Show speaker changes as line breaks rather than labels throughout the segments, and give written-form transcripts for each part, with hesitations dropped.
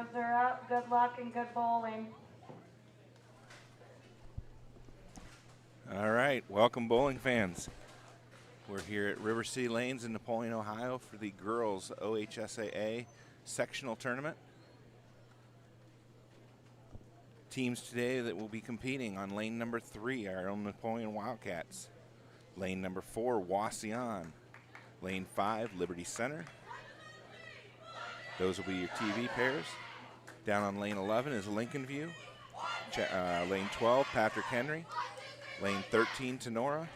Boards are up. Good luck and good bowling.
All right, welcome bowling fans. We're here at River City Lanes in Napoleon, Ohio for the girls OHSAA sectional tournament. Teams today that will be competing on lane number 3, our own Napoleon Wildcats. Lane number 4, Wauseon. Lane 5, Liberty Center. Those will be your TV pairs. Down on lane 11 is Lincoln View. Lane 12, Patrick Henry. Lane 13, Tenora.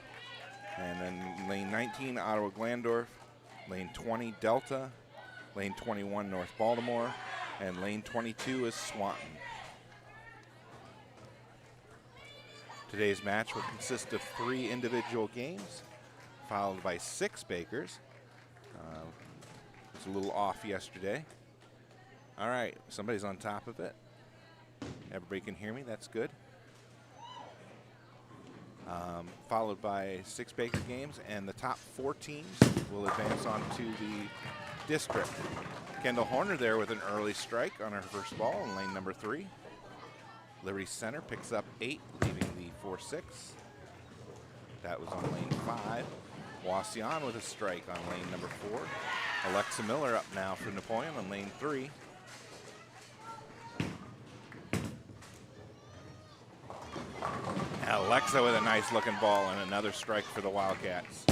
And then lane 19, Ottawa Glandorf. Lane 20, Delta. Lane 21, North Baltimore. And lane 22 is Swanton. Today's match will consist of 3 individual games, followed by 6 bakers. It was a little off yesterday. All right, somebody's on top of it. Everybody can hear me, that's good. Followed by 6 baker games, and the top 4 teams will advance on to the district. Kendall Horner there with an early strike on her first ball in lane number 3. Liberty Center picks up 8, leaving the 4-6. That was on lane 5. Wauseon with a strike on lane number 4. Alexa Miller up now for Napoleon on lane 3. Alexa with a nice looking ball and another strike for the Wildcats.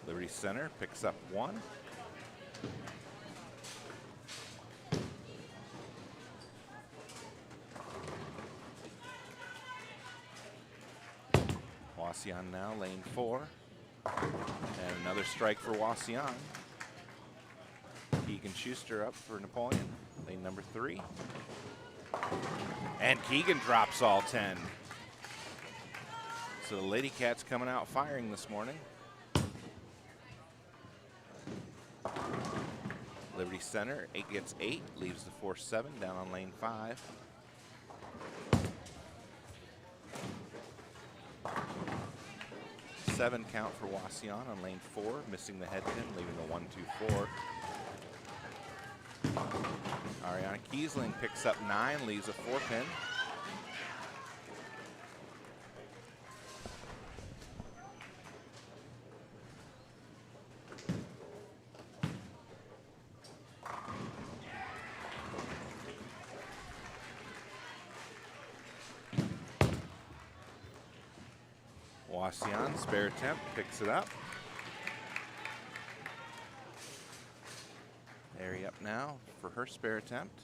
Liberty Center picks up 1. Wauseon now, lane 4. And another strike for Wauseon. Keegan Schuster up for Napoleon, lane number 3. And Keegan drops all 10. So the Lady Cats coming out firing this morning. Liberty Center gets 8, leaves the 4-7 down on lane 5. Seven count for Wauseon on lane 4, missing the head pin, leaving the 1-2-4. Ariana Kiesling picks up 9, leaves a 4 pin. Wauseon, spare attempt, picks it up. Mary up now for her spare attempt.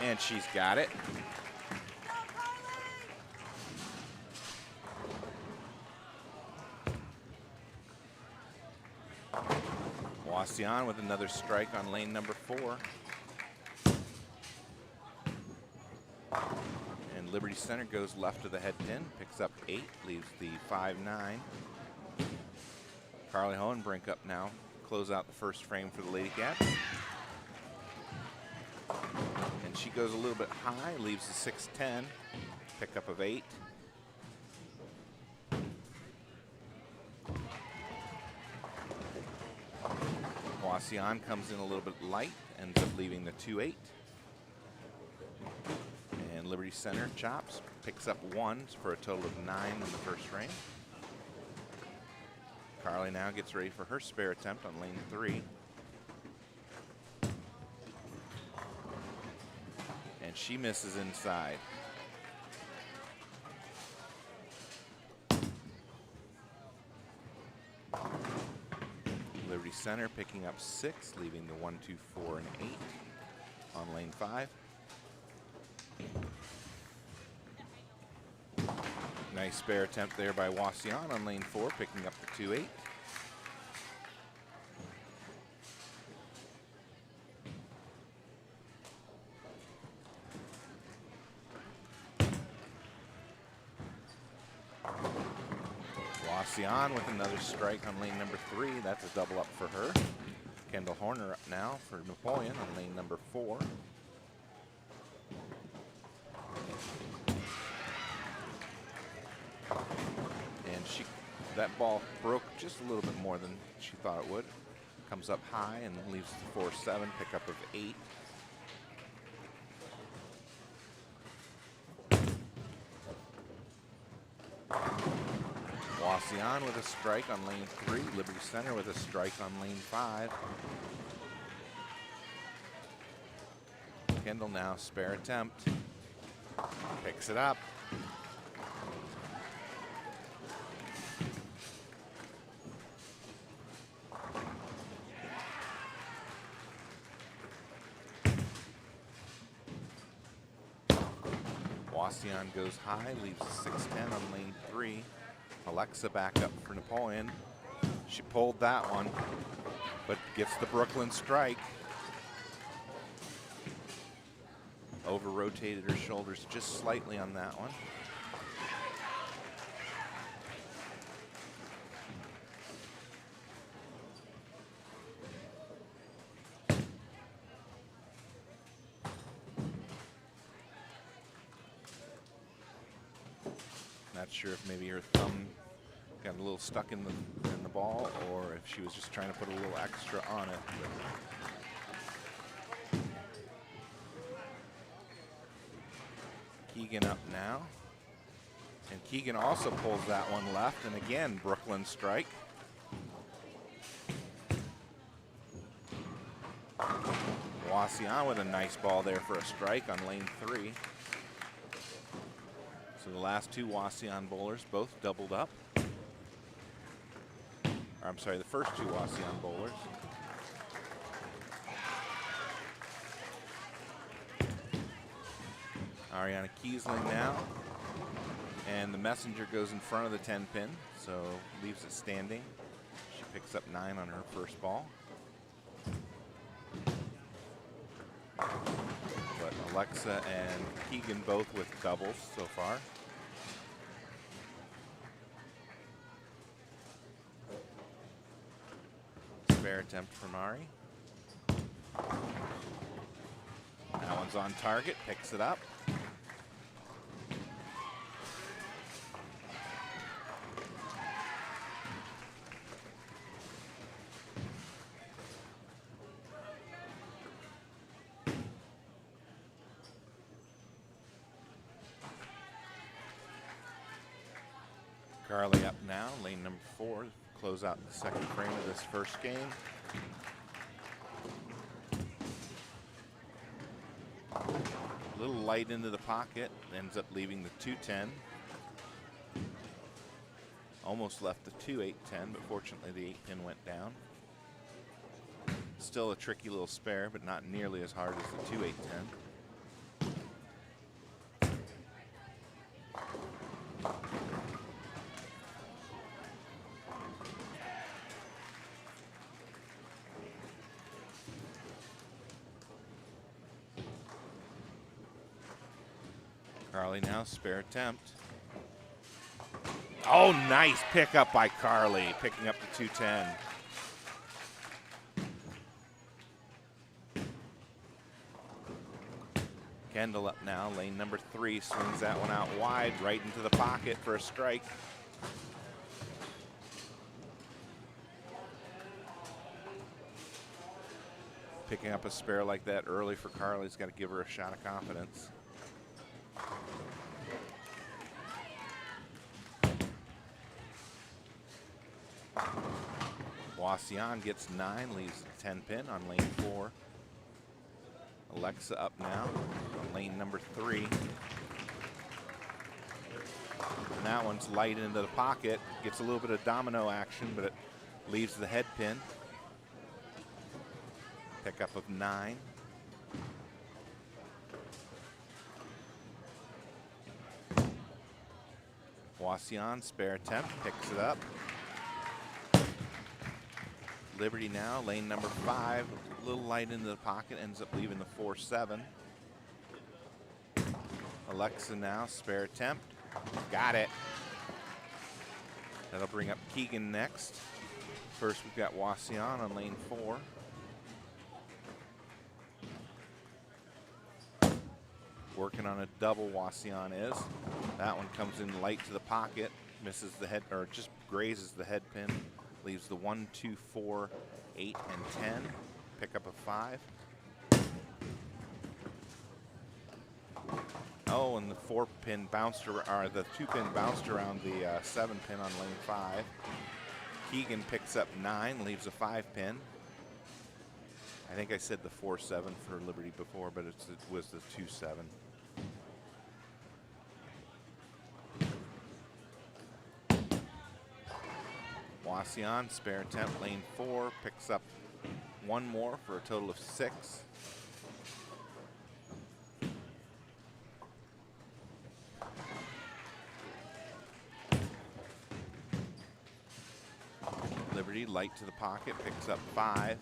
And she's got it. Wauseon with another strike on lane number 4. And Liberty Center goes left of the head pin, picks up 8, leaves the 5-9. Carly Hohenbrink up now, close out the first frame for the Lady Cats. And she goes a little bit high, leaves the 6-10, pickup of 8. Wauseon comes in a little bit light, ends up leaving the 2-8. And Liberty Center chops, picks up 1 for a total of 9 in the first frame. Carly now gets ready for her spare attempt on lane 3. And she misses inside. Liberty Center picking up 6, leaving the 1, 2, 4, and 8 on lane 5. Nice spare attempt there by Wauseon on lane 4, picking up the 2-8. Wauseon with another strike on lane number 3. That's a double up for her. Kendall Horner up now for Napoleon on lane number 4. And she that ball broke just a little bit more than she thought it would. Comes up high and leaves the 4-7, pickup of 8. Wasion with a strike on lane 3. Liberty Center with a strike on lane 5. Kendall now, spare attempt. Picks it up. Wasion goes high, leaves 6-10 on lane 3. Alexa back up for Napoleon. She pulled that one, but gets the Brooklyn strike. Over-rotated her shoulders just slightly on that one. Not sure if maybe her thumb got a little stuck in the ball, or if she was just trying to put a little extra on it. Keegan up now. And Keegan also pulls that one left, and again, Brooklyn strike. Wasion with a nice ball there for a strike on lane 3. So the last two Wasion bowlers both doubled up. Or I'm sorry, the first two Wasion bowlers. Ariana Kiesling now. And the messenger goes in front of the 10 pin, so leaves it standing. She picks up 9 on her first ball. But Alexa and Keegan both with doubles so far. Spare attempt from Ari. That one's on target, picks it up. Carly up now, lane number 4, close out the second frame of this first game. A little light into the pocket, ends up leaving the 2-10. Almost left the 2-8-10, but fortunately the 8 pin went down. Still a tricky little spare, but not nearly as hard as the 2-8-10. Carly now, spare attempt. Oh, nice pickup by Carly, picking up the 2-10. Kendall up now, lane number 3, swings that one out wide, right into the pocket for a strike. Picking up a spare like that early for Carly's got to give her a shot of confidence. Wasion gets 9, leaves the 10 pin on lane 4. Alexa up now on lane number 3. And that one's light into the pocket. Gets a little bit of domino action, but it leaves the head pin. Pickup of 9. Wasion, spare attempt, picks it up. Liberty now, lane number 5, a little light into the pocket, ends up leaving the 4-7. Alexa now, spare attempt, got it. That'll bring up Keegan next. First we've got Wasion on lane 4. Working on a double, Wasion is. That one comes in light to the pocket, misses the head, or just grazes the head pin. Leaves the 1, 2, 4, 8, and 10. Pick up a 5. Oh, and the 4-pin bounced around, or the 2-pin bounced around the 7-pin on lane 5. Keegan picks up 9, leaves a 5-pin. I think I said the 4-7 for Liberty before, but it was the 2-7. Wasion, spare attempt, lane 4, picks up 1 more for a total of 6. Liberty, light to the pocket, picks up 5.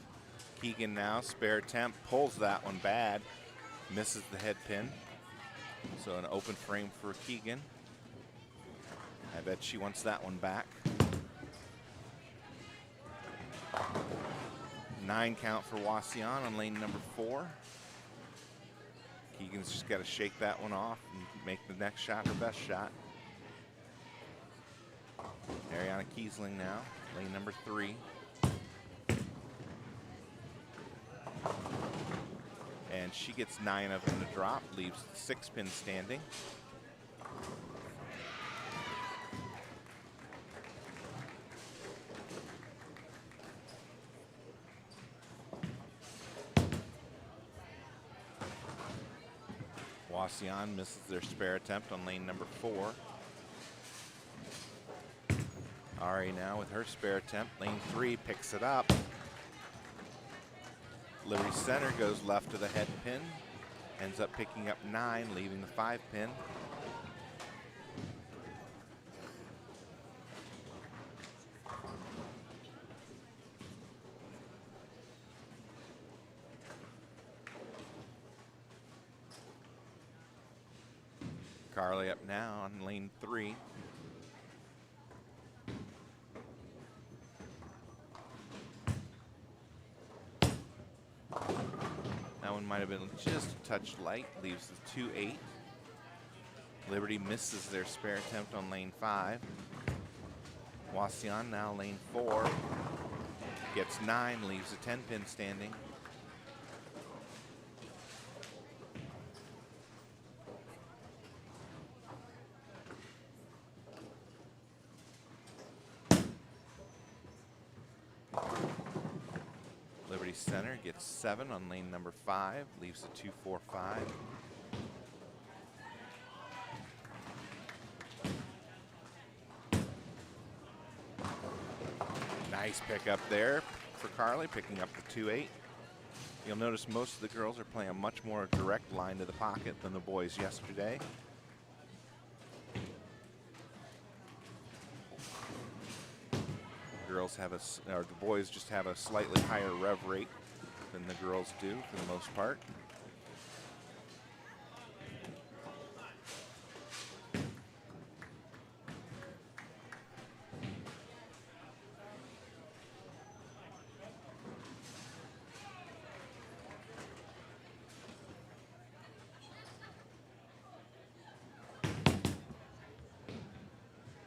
Keegan now, spare attempt, pulls that one bad, misses the head pin. So an open frame for Keegan. I bet she wants that one back. 9 count for Wasion on lane number 4. Keegan's just got to shake that one off and make the next shot her best shot. Ariana Kiesling now, lane number 3. And she gets 9 of them to drop, leaves the 6-pin standing. Wasion misses their spare attempt on lane number 4. Ari now with her spare attempt. Lane 3 picks it up. Liberty Center goes left to the head pin. Ends up picking up 9, leaving the 5-pin. Carly up now on lane 3. That one might have been just a touch light, leaves the 2-8. Liberty misses their spare attempt on lane 5. Wasion now lane 4. Gets 9, leaves a 10-pin standing. Liberty Center gets 7 on lane number 5, leaves a 2-4-5. Nice pickup there for Carly, picking up the 2-8. You'll notice most of the girls are playing a much more direct line to the pocket than the boys yesterday. Girls have or the boys just have a slightly higher rev rate than the girls do for the most part.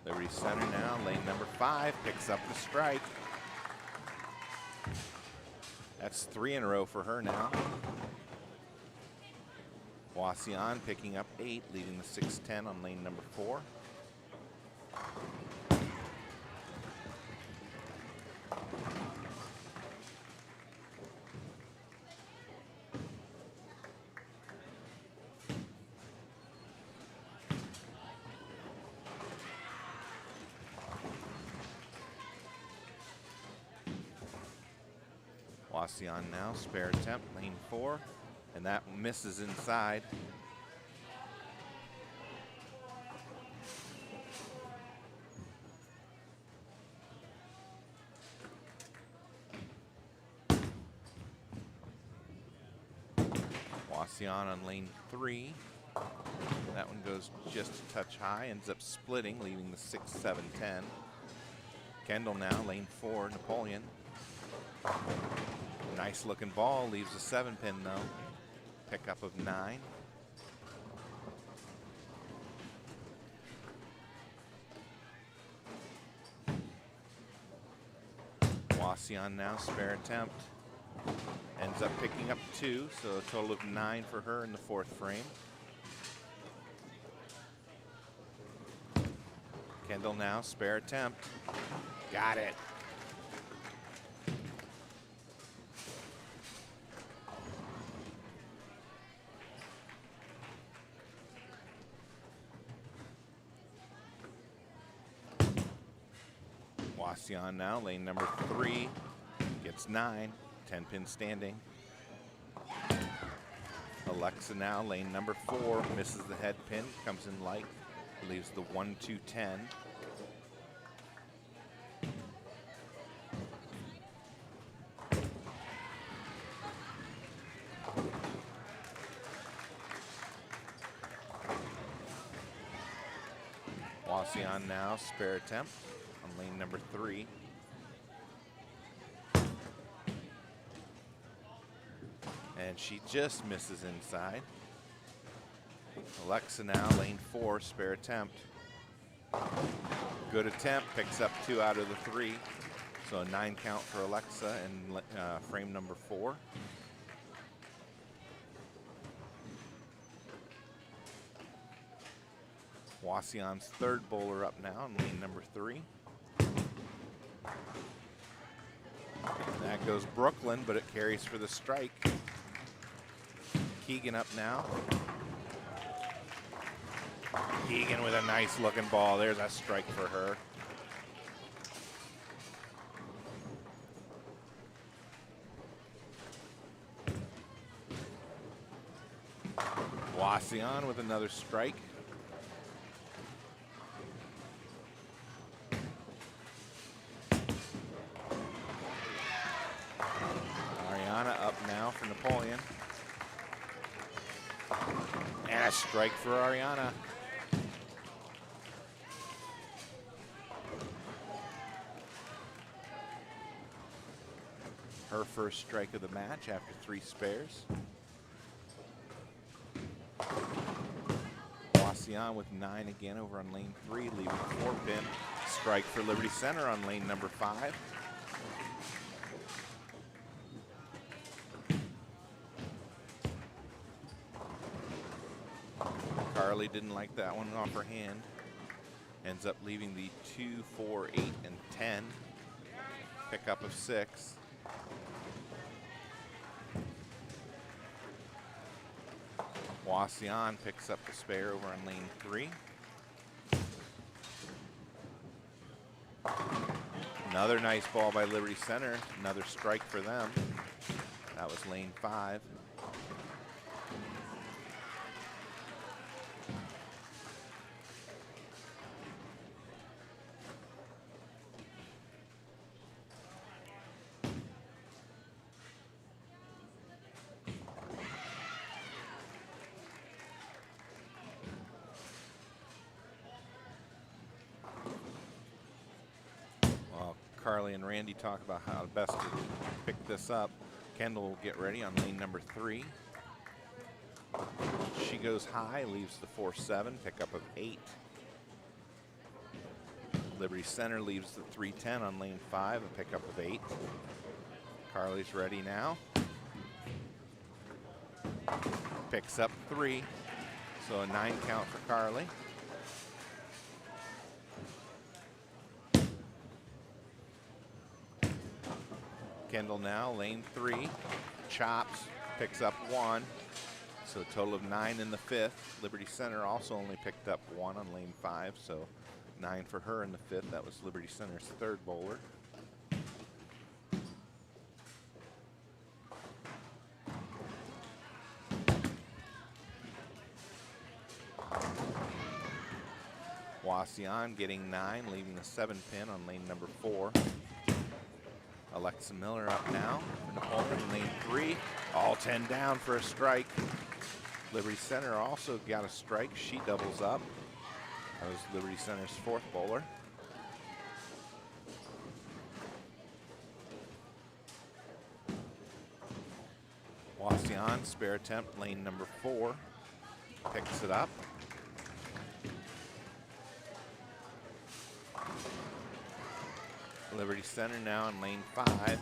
Liberty Center now, lane number 5, picks up the strike. That's 3 in a row for her now. Wasion picking up 8, leading the 6-10 on lane number 4. Wasion now, spare attempt, lane 4, and that misses inside. Wasion on lane 3. That one goes just a touch high, ends up splitting, leaving the 6-7-10. Kendall now, lane 4, Napoleon. Nice looking ball, leaves a 7-pin though. Pickup of 9. Wasion now, spare attempt. Ends up picking up 2, so a total of 9 for her in the 4th frame. Kendall now, spare attempt. Got it. Wasion now, lane number 3, gets 9, 10-pin standing. Alexa now, lane number 4, misses the head pin, comes in light, leaves the 1-2-10. Wasion now, spare attempt on lane number 3. And she just misses inside. Alexa now, lane 4, spare attempt. Good attempt, picks up 2 out of the 3. So a 9 count for Alexa in frame number 4. Wasion's 3rd bowler up now in lane number 3. That goes Brooklyn, but it carries for the strike. Keegan up now. Keegan with a nice looking ball. There's a strike for her. Wasion with another strike. Ariana up now for Napoleon. And a strike for Ariana. Her first strike of the match after 3 spares. Wasion with 9 again over on lane 3, leaving 4-pin. Strike for Liberty Center on lane number 5. Carly didn't like that one off her hand. Ends up leaving the 2, 4, 8, and 10. Pickup of 6. Wasion picks up the spare over on lane 3. Another nice ball by Liberty Center. Another strike for them. That was lane 5. Carly and Randy talk about how best to pick this up. Kendall will get ready on lane number 3. She goes high, leaves the 4-7, pickup of 8. Liberty Center leaves the 3-10 on lane 5, a pickup of 8. Carly's ready now. Picks up 3, so a 9 count for Carly. Kendall now, lane 3, chops, picks up 1, so a total of 9 in the 5th. Liberty Center also only picked up 1 on lane 5, so 9 for her in the 5th. That was Liberty Center's 3rd bowler. Wasion getting 9, leaving the 7-pin on lane number 4. Alexa Miller up now for Napoleon, lane 3. All 10 down for a strike. Liberty Center also got a strike. She doubles up. That was Liberty Center's 4th bowler. Wasion, spare attempt, lane number 4. Picks it up. Liberty Center now in lane 5.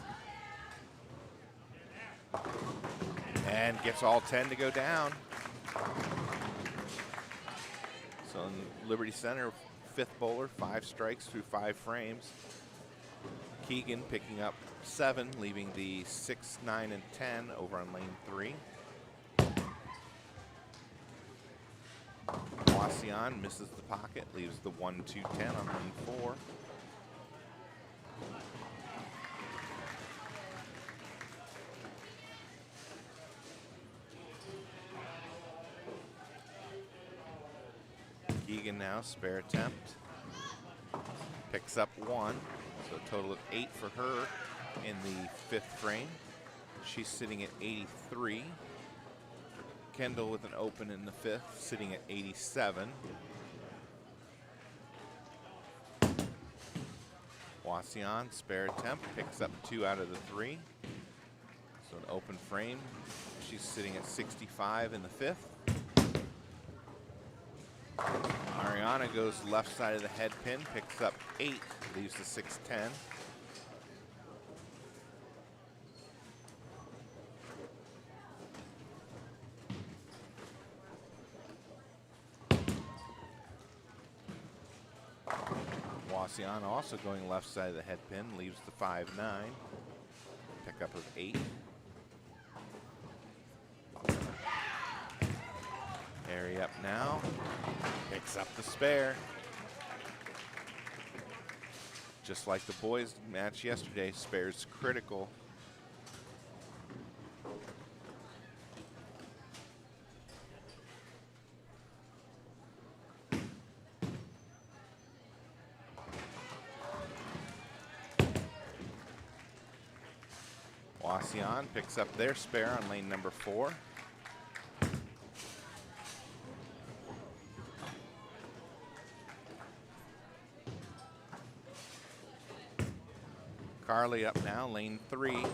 And gets all 10 to go down. So in Liberty Center, 5th bowler, 5 strikes through 5 frames. Keegan picking up 7, leaving the 6, 9, and 10 over on lane 3. Wasion misses the pocket, leaves the 1, 2, 10 on lane 4. Keegan now, spare attempt. Picks up 1, so a total of 8 for her in the 5th frame. She's sitting at 83. Kendall with an open in the 5th, sitting at 87. Wasion, spare attempt, picks up 2 out of the 3. So an open frame. She's sitting at 65 in the 5th. Ariana goes left side of the head pin, picks up 8, leaves the 6-10. Wasion also going left side of the head pin, leaves the 5-9. Pickup of 8. Harry up now, picks up the spare. Just like the boys match yesterday, spare's critical. Wasion picks up their spare on lane number 4. Carly up now, lane 3,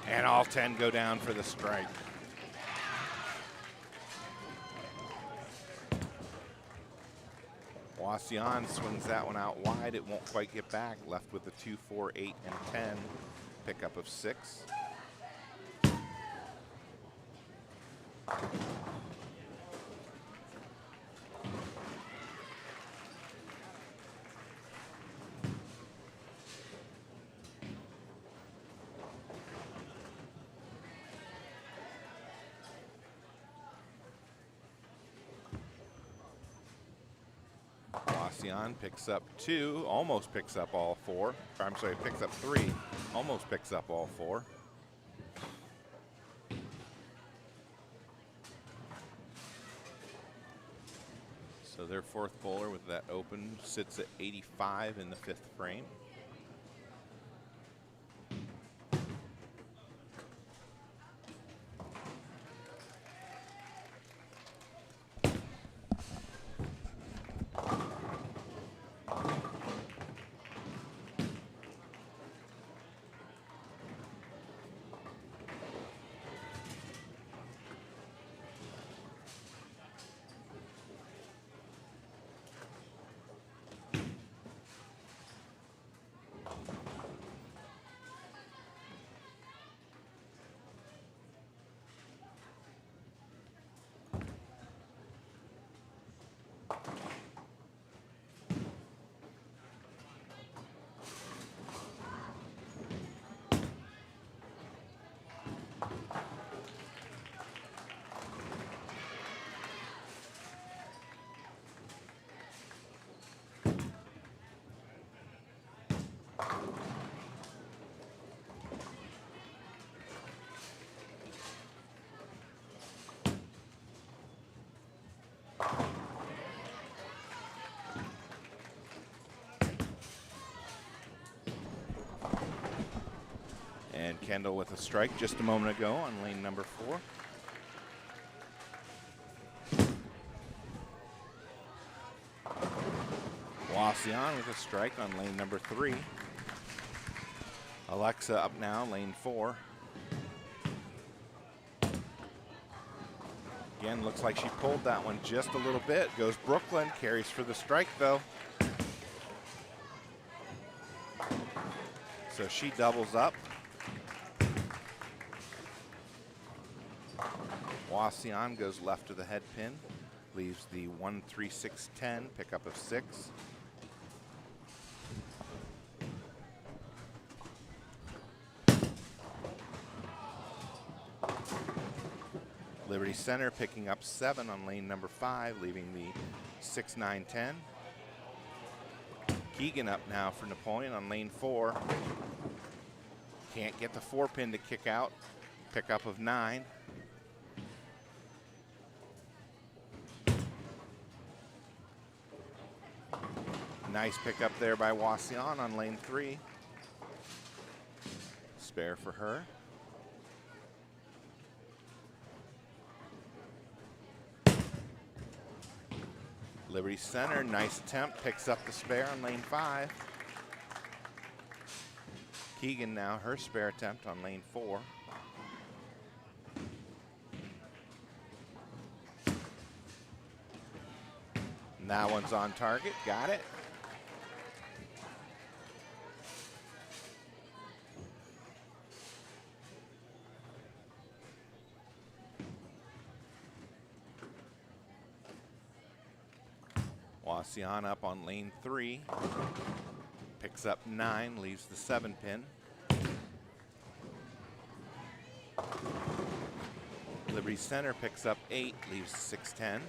and all 10 go down for the strike. Wasion swings that one out wide. It won't quite get back. Left with the 2, 4, 8, and 10. Pickup of 6. Wasion picks up 2, almost picks up all 4. I'm sorry, picks up 3, almost picks up all 4. So their 4th bowler with that open sits at 85 in the 5th frame. And Kendall with a strike just a moment ago on lane number 4. Wasion with a strike on lane number 3. Alexa up now, lane 4. Again, looks like she pulled that one just a little bit. Goes Brooklyn, carries for the strike though. So she doubles up. Wasion goes left to the head pin, leaves the 1-3-6-10, pickup of 6. Liberty Center picking up 7 on lane number 5, leaving the 6-9-10. Keegan up now for Napoleon on lane 4. Can't get the 4 pin to kick out. Pickup of 9. Nice pickup there by Wasion on lane 3. Spare for her. Liberty Center, nice attempt, picks up the spare on lane 5. Keegan now, her spare attempt on lane 4. And that one's on target, got it. Wasion up on lane 3, picks up 9, leaves the 7 pin. Liberty Center picks up 8, leaves 6-10.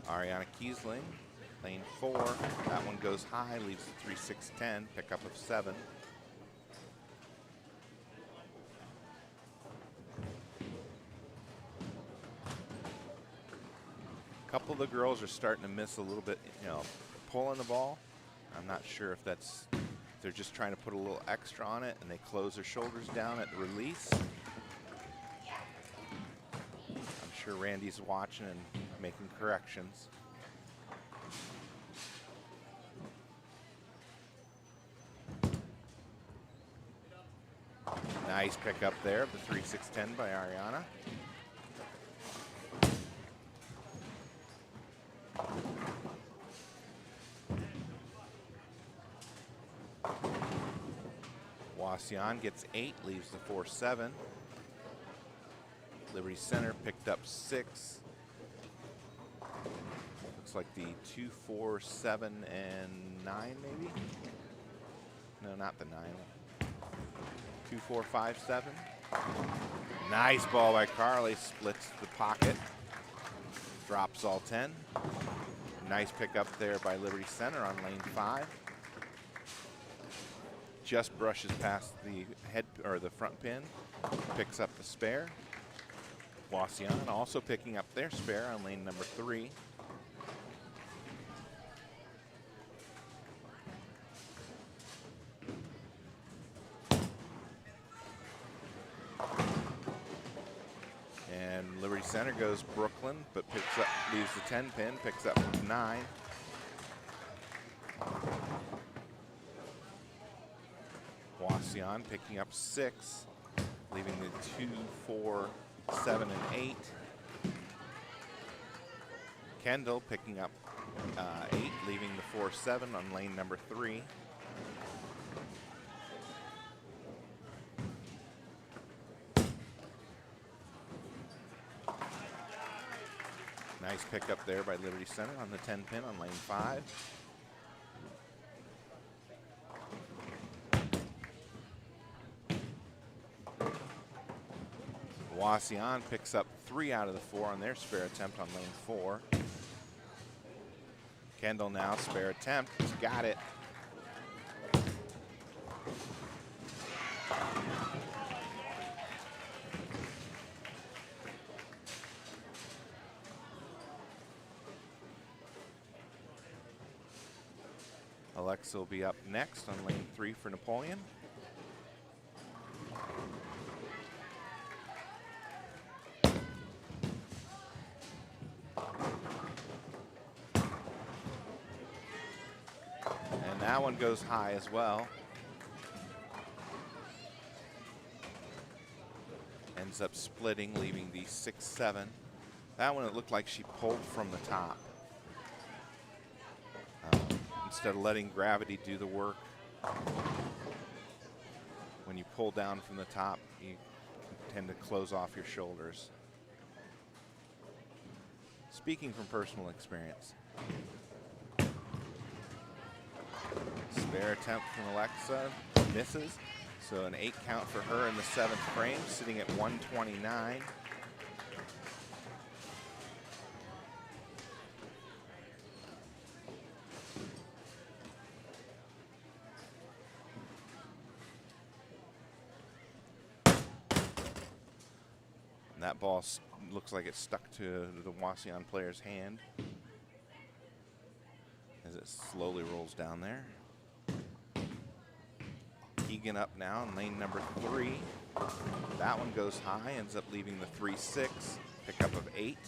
Ariana Kiesling, lane 4, that one goes high, leaves the 3-6-10, pickup of 7. A couple of the girls are starting to miss a little bit, pulling the ball. I'm not sure if they're just trying to put a little extra on it and they close their shoulders down at the release. I'm sure Randy's watching and making corrections. Nice pickup there of the 3-6-10 by Ariana. Wasion gets 8, leaves the 4-7. Liberty Center picked up 6. Looks like the 2, 4, 7, and 9 maybe? No, not the 9. 2, 4, 5, 7. Nice ball by Carly, splits the pocket. Drops all 10. Nice pickup there by Liberty Center on lane 5. Just brushes past the head or the front pin, picks up the spare. Wasion also picking up their spare on lane number 3. And Liberty Center goes Brooklyn, but leaves the 10 pin, picks up 9. Wasion picking up 6, leaving the 2, 4, 7, and 8. Kendall picking up 8, leaving the 4-7 on lane number 3. Nice pickup there by Liberty Center on the 10 pin on lane 5. Wasion picks up 3 out of the 4 on their spare attempt on lane 4. Kendall now spare attempt, got it. Alexa will be up next on lane 3 for Napoleon. And that one goes high as well. Ends up splitting, leaving the 6-7. That one, it looked like she pulled from the top. Instead of letting gravity do the work, when you pull down from the top, you tend to close off your shoulders. Speaking from personal experience. Spare attempt from Alexa, misses. So an 8 count for her in the 7th frame, sitting at 129. And that ball looks like it stuck to the Wauseon player's hand as it slowly rolls down there. Keegan up now in lane number 3. That one goes high, ends up leaving the 3-6, pickup of 8.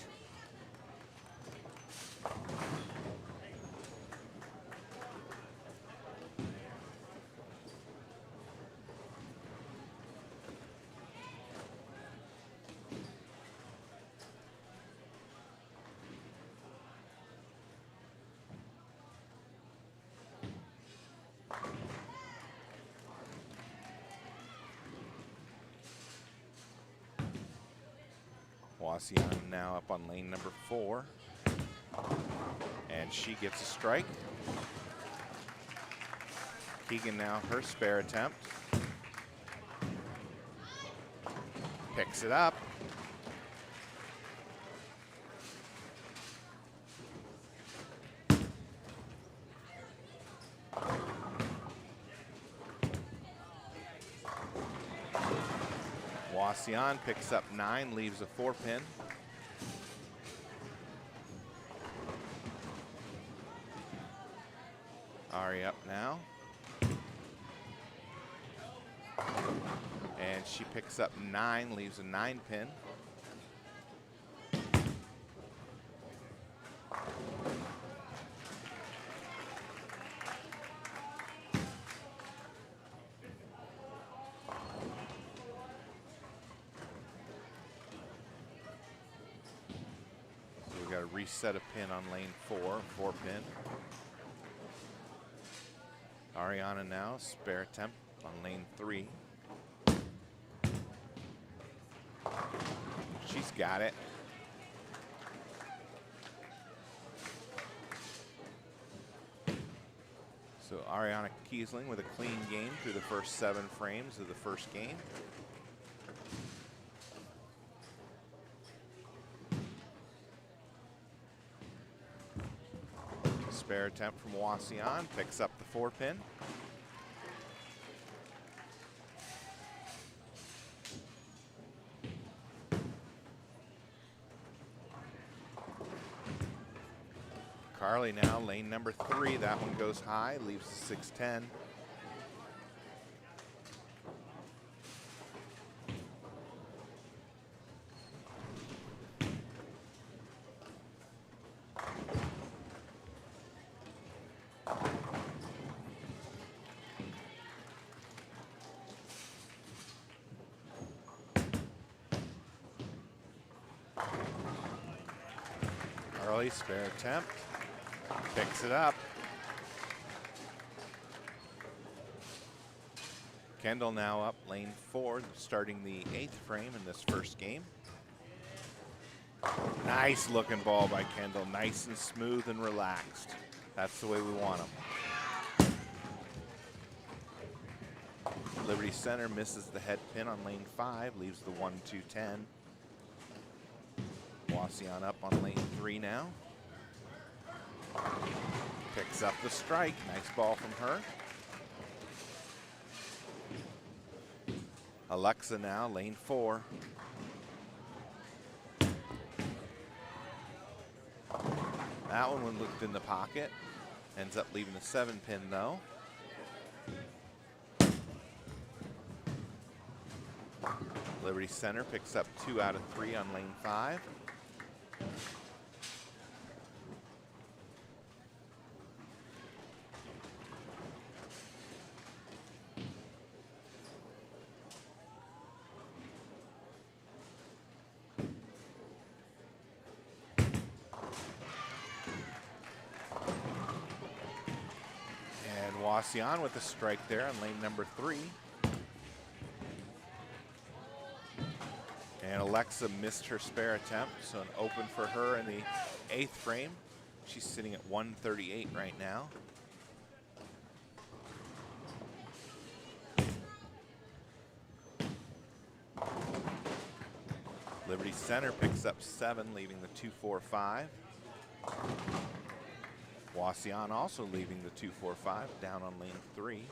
Wauseon now up on lane number 4. And she gets a strike. Keegan now her spare attempt. Picks it up. Wauseon picks up 9, leaves a 4-pin. Ari up now. And she picks up 9, leaves a 9-pin. Got to reset a pin on lane 4, 4-pin. Ariana now, spare attempt on lane 3. She's got it. So Ariana Kiesling with a clean game through the first 7 frames of the first game. Spare attempt from Wauseon, picks up the 4-pin. Carly now, lane number 3. That one goes high, leaves the 6-10. Carly, spare attempt. Picks it up. Kendall now up lane 4, starting the 8th frame in this first game. Nice looking ball by Kendall, nice and smooth and relaxed. That's the way we want them. Liberty Center misses the head pin on lane 5, leaves the 1-2-10. Wauseon up on lane 3 now. Picks up the strike. Nice ball from her. Alexa now, lane 4. That one looked in the pocket. Ends up leaving the 7-pin though. Liberty Center picks up 2 out of 3 on lane 5. Wasion with a strike there on lane number 3. And Alexa missed her spare attempt, so an open for her in the 8th frame. She's sitting at 138 right now. Liberty Center picks up 7, leaving the 2-4-5. Wasion also leaving the 2-4-5, down on lane 3.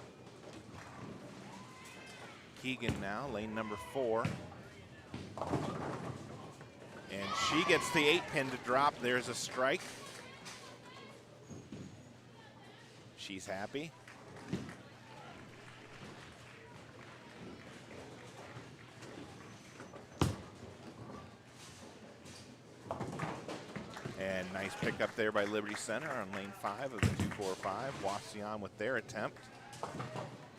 Keegan now, lane number 4. And she gets the 8-pin to drop. There's a strike. She's happy. And nice pickup there by Liberty Center on lane 5 of the 2-4-5. Wasion with their attempt.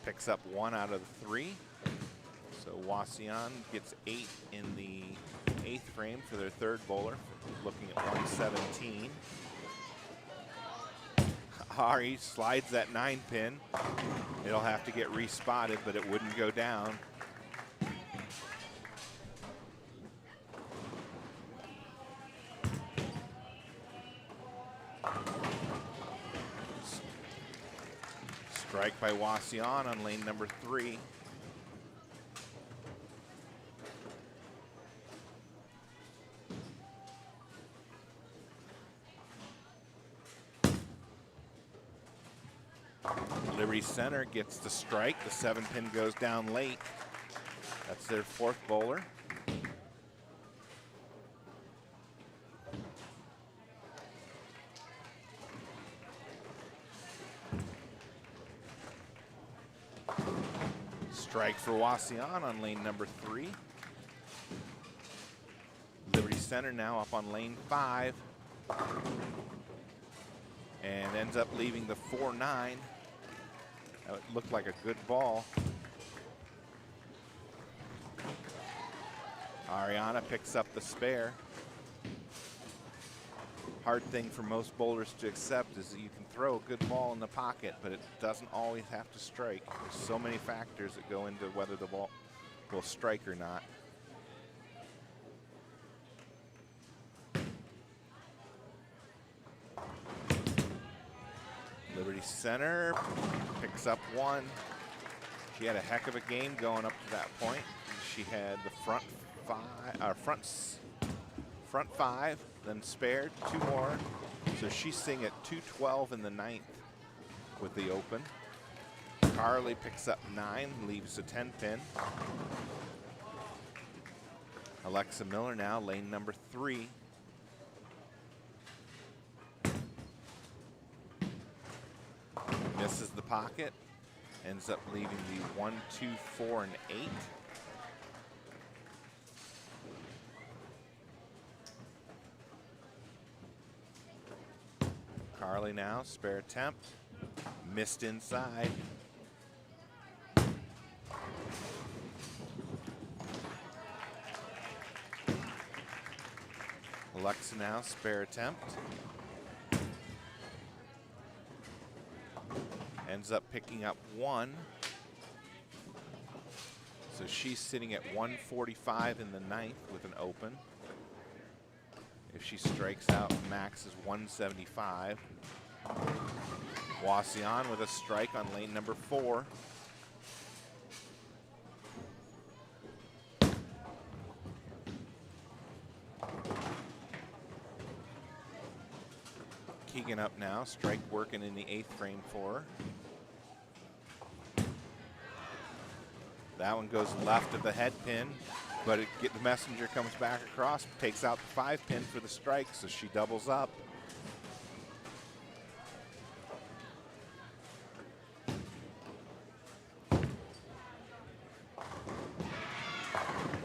Picks up 1 out of the 3. So Wasion gets 8 in the 8th frame for their 3rd bowler, looking at 117. Ari slides that 9-pin. It'll have to get respotted, but it wouldn't go down. Strike by Wasion on lane number 3. Liberty Center gets the strike. The 7-pin goes down late. That's their 4th bowler. Strike for Wasion on lane number 3. Liberty Center now up on lane 5. And ends up leaving the 4-9. It looked like a good ball. Ariana picks up the spare. Hard thing for most bowlers to accept is that you can throw a good ball in the pocket, but it doesn't always have to strike. There's so many factors that go into whether the ball will strike or not. Liberty Center picks up 1. She had a heck of a game going up to that point. She had the front 5, then spared 2 more. So she's sitting at 212 in the 9th with the open. Carly picks up 9, leaves a 10-pin. Alexa Miller now, lane number 3. Misses the pocket, ends up leaving the 1, 2, 4, and 8. Carly now, spare attempt, missed inside. Alexa now, spare attempt. Ends up picking up 1. So she's sitting at 145 in the 9th with an open. If she strikes out, max is 175. Wasion with a strike on lane number 4. Keegan up now, strike working in the 8th frame for her. That one goes left of the head pin, but the messenger comes back across, takes out the 5-pin for the strike, so she doubles up.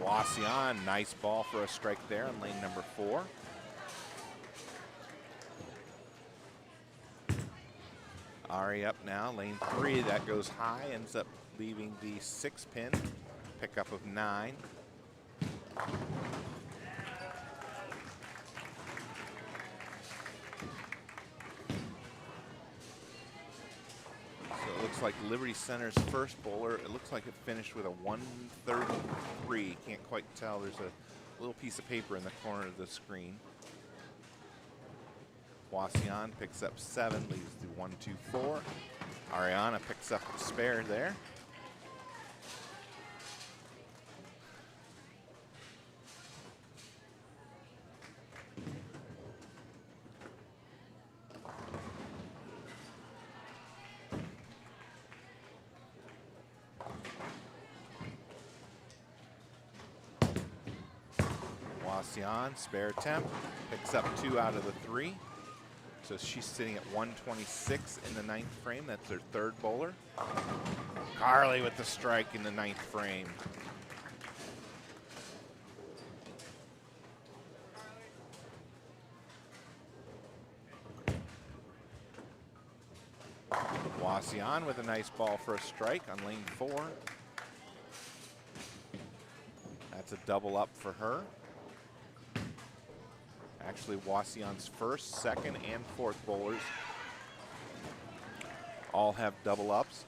Wasion, nice ball for a strike there on lane number 4. Ari up now, lane 3, that goes high, ends up leaving the 6-pin, pickup of 9. So it looks like Liberty Center's first bowler, it looks like it finished with a 133. Can't quite tell. There's a little piece of paper in the corner of the screen. Wasion picks up 7, leaves the 1-2-4. Ariana picks up the spare there. Wasion, spare attempt, picks up 2 out of the 3. So she's sitting at 126 in the 9th frame. That's her 3rd bowler. Carly with the strike in the 9th frame. Wasion with a nice ball for a strike on lane 4. That's a double up for her. Actually, Wasion's 1st, 2nd, and 4th bowlers all have double ups.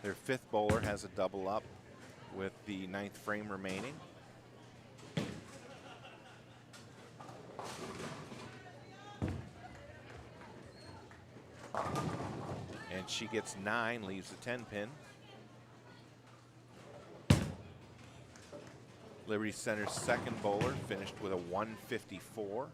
Their 5th bowler has a double up with the 9th frame remaining. And she gets 9, leaves the 10 pin. Liberty Center's 2nd bowler finished with a 154.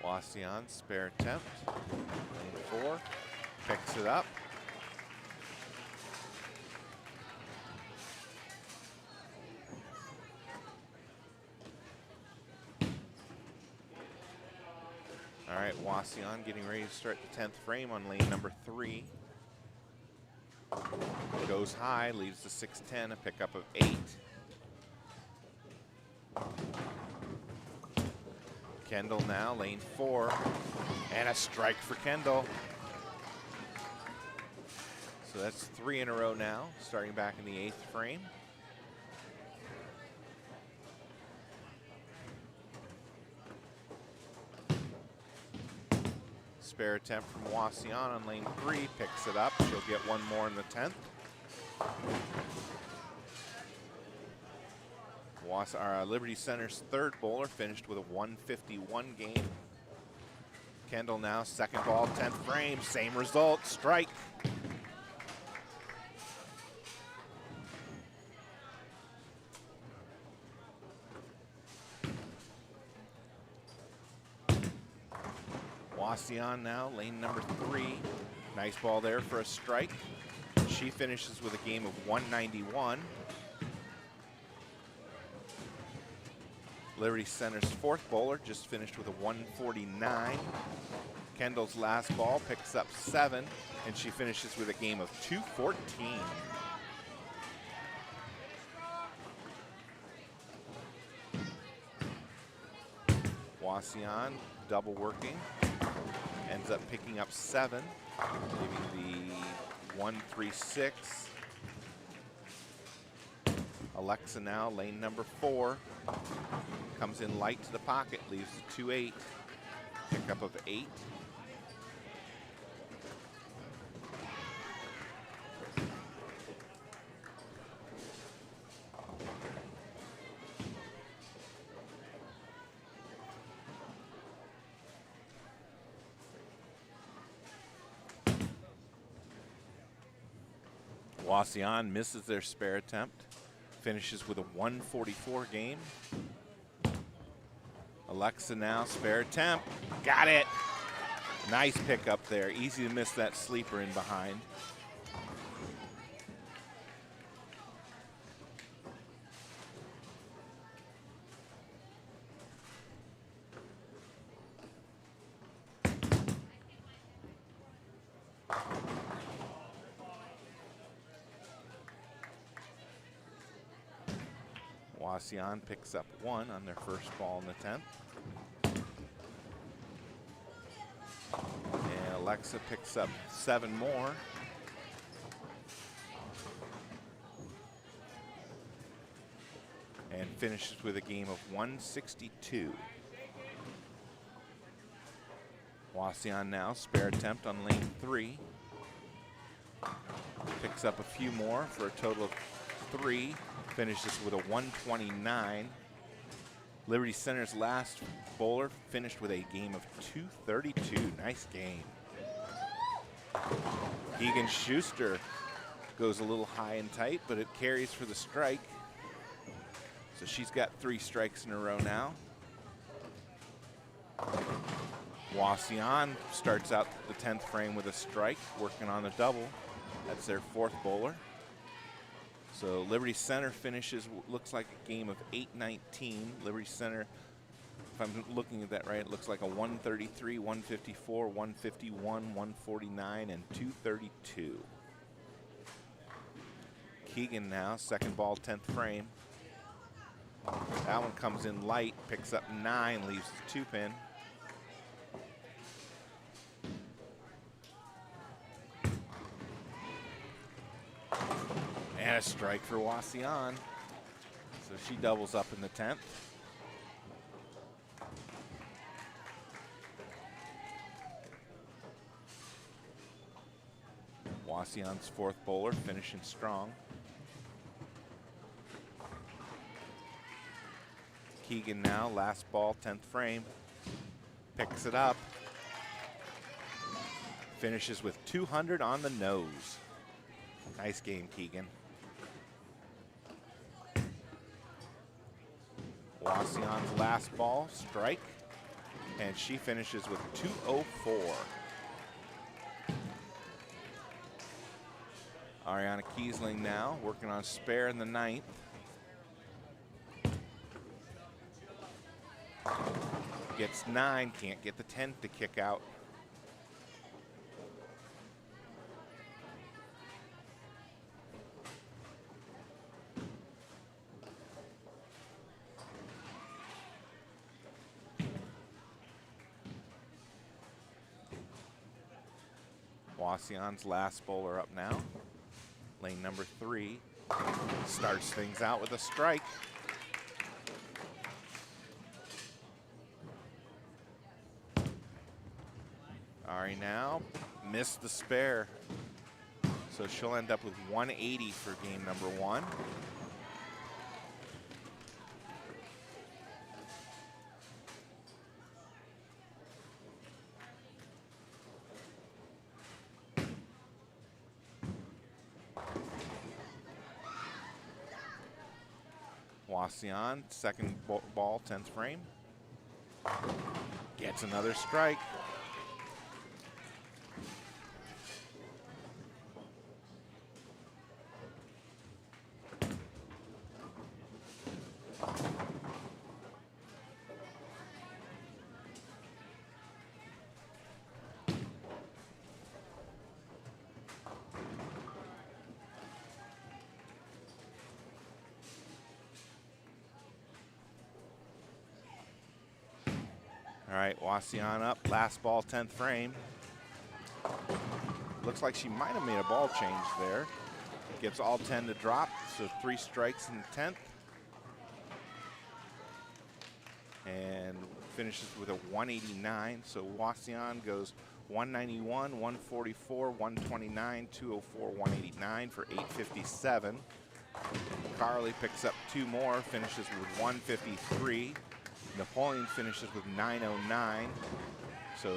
Wasion, spare attempt, lane 4, picks it up. All right, Wasion getting ready to start the 10th frame on lane number 3. Goes high, leaves the 6-10, a pickup of 8. Kendall now, lane 4, and a strike for Kendall. So that's 3 in a row now, starting back in the 8th frame. Spare attempt from Wasion on lane 3, picks it up. She'll get 1 more in the 10th. Liberty Center's 3rd bowler finished with a 151 game. Kendall now, 2nd ball, 10th frame, same result, strike. Wasion now, lane number 3. Nice ball there for a strike. She finishes with a game of 191. Liberty Center's 4th bowler just finished with a 149. Kendall's last ball picks up 7, and she finishes with a game of 214. Wasion double working, ends up picking up 7, leaving the 136. Alexa now, lane number 4. Comes in light to the pocket, leaves the 2-8. Pickup of 8. Wasion misses their spare attempt. Finishes with a 144 game. Alexa now, spare attempt. Got it. Nice pickup there. Easy to miss that sleeper in behind. Wasion picks up 1 on their first ball in the 10th. And Alexa picks up 7 more. And finishes with a game of 162. Wasion now, spare attempt on lane 3. Picks up a few more for a total of 3. Finishes with a 129. Liberty Center's last bowler finished with a game of 232. Nice game. Keegan Schuster goes a little high and tight, but it carries for the strike. So she's got 3 strikes in a row now. Wasion starts out the 10th frame with a strike, working on a double. That's their 4th bowler. So Liberty Center finishes, looks like a game of 8-19. Liberty Center, if I'm looking at that right, it looks like a 133, 154, 151, 149, and 232. Keegan now, second ball, 10th frame. That one comes in light, picks up 9, leaves the 2-pin. And a strike for Wasion. So she doubles up in the 10th. Wasion's 4th bowler finishing strong. Keegan now, last ball, 10th frame. Picks it up. Finishes with 200 on the nose. Nice game, Keegan. Wasion's last ball, strike. And she finishes with 204. Ariana Kiesling now, working on spare in the 9th. Gets 9, can't get the 10th to kick out. Wasion's last bowler up now. Lane number 3 starts things out with a strike. Ari now missed the spare. So she'll end up with 180 for game number 1. Wasion, second ball, 10th frame. Gets another strike. All right, Wasion up, last ball, 10th frame. Looks like she might have made a ball change there. Gets all 10 to drop, so 3 strikes in the 10th. And finishes with a 189, so Wasion goes 191, 144, 129, 204, 189 for 857. Carly picks up 2 more, finishes with 153. Napoleon finishes with 909. So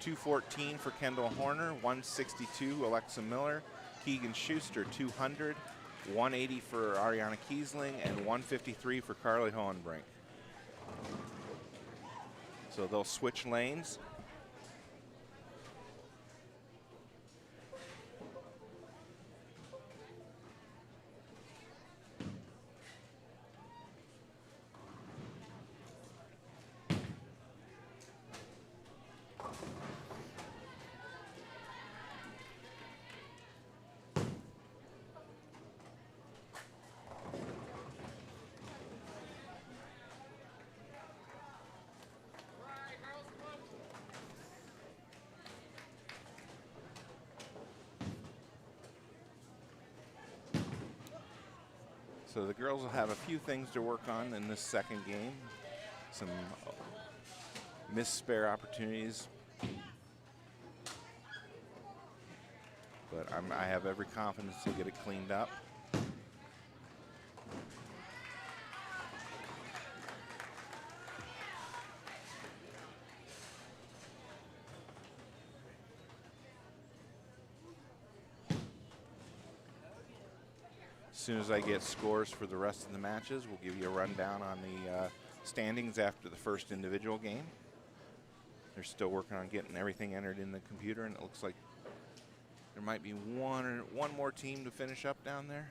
214 for Kendall Horner, 162 Alexa Miller, Keegan Schuster 200, 180 for Ariana Kiesling, and 153 for Carly Hohenbrink. So they'll switch lanes. So the girls will have a few things to work on in this second game. Some missed spare opportunities. But I have every confidence to get it cleaned up. As soon as I get scores for the rest of the matches, we'll give you a rundown on the standings after the first individual game. They're still working on getting everything entered in the computer, and it looks like there might be one more team to finish up down there.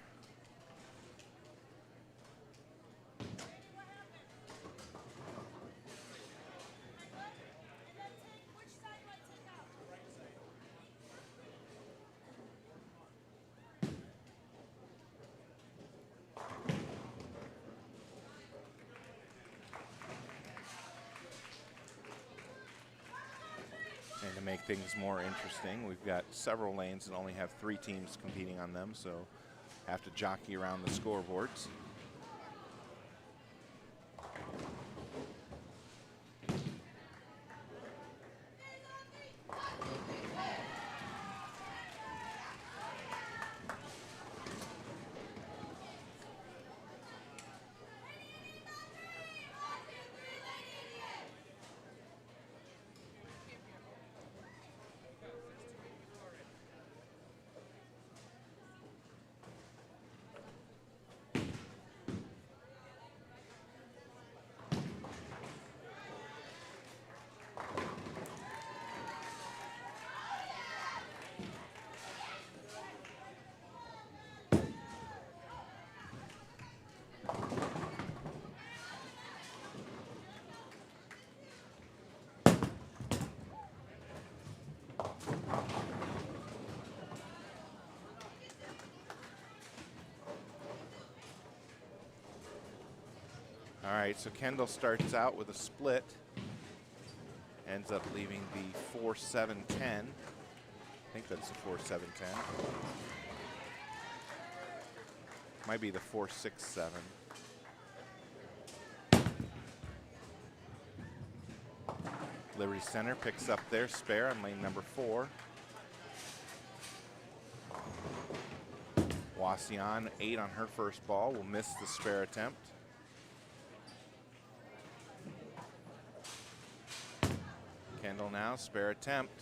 And to make things more interesting, we've got several lanes that only have 3 teams competing on them, so have to jockey around the scoreboards. All right, so Kendall starts out with a split, ends up leaving the 4-7-10. I think that's the 4-7-10. Might be the 4-6-7. Liberty Center picks up their spare on lane number 4. Wasion, 8 on her first ball, will miss the spare attempt. Kendall now, spare attempt,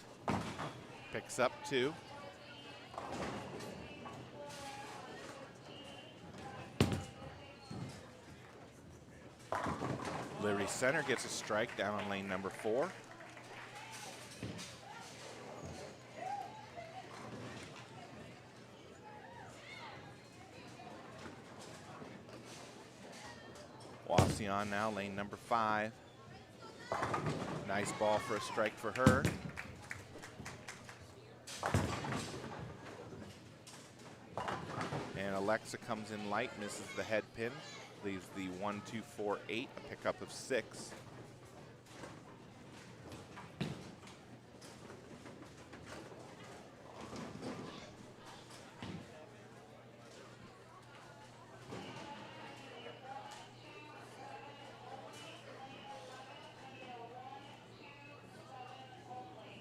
picks up 2. Liberty Center gets a strike down on lane number 4. Wasion now, lane number 5. Nice ball for a strike for her. And Alexa comes in light, misses the head pin, leaves the 1-2-4-8, a pickup of 6.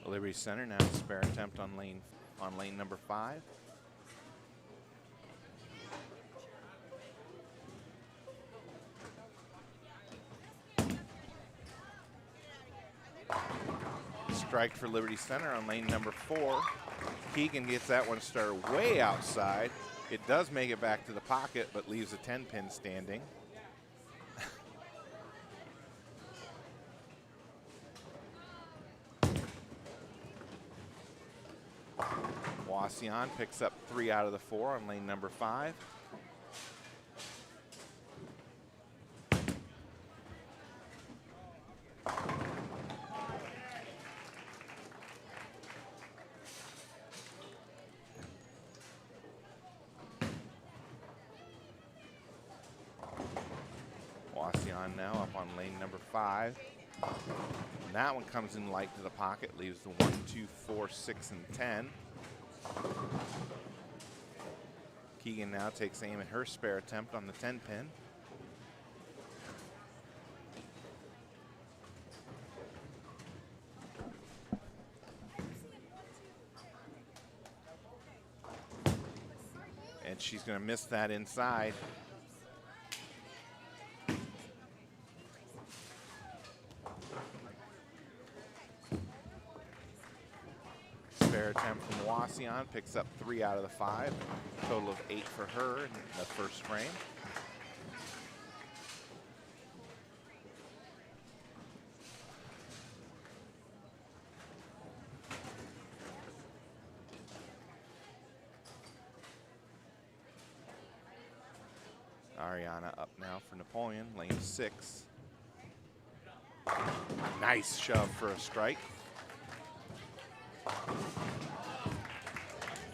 Liberty Center now spare attempt on lane number 5. Strike for Liberty Center on lane number 4. Keegan gets that one started way outside. It does make it back to the pocket, but leaves a 10-pin standing. Wasion picks up 3 out of the 4 on lane number 5. Wasion now up on lane number 5. And that one comes in light to the pocket, leaves the 1, 2, 4, 6, and 10. Keegan now takes aim at her spare attempt on the 10 pin. And she's going to miss that inside. Spare attempt from Wasion, picks up 3 out of the 5. Total of 8 for her in the first frame. Ariana up now for Napoleon, lane 6. Nice shove for a strike.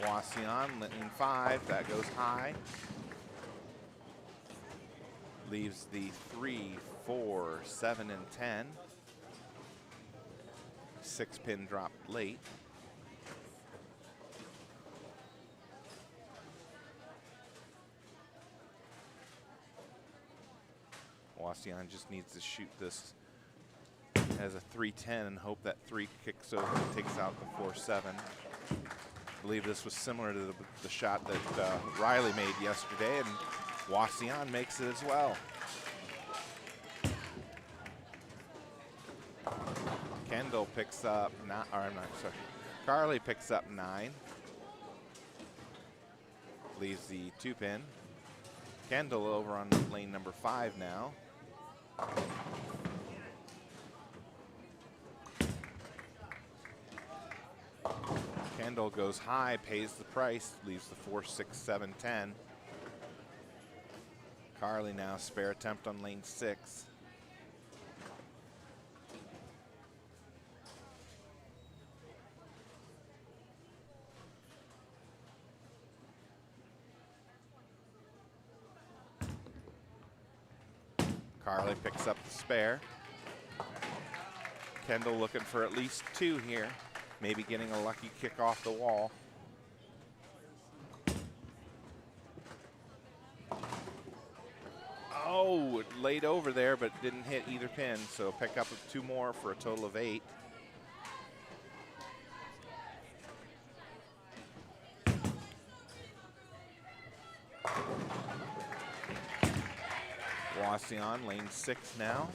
Wasion, lane 5, that goes high. Leaves the 3, 4, 7, and 10. 6 pin drop late. Wasion just needs to shoot this as a 3-10 and hope that 3 kicks over and takes out the 4-7. I believe this was similar to the shot that Riley made yesterday, and Wasion makes it as well. Kendall picks up, Carly picks up 9. Leaves the 2 pin. Kendall over on lane number 5 now. Kendall goes high, pays the price, leaves the 4, 6, 7, 10. Carly now spare attempt on lane 6. Carly picks up the spare. Kendall looking for at least 2 here. Maybe getting a lucky kick off the wall. Oh, it laid over there, but didn't hit either pin. So pick up 2 more for a total of 8. Wasion, lane 6 now.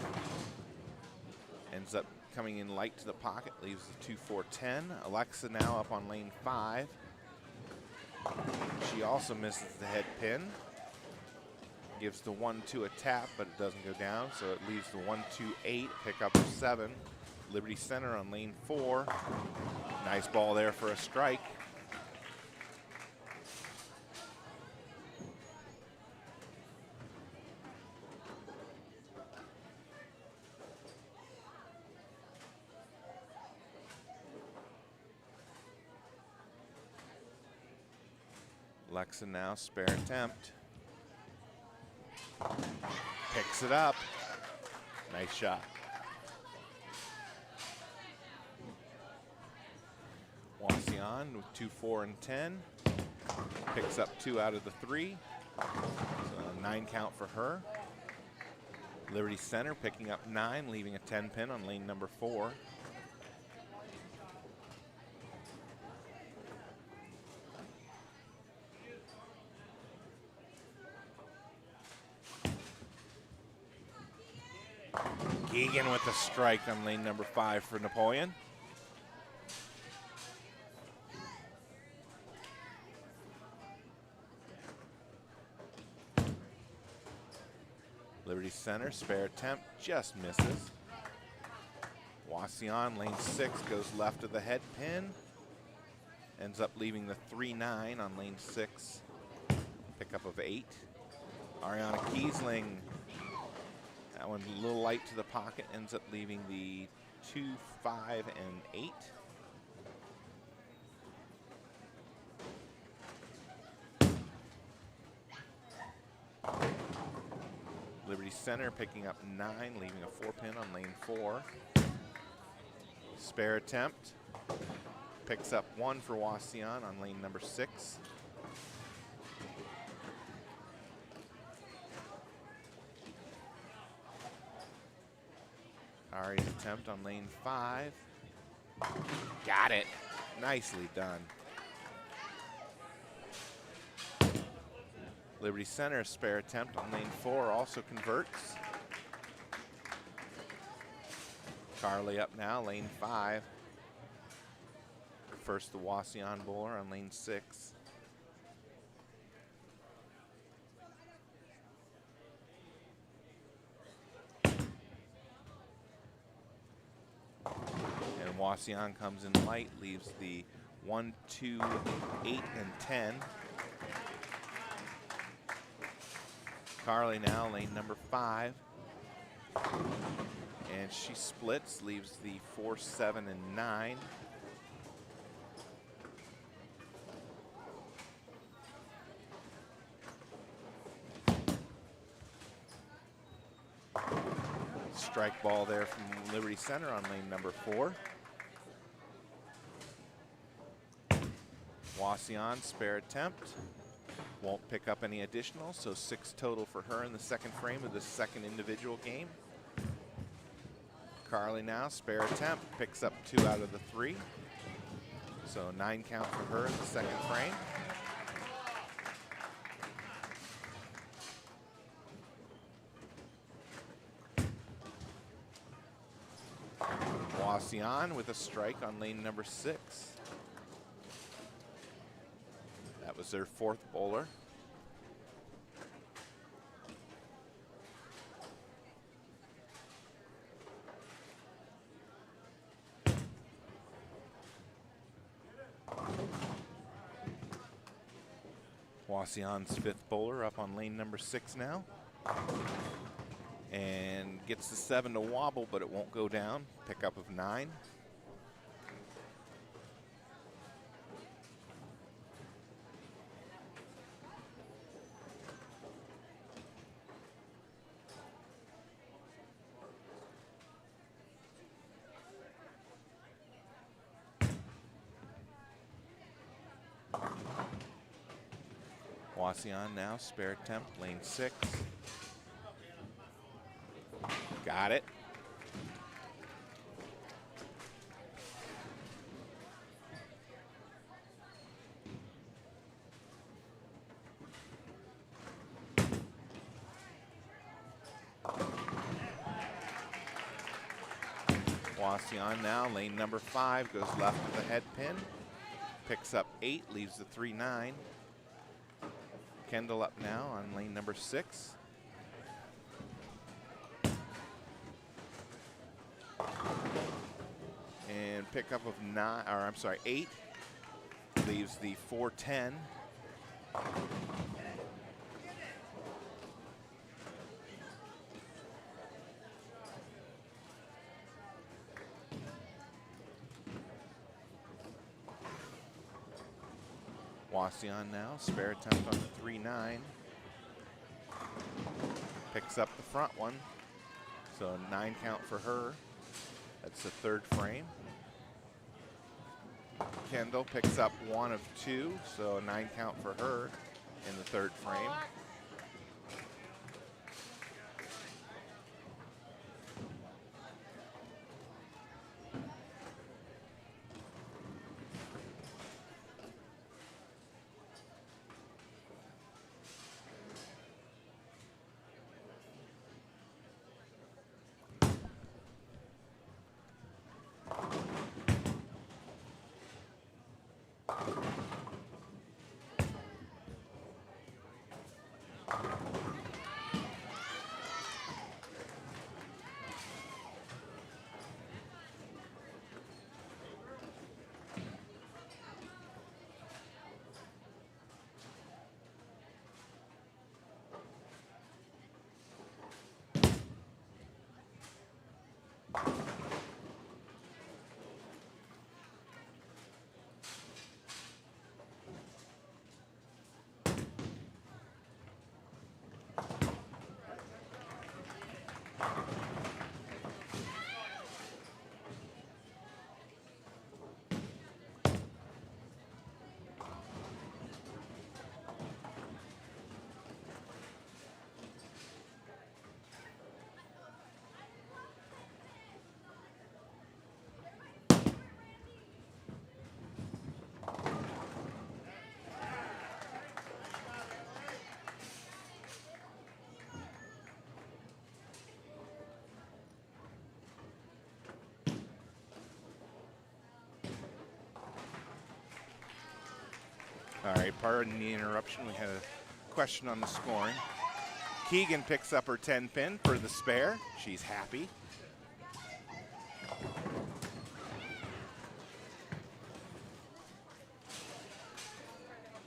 Ends up coming in light to the pocket, leaves the 2, 4, 10. Alexa now up on lane 5. She also misses the head pin. Gives the 1, 2 a tap, but it doesn't go down, so it leaves the 1, 2, 8, pick up 7. Liberty Center on lane 4. Nice ball there for a strike. Alexa now, spare attempt. Picks it up. Nice shot. Wasion with 2, 4, and 10. Picks up 2 out of the 3. So a 9 count for her. Liberty Center picking up 9, leaving a 10 pin on lane number 4. Keegan with the strike on lane number 5 for Napoleon. Liberty Center, spare attempt, just misses. Wasion, lane 6, goes left of the head pin. Ends up leaving the 3-9 on lane 6. Pickup of 8. Ariana Kiesling. That one a little light to the pocket, ends up leaving the 2, 5, and 8. Liberty Center picking up 9, leaving a 4 pin on lane 4. Spare attempt. Picks up 1 for Wasion on lane number 6. Ari's attempt on lane 5. Got it. Nicely done. Liberty Center, spare attempt on lane 4, also converts. Carly up now, lane 5. First the Wasion bowler on lane 6. And Wasion comes in light, leaves the 1, 2, 8, and 10. Carly now, lane number 5. And she splits, leaves the 4, 7, and 9. Strike ball there from Liberty Center on lane number 4. Wasion, spare attempt. Won't pick up any additional, so 6 total for her in the second frame of the second individual game. Carly now, spare attempt, picks up 2 out of the 3. So 9 count for her in the second frame. Wasion with a strike on lane number 6. That was their 4th bowler. Wasion's 5th bowler up on lane number 6 now. And gets the 7 to wobble, but it won't go down. Pickup of 9. Wasion now, spare attempt, lane 6. Got it. Wasion now, lane number 5, goes left with the head pin. Picks up 8, leaves the 3-9. Kendall up now on lane number 6. And pickup of 8, leaves the 4-10. Wasion now, spare attempt on the 3-9. Picks up the front one, so 9 count for her. That's the 3rd frame. Kendall picks up 1 of 2, so 9 count for her in the 3rd frame. All right, pardon the interruption. We had a question on the scoring. Keegan picks up her 10 pin for the spare. She's happy.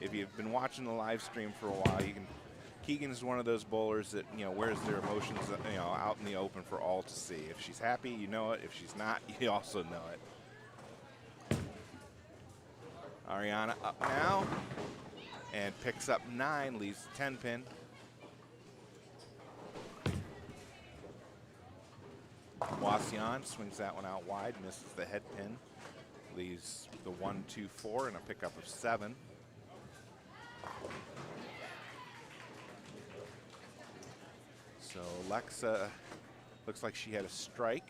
If you've been watching the live stream for a while, Keegan is one of those bowlers that, wears their emotions, out in the open for all to see. If she's happy, you know it. If she's not, you also know it. Ariana up now and picks up 9, leaves the 10 pin. Wasion swings that one out wide, misses the head pin, leaves the 1, 2, 4 and a pickup of 7. So Alexa looks like she had a strike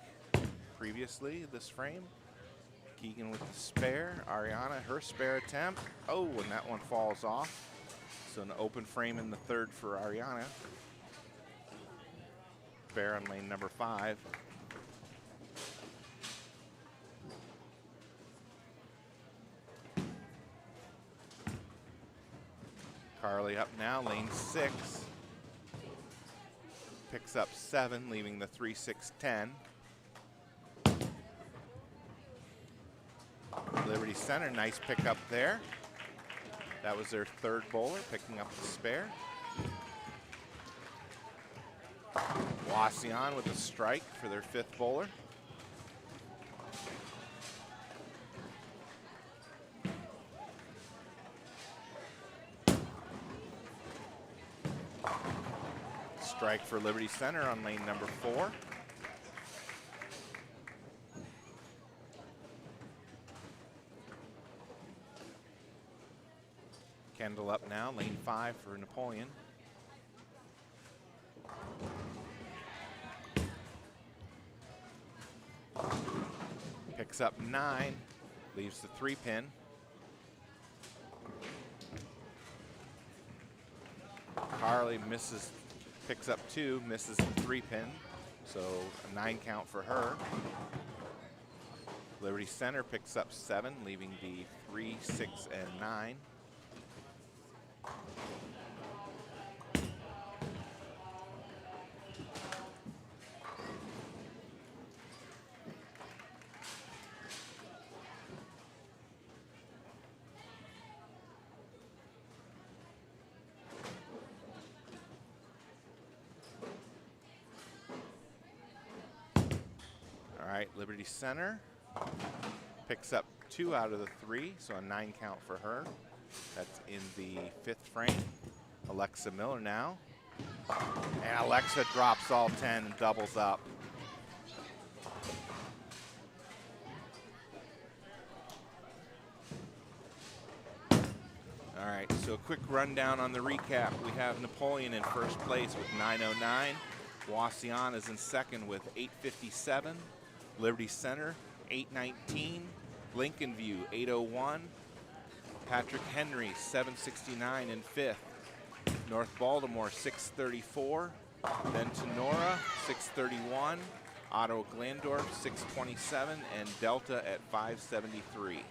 previously this frame. Keegan with the spare. Ariana, her spare attempt. Oh, and that one falls off. So an open frame in the third for Ariana. Spare on lane number 5. Carly up now, lane 6. Picks up 7, leaving the 3, 6, 10. Liberty Center, nice pickup there. That was their third bowler, picking up the spare. Wasion with a strike for their 5th bowler. Strike for Liberty Center on lane number 4. Kendall up now, lane 5 for Napoleon. Picks up 9, leaves the 3 pin. Carly picks up 2, misses the 3 pin, so a 9 count for her. Liberty Center picks up 7, leaving the 3, 6, and 9. Liberty Center picks up 2 out of the 3, so a 9 count for her. That's in the 5th frame. Alexa Miller now. And Alexa drops all 10 and doubles up. All right, so a quick rundown on the recap. We have Napoleon in first place with 909. Wasion is in second with 857. Liberty Center, 819. Lincoln View, 801. Patrick Henry, 769 in 5th. North Baltimore, 634. Then Tenora, 631. Otto Glandorf, 627. And Delta at 573.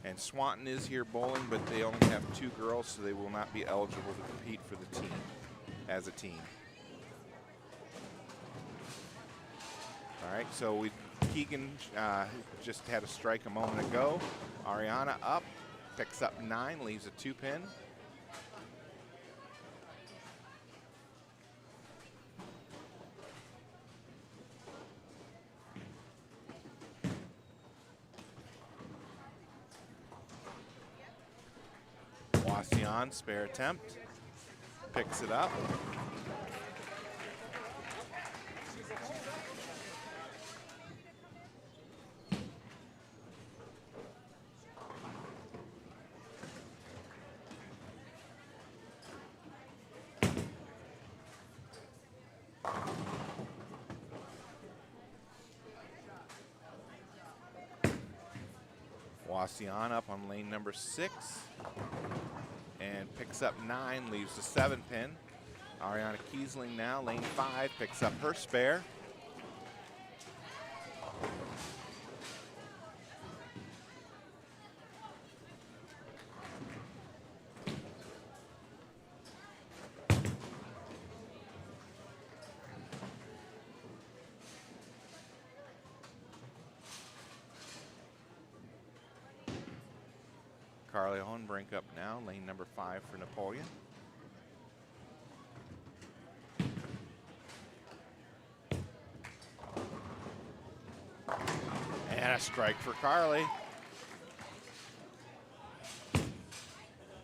And Swanton is here bowling, but they only have 2 girls, so they will not be eligible to compete for the team, as a team. All right, so Keegan just had a strike a moment ago. Ariana up, picks up 9, leaves a 2 pin. Wasion, spare attempt, picks it up. Wasion up on lane number 6. And picks up 9, leaves the 7 pin. Ariana Kiesling now, lane 5, picks up her spare. Carly Hohenbrink up now, lane number 5 for Napoleon. And a strike for Carly.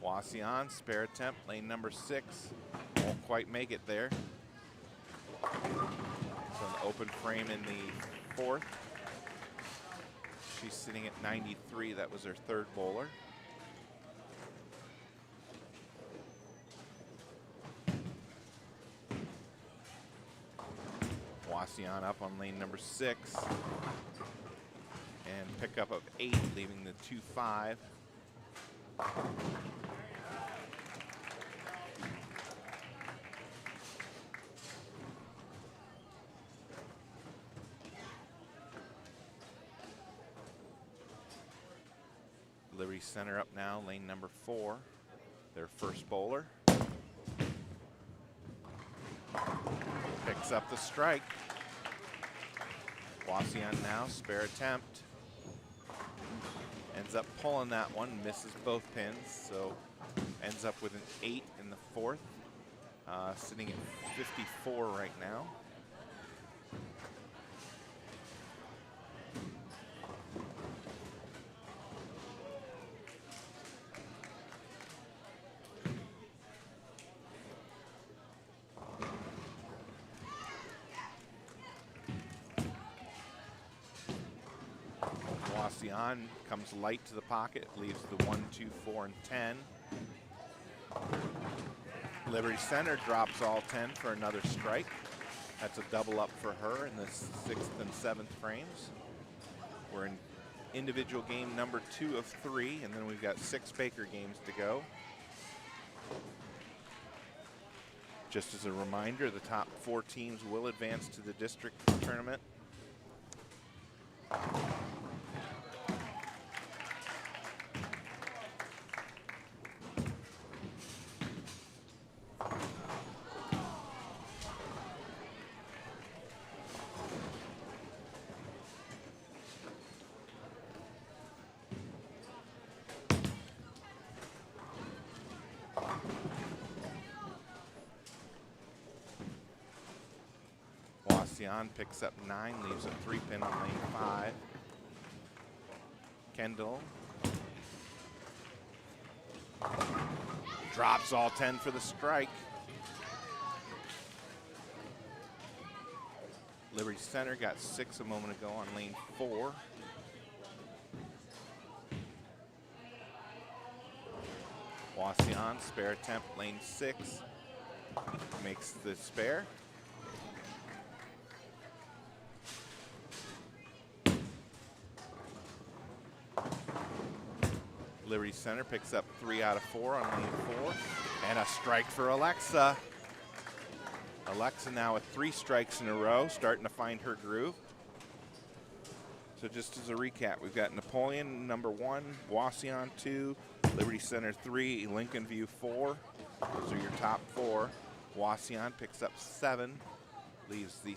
Wasion, spare attempt, lane number 6. Won't quite make it there. So an open frame in the 4th. She's sitting at 93. That was her 3rd bowler. Wasion up on lane number 6. And pickup of 8, leaving the 2-5. Liberty Center up now, lane number 4. Their first bowler. Picks up the strike. Wasion now, spare attempt. Ends up pulling that one, misses both pins, so ends up with an 8 in the 4th. Sitting at 54 right now. Wasion comes light to the pocket, leaves the 1, 2, 4, and 10. Liberty Center drops all 10 for another strike. That's a double up for her in the 6th and 7th frames. We're in individual game number 2 of 3, and then we've got 6 Baker games to go. Just as a reminder, the top 4 teams will advance to the district tournament. Wasion picks up 9, leaves a 3-pin on lane 5. Kendall drops all 10 for the strike. Liberty Center got 6 a moment ago on lane 4. Wasion, spare attempt, lane 6. Makes the spare. Liberty Center picks up 3 out of 4 on lane 4. And a strike for Alexa. Alexa now with 3 strikes in a row, starting to find her groove. So just as a recap, we've got Napoleon number 1, Wasion 2, Liberty Center 3, Lincoln View 4. Those are your top 4. Wasion picks up 7, leaves the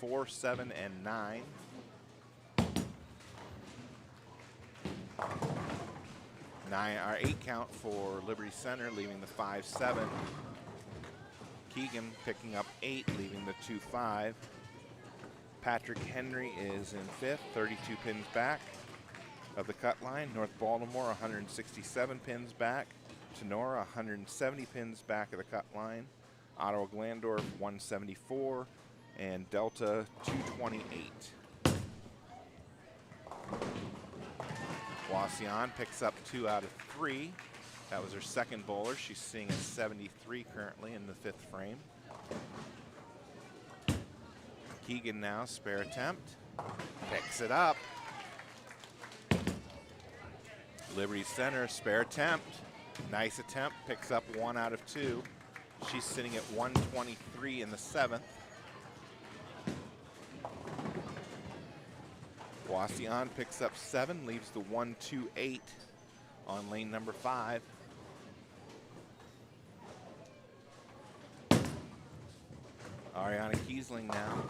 4, 7, and 9. Our 8 count for Liberty Center, leaving the 5, 7. Keegan picking up 8, leaving the 2, 5. Patrick Henry is in 5th, 32 pins back of the cut line. North Baltimore, 167 pins back. Tenora, 170 pins back of the cut line. Ottawa Glandorf, 174. And Delta, 228. Wasion picks up 2 out of 3. That was her 2nd bowler. She's sitting at 73 currently in the 5th frame. Keegan now, spare attempt. Picks it up. Liberty Center, spare attempt. Nice attempt, picks up 1 out of 2. She's sitting at 123 in the 7th. Wasion picks up 7, leaves the 1, 2, 8 on lane number 5. Ariana Kiesling now.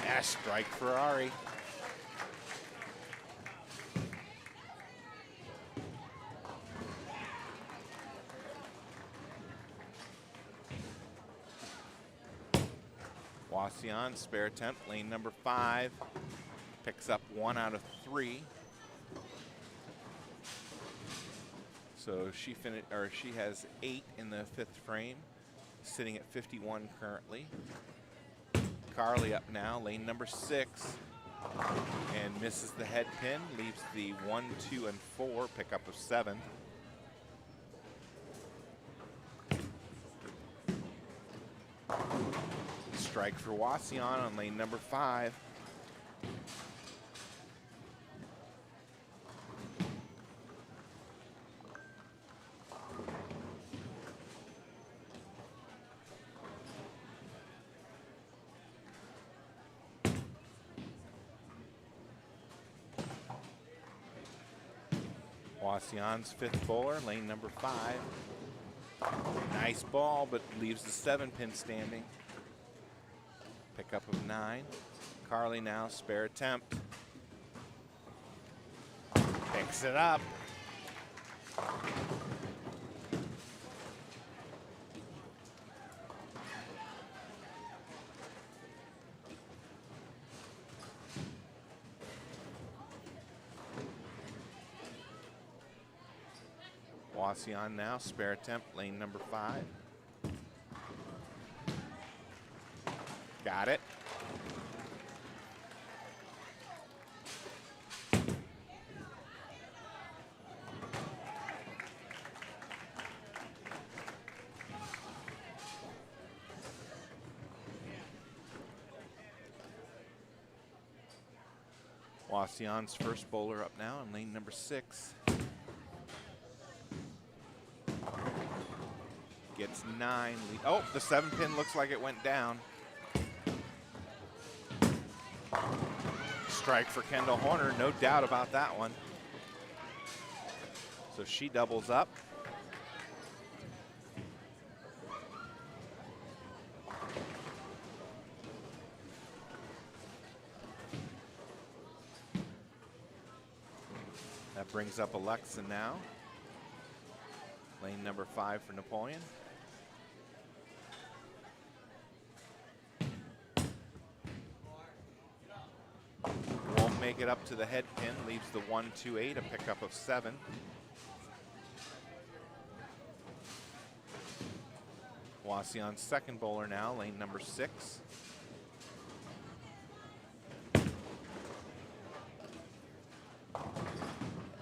And a strike for Ari. Wasion, spare attempt, lane number 5. Picks up 1 out of 3. So she has 8 in the 5th frame, sitting at 51 currently. Carly up now, lane number 6, and misses the head pin, leaves the 1, 2, and 4 pickup of 7. Strike for Wasion on lane number 5. Wasion's 5th bowler, lane number 5. Nice ball, but leaves the 7-pin standing. Pickup of 9. Carly now, spare attempt. Picks it up. Wasion now, spare attempt, lane number 5. Got it. Wasion's first bowler up now in lane number 6. Gets 9. Oh, the 7-pin looks like it went down. Strike for Kendall Horner, no doubt about that one. So she doubles up. That brings up Alexa now. Lane number 5 for Napoleon. Won't make it up to the head pin, leaves the 1, 2, 8, a pickup of 7. Wasion's second bowler now, lane number 6.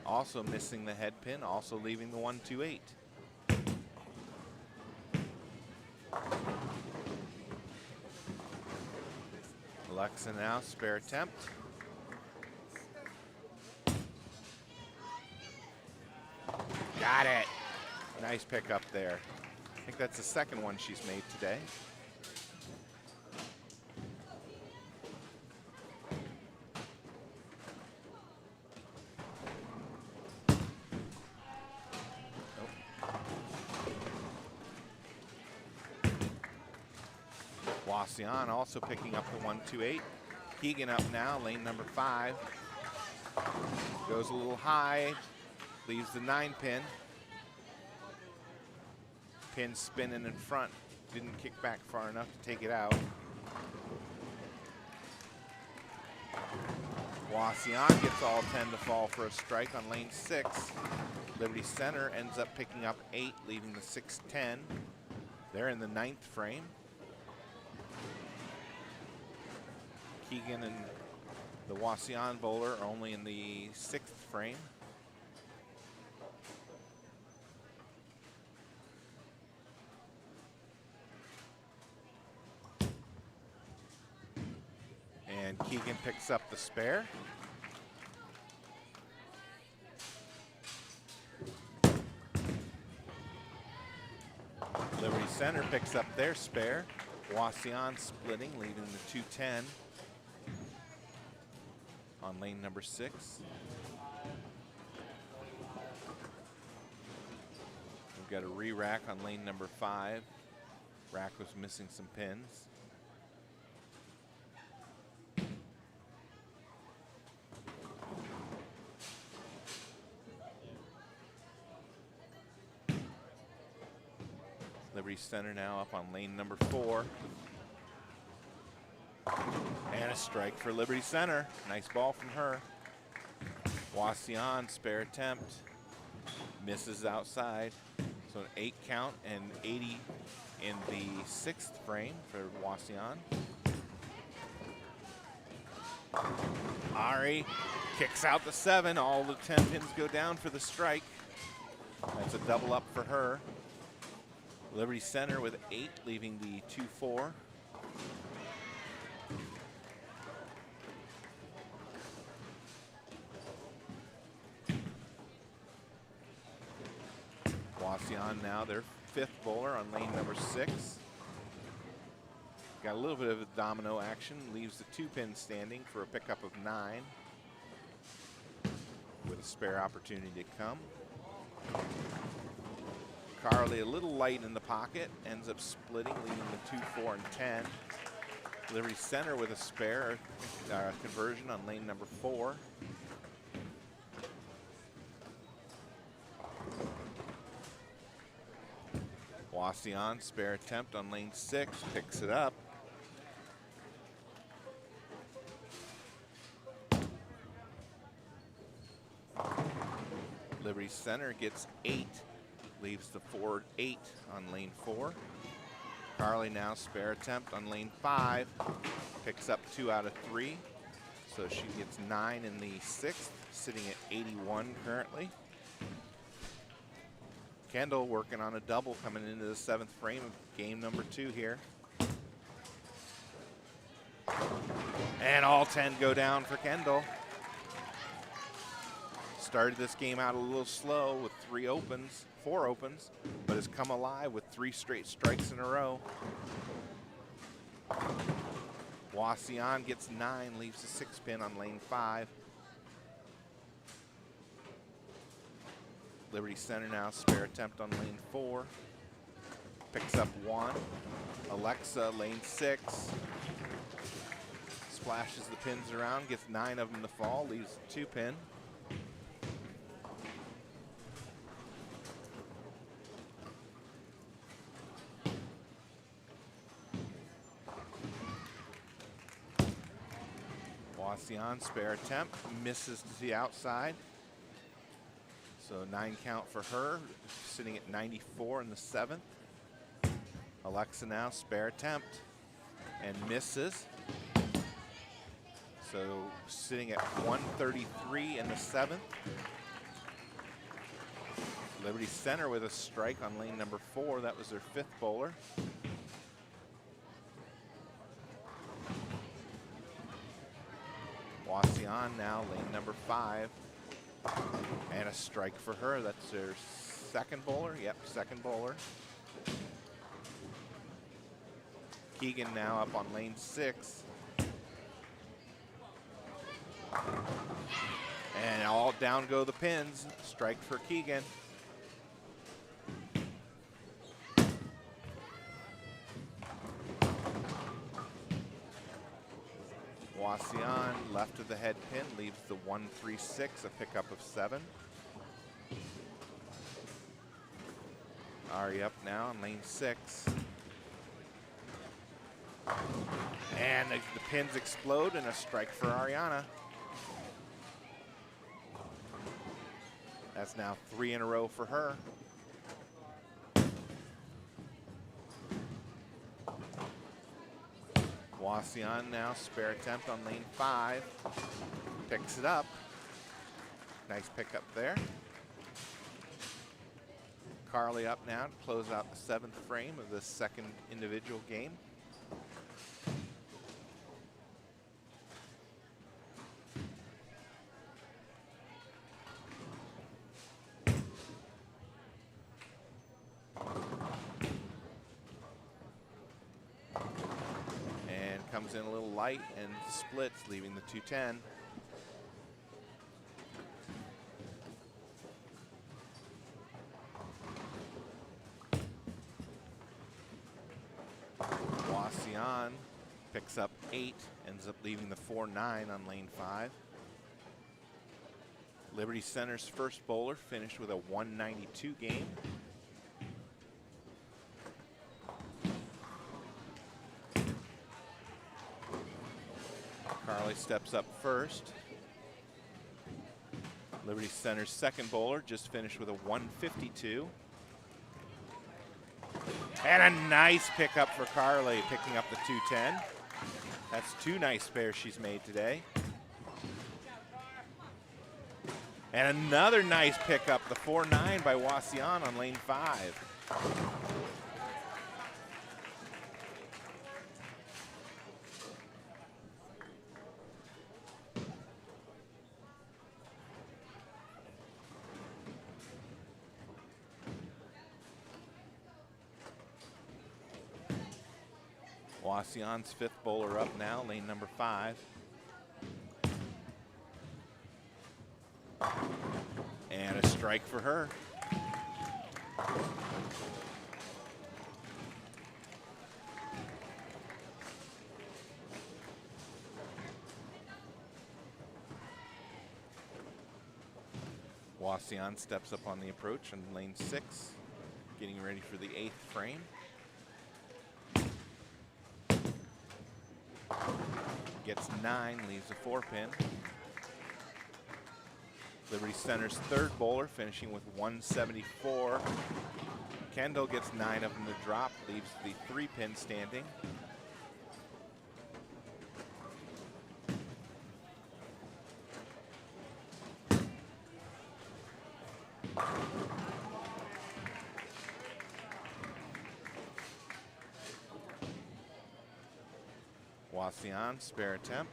Also missing the head pin, also leaving the 1, 2, 8. Alexa now, spare attempt. Got it. Nice pickup there. I think that's the second one she's made today. Wasion also picking up the 1, 2, 8. Keegan up now, lane number 5. Goes a little high, leaves the 9 pin. Pin spinning in front, didn't kick back far enough to take it out. Wasion gets all 10 to fall for a strike on lane 6. Liberty Center ends up picking up 8, leaving the 6, 10. They're in the 9th frame. Keegan and the Wasion bowler are only in the 6th frame. And Keegan picks up the spare. Liberty Center picks up their spare. Wasion splitting, leaving the 2, 10 on lane number 6. We've got a re-rack on lane number 5. Rack was missing some pins. Liberty Center now up on lane number 4. And a strike for Liberty Center. Nice ball from her. Wasion, spare attempt. Misses outside. So an 8 count and 80 in the 6th frame for Wasion. Ari kicks out the 7. All the 10 pins go down for the strike. That's a double up for her. Liberty Center with 8, leaving the 2-4. Wasion now their 5th bowler on lane number 6. Got a little bit of a domino action, leaves the 2-pin standing for a pickup of 9 with a spare opportunity to come. Carly a little light in the pocket, ends up splitting, leaving the 2, 4, and 10. Liberty Center with a spare conversion on lane number 4. Wasion, spare attempt on lane 6, picks it up. Liberty Center gets 8, leaves the 4-8 on lane 4. Carly now spare attempt on lane 5, picks up 2 out of 3. So she gets 9 in the 6th, sitting at 81 currently. Kendall working on a double coming into the 7th frame of game number 2 here. And all 10 go down for Kendall. Started this game out a little slow with 4 opens, but has come alive with 3 straight strikes in a row. Wasion gets 9, leaves the 6-pin on lane 5. Liberty Center now spare attempt on lane 4. Picks up 1. Alexa, lane 6. Splashes the pins around, gets 9 of them to fall, leaves the 2-pin. Wasion, spare attempt, misses to the outside. So 9 count for her, sitting at 94 in the 7th. Alexa now spare attempt and misses. So sitting at 133 in the 7th. Liberty Center with a strike on lane number 4. That was their 5th bowler. Wasion now lane number 5. And a strike for her. That's their 2nd bowler. Yep, 2nd bowler. Keegan now up on lane 6. And all down go the pins. Strike for Keegan. Wasion, left of the head pin, leaves the 1-3-6, a pickup of 7. Ari up now on lane 6. And the pins explode and a strike for Ariana. That's now 3 in a row for her. Wasion now spare attempt on lane 5. Picks it up. Nice pickup there. Carly up now to close out the 7th frame of the 2nd individual game. Comes in a little light and splits, leaving the 2-10. Wasion picks up 8, ends up leaving the 4-9 on lane 5. Liberty Center's 1st bowler finished with a 192 game. steps up first. Liberty Center's second bowler just finished with a 152. And a nice pickup for Carly, picking up the 210. That's 2 nice spares she's made today. And another nice pickup, the 4-9 by Wasian on lane 5. Wasian's 5th bowler up now, lane number 5. And a strike for her. Wasian steps up on the approach on lane 6, getting ready for the 8th frame. Gets 9, leaves a 4-pin. Liberty Center's 3rd bowler finishing with 174. Kendall gets 9 of them to drop, leaves the 3-pin standing. Wasian, spare attempt.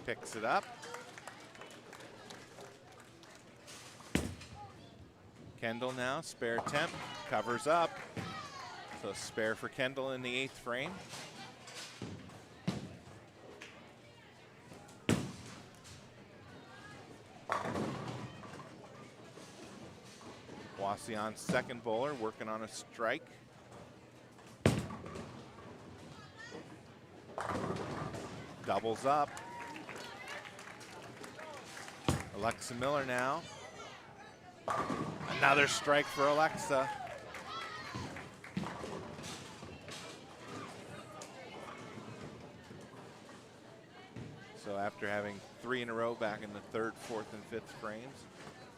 Picks it up. Kendall now, spare attempt, covers up. So spare for Kendall in the 8th frame. Wasian's 2nd bowler working on a strike. Doubles up. Alexa Miller now. Another strike for Alexa. So after having 3 in a row back in the 3rd, 4th, and 5th frames,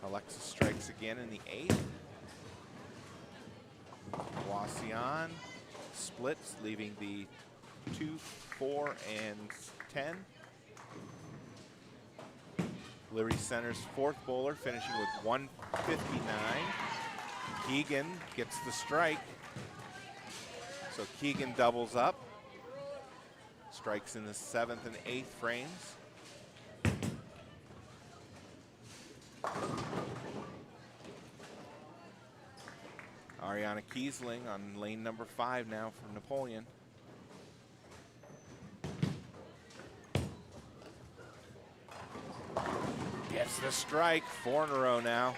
Alexa strikes again in the 8th. Wasian splits, leaving the 2, 4, and 10. Liberty Center's 4th bowler finishing with 159. Keegan gets the strike. So Keegan doubles up. Strikes in the 7th and 8th frames. Ariana Kiesling on lane number 5 now from Napoleon. Gets the strike, 4 in a row now.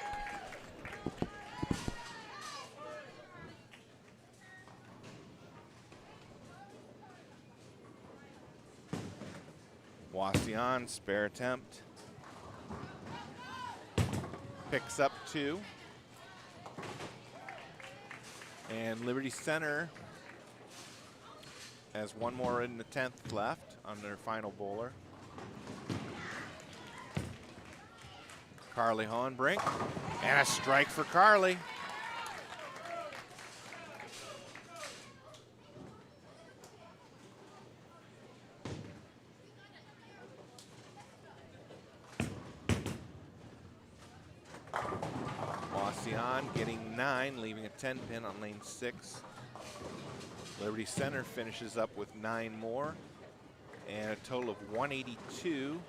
Wasian, spare attempt. Picks up 2. And Liberty Center has 1 more in the 10th left on their final bowler. Carly Hohenbrink, and a strike for Carly. Wasian getting 9, leaving a 10-pin on lane 6. Liberty Center finishes up with 9 more, and a total of 182.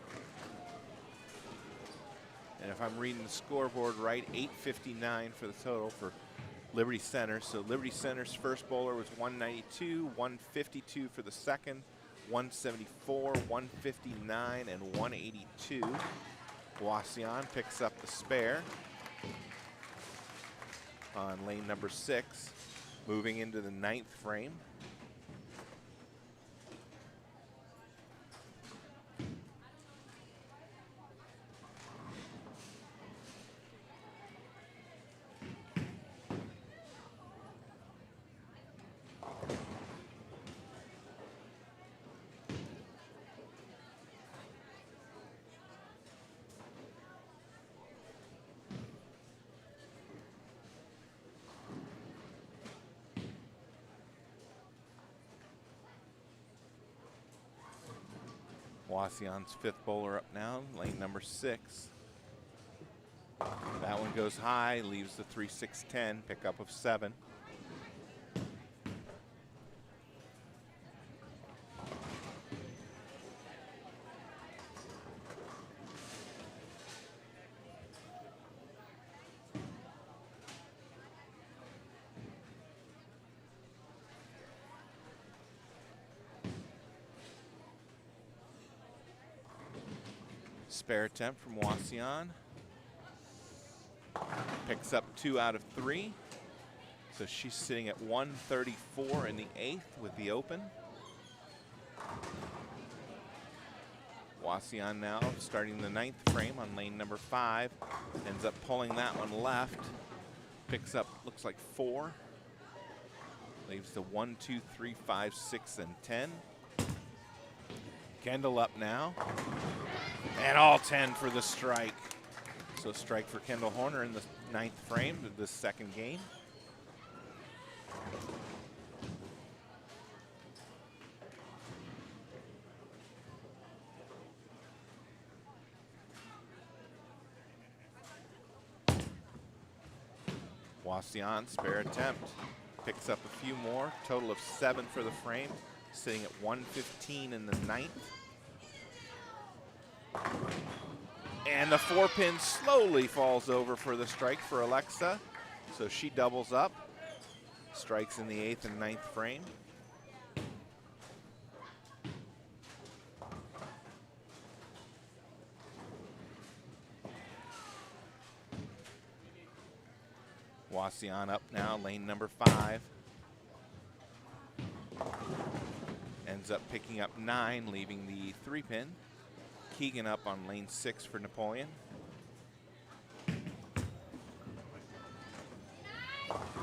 And if I'm reading the scoreboard right, 859 for the total for Liberty Center. So Liberty Center's 1st bowler was 192, 152 for the 2nd, 174, 159, and 182. Wasian picks up the spare on lane number 6, moving into the 9th frame. Wasion's fifth bowler up now, lane number 6. That one goes high, leaves the 3-6-10, pickup of 7. Spare attempt from Wasion. Picks up 2 out of 3. So she's sitting at 134 in the 8th with the open. Wasion now starting the 9th frame on lane number 5. Ends up pulling that one left. Picks up, looks like 4. Leaves the 1, 2, 3, 5, 6, and 10. Kendall up now. And all 10 for the strike. So strike for Kendall Horner in the 9th frame of this second game. Wasion, spare attempt. Picks up a few more. Total of 7 for the frame. Sitting at 115 in the 9th. And the 4-pin slowly falls over for the strike for Alexa. So she doubles up. Strikes in the 8th and 9th frame. Wasion up now, lane number 5. Ends up picking up 9, leaving the 3-pin. Keegan up on lane 6 for Napoleon.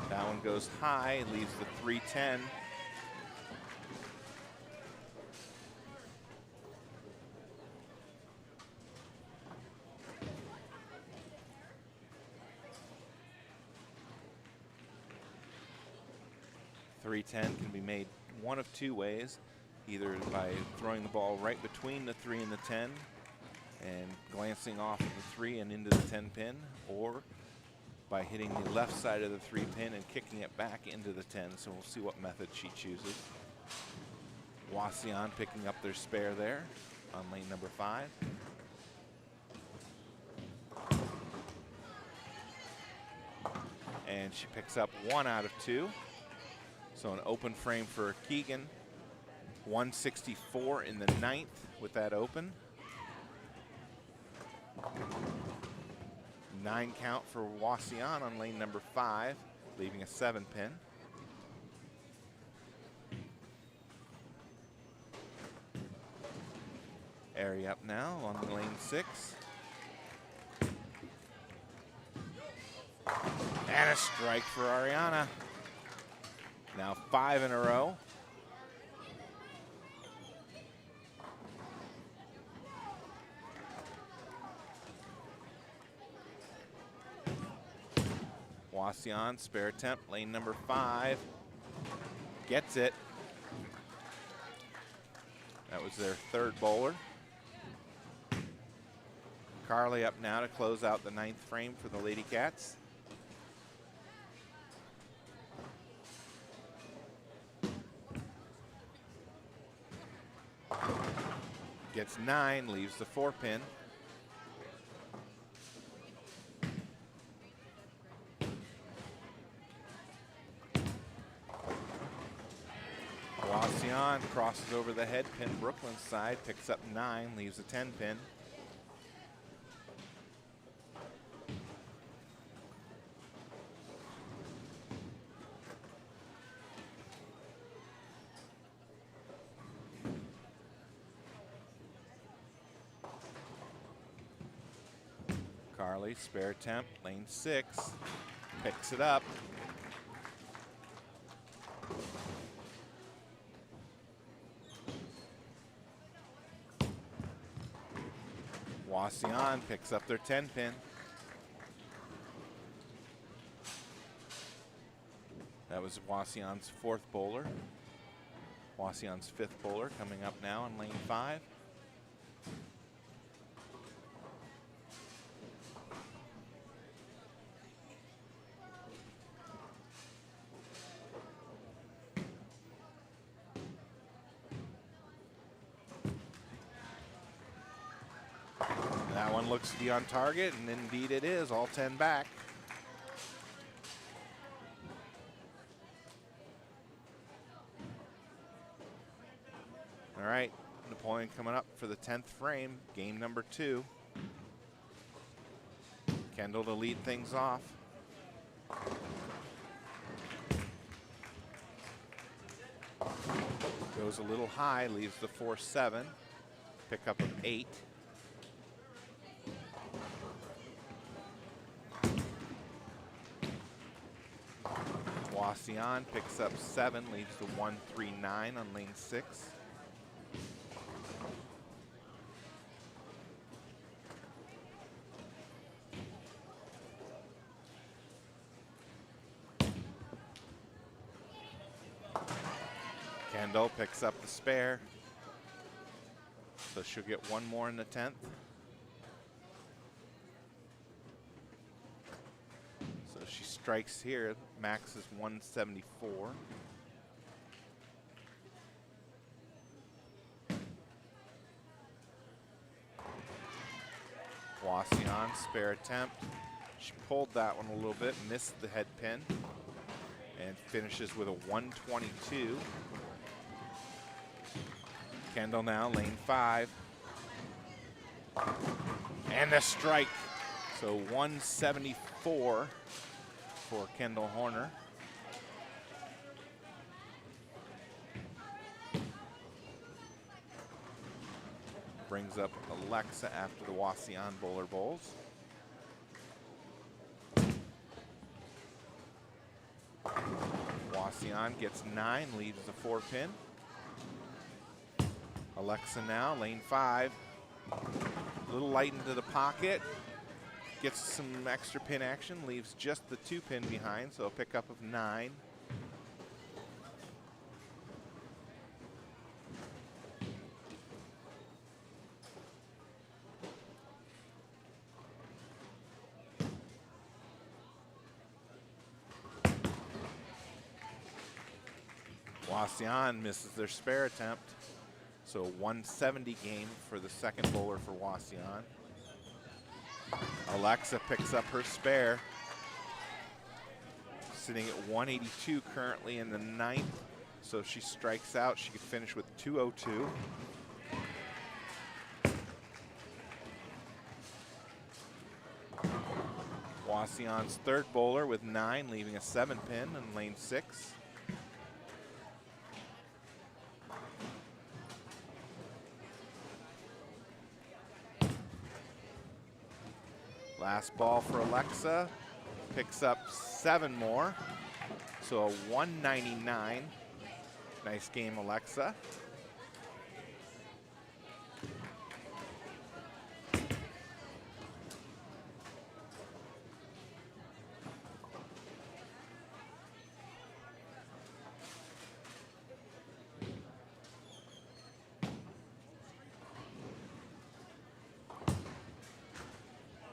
That one goes high, leaves the 3-10. .310 can be made one of 2 ways, either by throwing the ball right between the 3 and the 10 and glancing off of the 3 and into the 10 pin, or by hitting the left side of the 3 pin and kicking it back into the 10. So we'll see what method she chooses. Wasion picking up their spare there on lane number 5. And she picks up 1 out of 2. So an open frame for Keegan. 164 in the 9th with that open. 9 count for Wasion on lane number 5, leaving a 7-pin. Airy up now on lane 6. And a strike for Ariana. Now 5 in a row. Wasion, spare attempt, lane number 5. Gets it. That was their 3rd bowler. Carly up now to close out the 9th frame for the Lady Cats. Gets 9, leaves the 4-pin. Wasion crosses over the head pin Brooklyn's side, picks up 9, leaves a 10-pin. Carly, spare attempt, lane 6, picks it up. Wasion picks up their 10-pin. That was Wasion's 4th bowler. Wasion's 5th bowler coming up now on lane 5. That one looks to be on target, and indeed it is, all 10 back. All right, Napoleon coming up for the 10th frame, game number 2. Kendall to lead things off. Goes a little high, leaves the 4-7. Pickup of 8. Wasion picks up 7, leaves the 1-3-9 on lane 6. Kendall picks up the spare, so she'll get one more in the 10th. So she strikes here, max is 174. Wasion, spare attempt. She pulled that one a little bit, missed the head pin, and finishes with a 122. Kendall now, lane 5. And a strike. So 174 for Kendall Horner. Brings up Alexa after the Wasion Bowler Bowls. Wasion gets 9, leaves the 4 pin. Alexa now, lane 5. A little light into the pocket. Gets some extra pin action, leaves just the 2 pin behind, so a pickup of 9. Wasion misses their spare attempt. So 170 game for the second bowler for Wasion. Alexa picks up her spare. Sitting at 182 currently in the 9th. So if she strikes out, she could finish with 202. Wasion's third bowler with 9, leaving a 7 pin in lane 6. Last ball for Alexa, picks up 7 more, so a 199. Nice game, Alexa.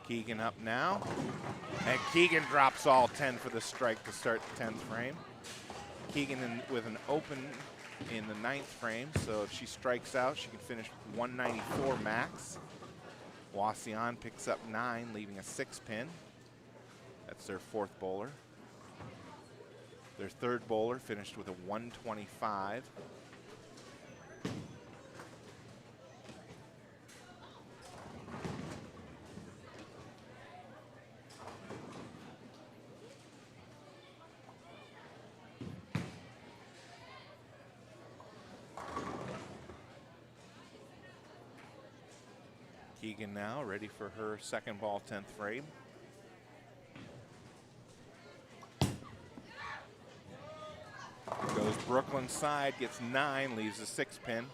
Keegan up now, and Keegan drops all 10 for the strike to start the 10th frame. Keegan with an open in the 9th frame, so if she strikes out, she can finish with 194 max. Wasion picks up 9, leaving a 6 pin. That's their 4th bowler. Their 3rd bowler finished with a 125. Keegan now ready for her second ball, 10th frame. Goes Brooklyn side, gets 9, leaves a 6 pin.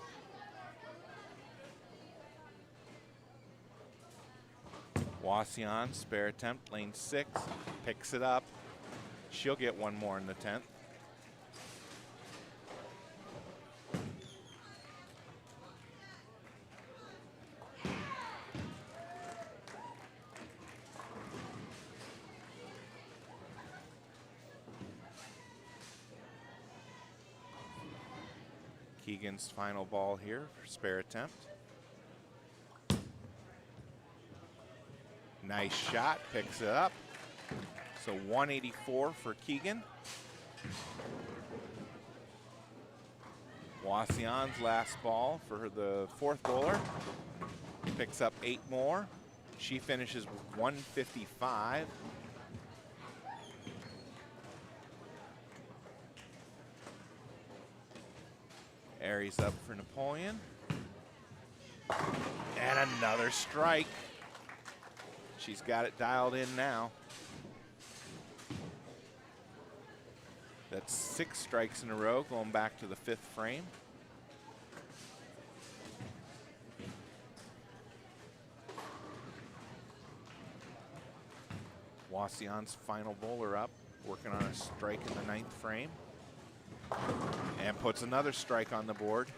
Wasion, spare attempt, lane 6, picks it up. She'll get one more in the 10th. Keegan's final ball here for spare attempt. Nice shot, picks it up. So 184 for Keegan. Wasion's last ball for the fourth bowler. Picks up 8 more. She finishes with 155. Aries up for Napoleon. And another strike. She's got it dialed in now. That's 6 strikes in a row, going back to the 5th frame. Wasion's final bowler up, working on a strike in the 9th frame. And puts another strike on the board.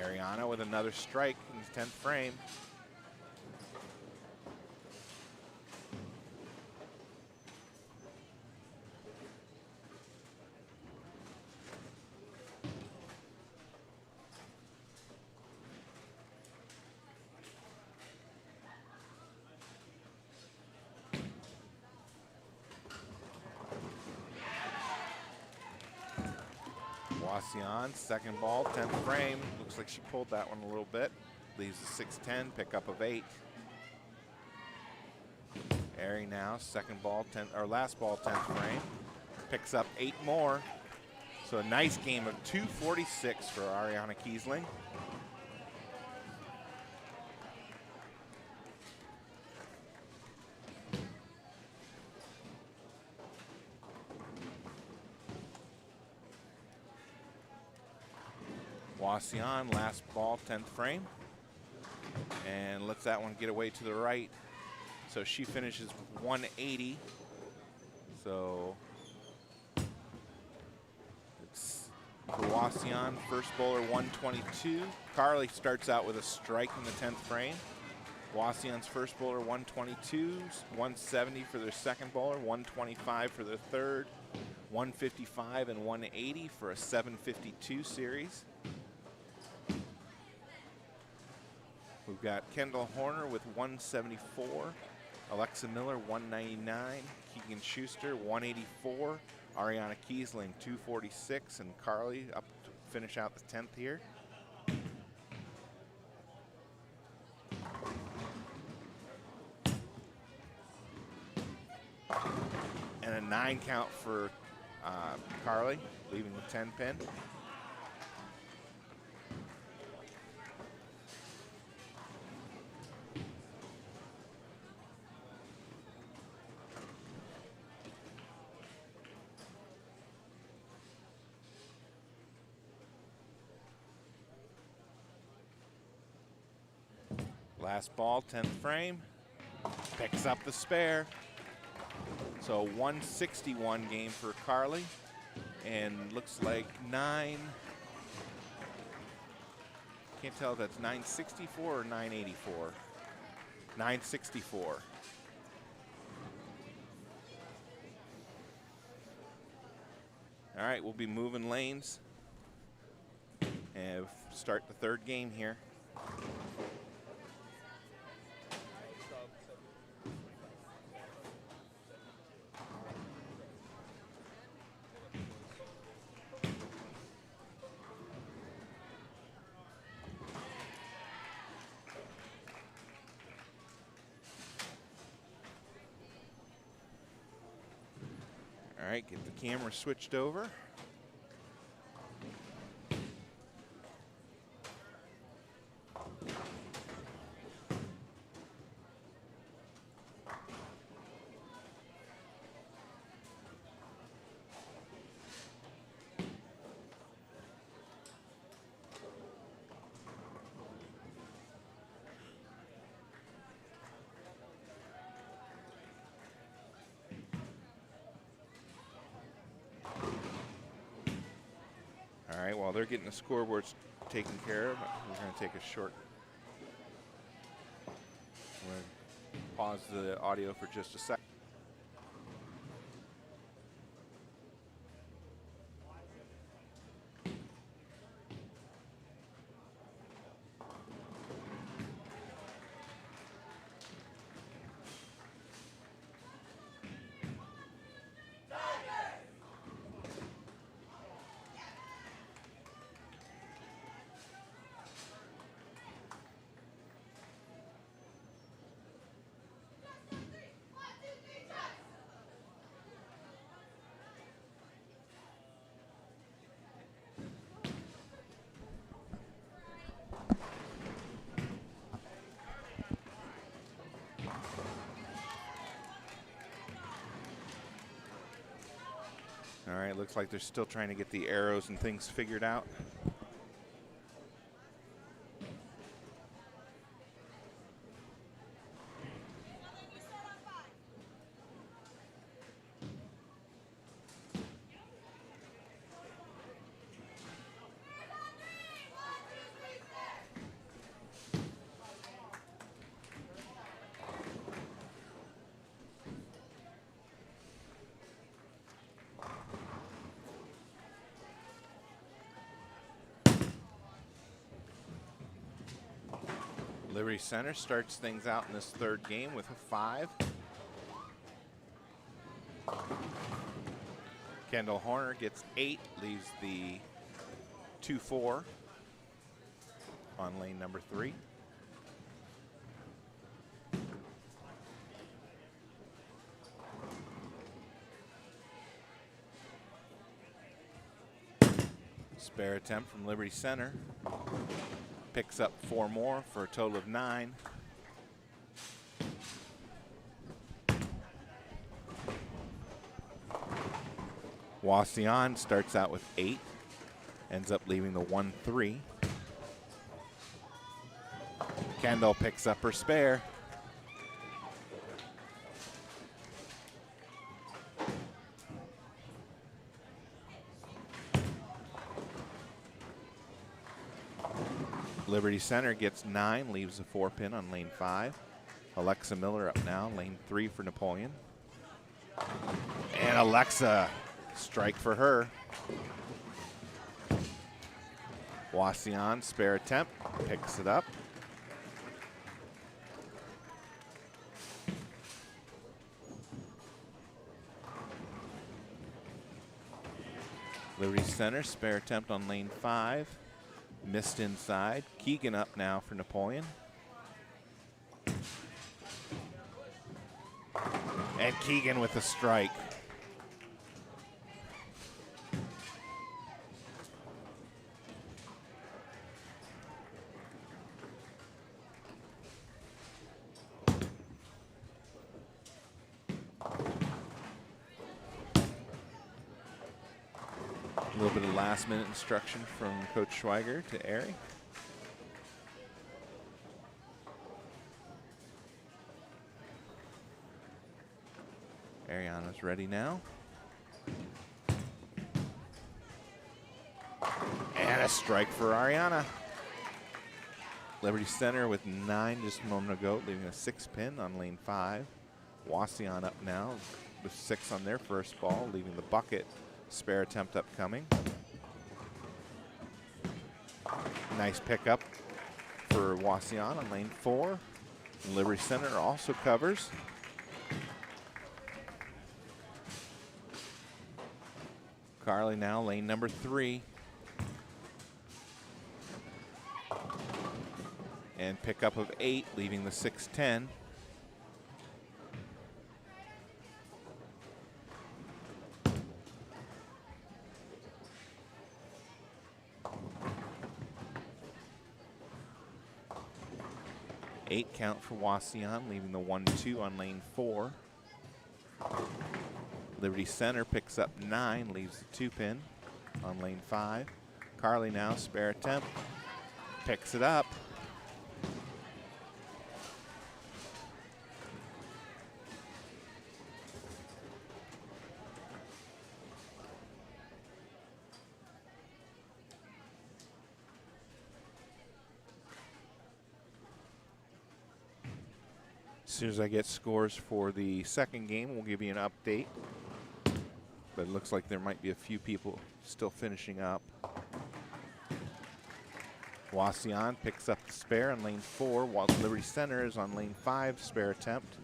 Ariana with another strike in the 10th frame. Wasion, second ball, 10th frame. Looks like she pulled that one a little bit. Leaves a 6-10, pickup of 8. Ari now, second ball, 10, or last ball, 10th frame. Picks up 8 more. So a nice game of 246 for Ariana Kiesling. Wasion, last ball, 10th frame. And lets that one get away to the right. So she finishes with 180. So it's for Wasion, first bowler 122. Carly starts out with a strike in the 10th frame. Wasion's first bowler 122, 170 for their second bowler, 125 for their third, 155 and 180 for a 752 series. We've got Kendall Horner with 174, Alexa Miller 199, Keegan Schuster 184, Ariana Kiesling 246, and Carly up to finish out the 10th here. And a 9 count for Carly, leaving the 10 pin. Last ball, 10th frame, picks up the spare. So 161 game for Carly, and looks like 9, can't tell if that's 964 or 984. 964. All right, we'll be moving lanes and start the 3rd game here. All right, get the camera switched over. All right, while they're getting the scoreboards taken care of, we're going to take a short, we're going to pause the audio for just a second. All right, looks like they're still trying to get the arrows and things figured out. Liberty Center starts things out in this third game with a 5. Kendall Horner gets 8, leaves the 2-4 on lane number 3. Spare attempt from Liberty Center. Picks up 4 more for a total of 9. Wasion starts out with 8, ends up leaving the 1-3. Kendall picks up her spare. Liberty Center gets 9, leaves a 4-pin on lane 5. Alexa Miller up now, lane 3 for Napoleon. And Alexa, strike for her. Wasion, spare attempt, picks it up. Liberty Center, spare attempt on lane 5. Missed inside. Keegan up now for Napoleon. And Keegan with a strike. A little bit of last-minute instruction from Coach Schweiger to Ari. Ariana's ready now. And a strike for Ariana. Liberty Center with 9 just a moment ago, leaving a 6-pin on lane 5. Wasion up now with 6 on their first ball, leaving the bucket. Spare attempt upcoming. Nice pickup for Wasion on lane 4. And Liberty Center also covers. Carly now lane number 3. And pickup of 8, leaving the 6-10. Eight count for Wasion, leaving the 1-2 on lane 4. Liberty Center picks up 9, leaves the 2-pin on lane 5. Carly now, spare attempt, picks it up. As soon as I get scores for the second game, we'll give you an update. But it looks like there might be a few people still finishing up. Wasion picks up the spare on lane 4, while Liberty Center is on lane 5, spare attempt.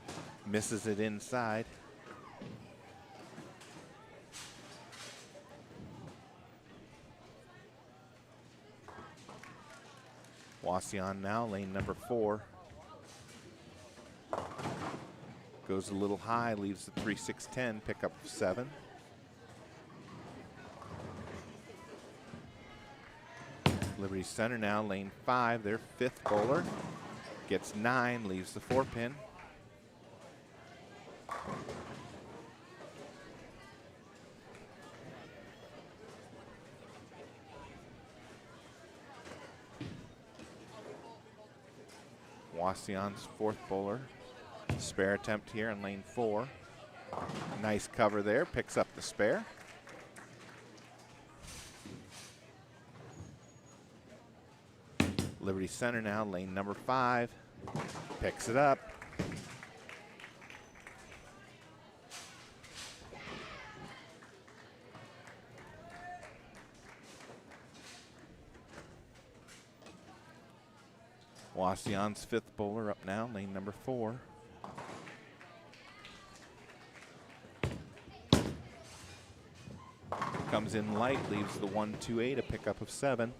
Misses it inside. Wasion now, lane number 4. Goes a little high, leaves the 3-6-10, pickup of 7. Liberty Center now, lane 5, their 5th bowler. Gets 9, leaves the 4-pin. Wasion's fourth bowler. Spare attempt here in lane 4. Nice cover there, picks up the spare. Liberty Center now, lane number 5. Picks it up. Wasion's fifth bowler up now, lane number 4. Comes in light, leaves the 1-2-8, a pickup of 7.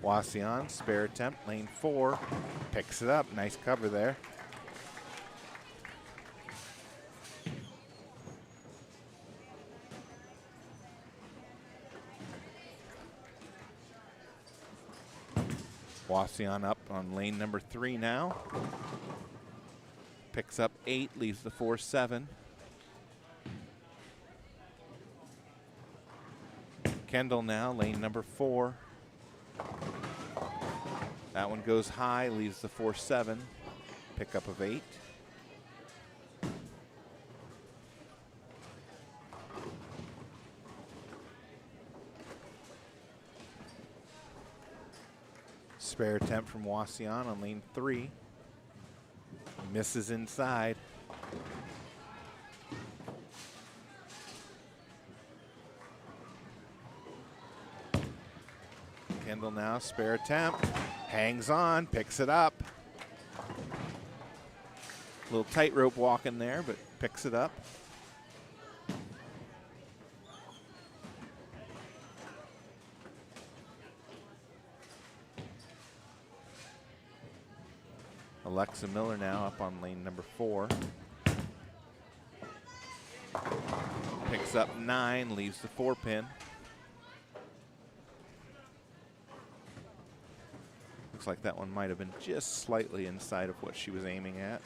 Wasion, spare attempt, lane 4, picks it up, nice cover there. Wasion up on lane number 3 now. Picks up 8, leaves the 4-7. Kendall now, lane number 4. That one goes high, leaves the 4-7, pickup of 8. Spare attempt from Wasion on lane 3. Misses inside. Kendall now, spare attempt. Hangs on, picks it up. A little tightrope walking there, but picks it up. Alexa Miller now up on lane number 4. Picks up 9, leaves the 4-pin. Looks like that one might have been just slightly inside of what she was aiming at.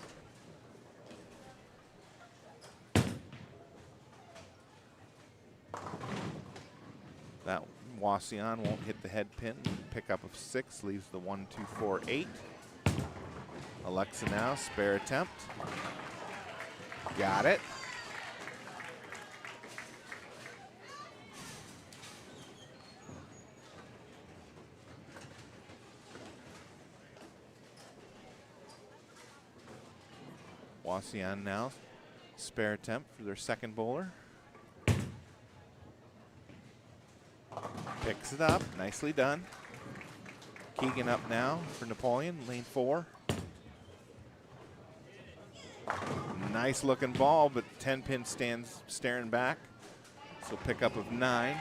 That Wasion won't hit the head pin. Pickup of 6, leaves the 1-2-4-8. Alexa now, spare attempt. Got it. Wasion now, spare attempt for their second bowler. Picks it up, nicely done. Keegan up now for Napoleon, lane 4. Nice looking ball, but 10-pin stands staring back. So pickup of 9.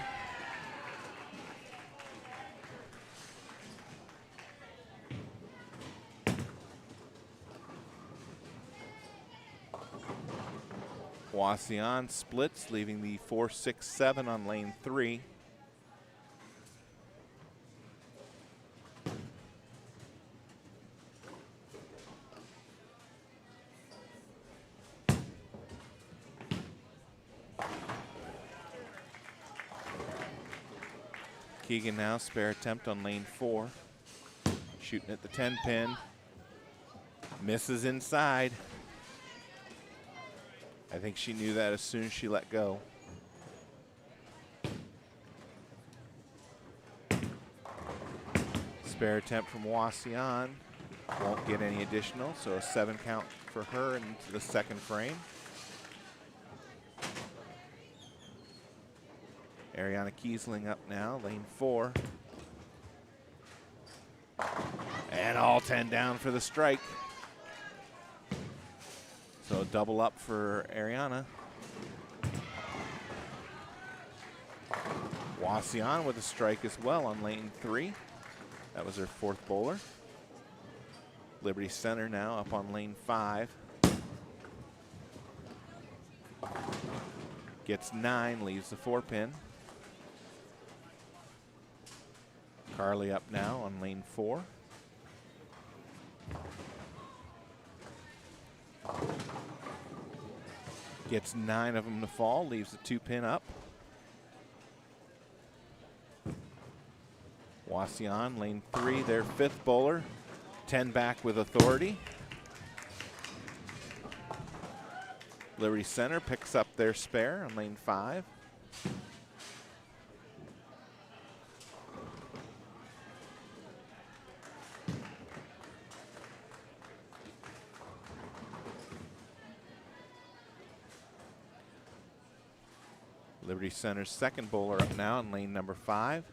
Wasion splits, leaving the 4-6-7 on lane 3. Keegan now, spare attempt on lane 4. Shooting at the 10-pin. Misses inside. I think she knew that as soon as she let go. Spare attempt from Wasion. Won't get any additional, so a 7 count for her into the second frame. Ariana Kiesling up now, lane 4. And all 10 down for the strike. So double up for Ariana. Wasion with a strike as well on lane 3. That was her 4th bowler. Liberty Center now up on lane 5. Gets 9, leaves the 4-pin. Carly up now on lane 4. Gets 9 of them to fall, leaves the 2-pin up. Wasion, lane 3, their 5th bowler. 10 back with authority. Liberty Center picks up their spare on lane 5. Liberty Center's 2nd bowler up now in lane number 5.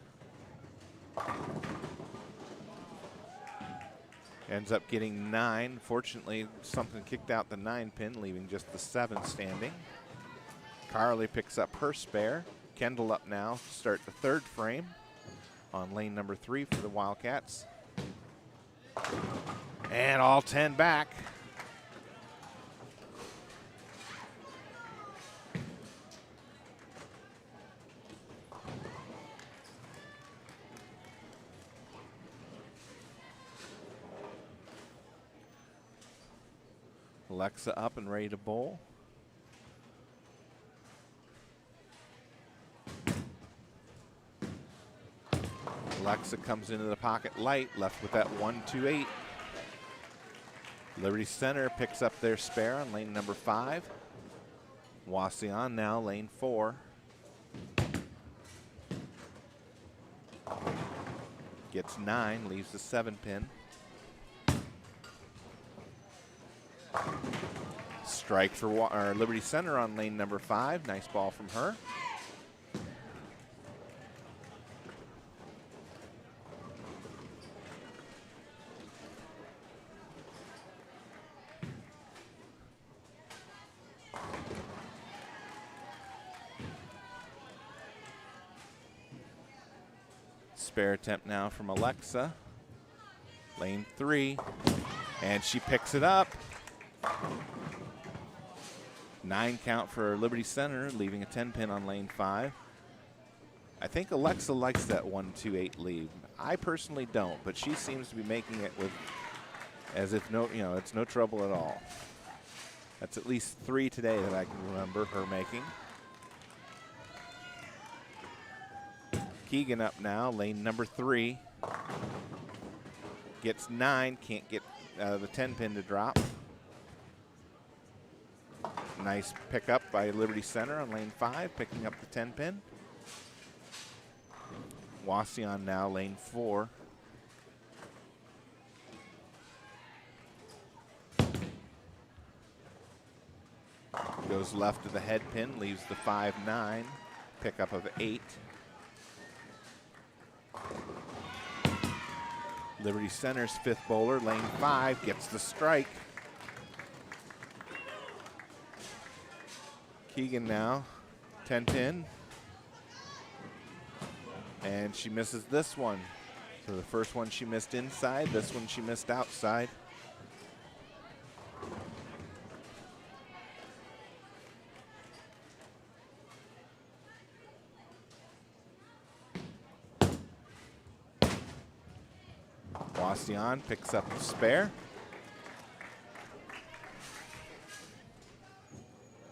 Ends up getting 9. Fortunately, something kicked out the 9-pin, leaving just the 7 standing. Carly picks up her spare. Kendall up now to start the 3rd frame on lane number 3 for the Wildcats. And all 10 back. Alexa up and ready to bowl. Alexa comes into the pocket light, left with that 1-2-8. Liberty Center picks up their spare on lane number 5. Wasion now lane 4. Gets 9, leaves the 7-pin. Strike for Liberty Center on lane number 5. Nice ball from her. Spare attempt now from Alexa. Lane 3. And she picks it up. 9 count for Liberty Center, leaving a 10-pin on lane 5. I think Alexa likes that 1-2-8 lead. I personally don't, but she seems to be making it with as if it's no trouble at all. That's at least 3 today that I can remember her making. Keegan up now, lane number 3. Gets 9, can't get the 10-pin to drop. Nice pickup by Liberty Center on lane 5, picking up the 10-pin. Wasion now lane 4. Goes left to the head pin, leaves the 5-9, pickup of 8. Liberty Center's 5th bowler, lane 5, gets the strike. Keegan now, 10-pin. And she misses this one. So the first one she missed inside, this one she missed outside. Wasion picks up the spare.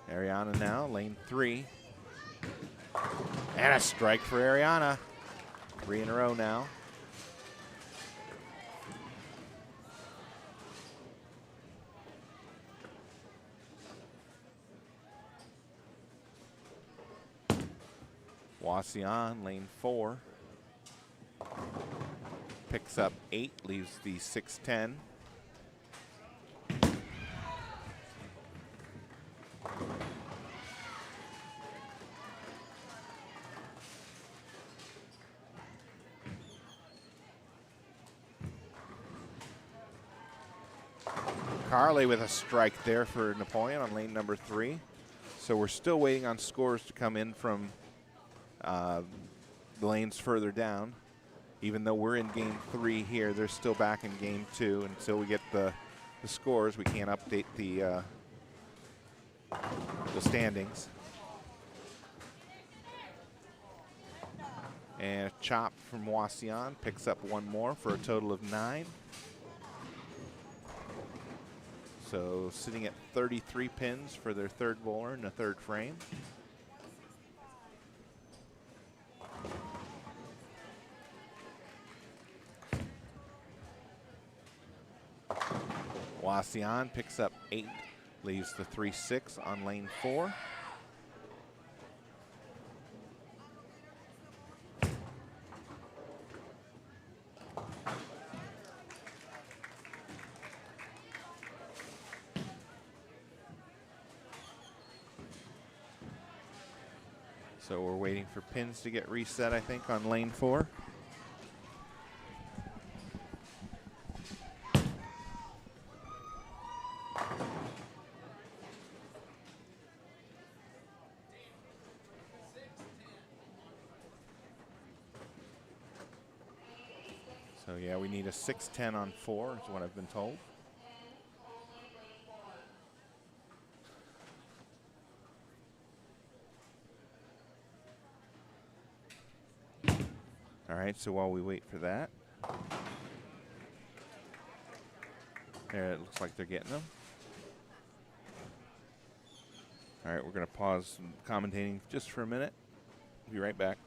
Ariana now, lane 3. And a strike for Ariana. 3 in a row now. Wasion, lane 4. Picks up 8, leaves the 6-10. Carly with a strike there for Napoleon on lane number 3. So we're still waiting on scores to come in from the lanes further down. Even though we're in game 3 here, they're still back in game 2. Until we get the scores, we can't update the standings. And a chop from Wasion picks up one more for a total of 9. So sitting at 33 pins for their third bowler in the third frame. Wasion picks up 8, leaves the 3-6 on lane 4. So we're waiting for pins to get reset, I think, on lane 4. So yeah, we need a 6-10 on 4 is what I've been told. All right, so while we wait for that, there it looks like they're getting them. All right, we're going to pause commentating just for a minute. Be right back.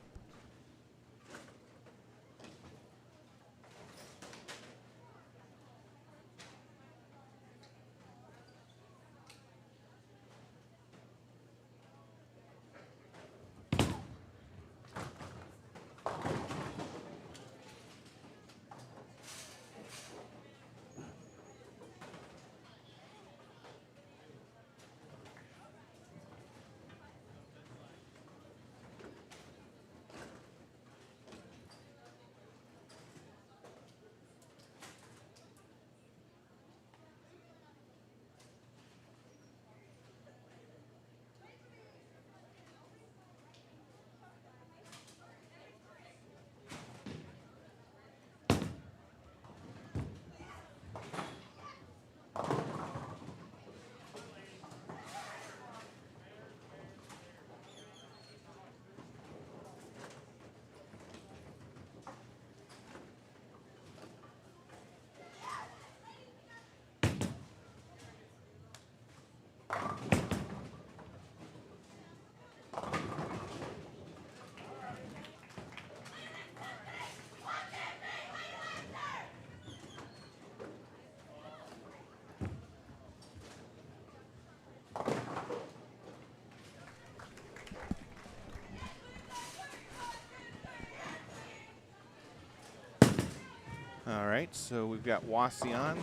All right, so we've got Wasion,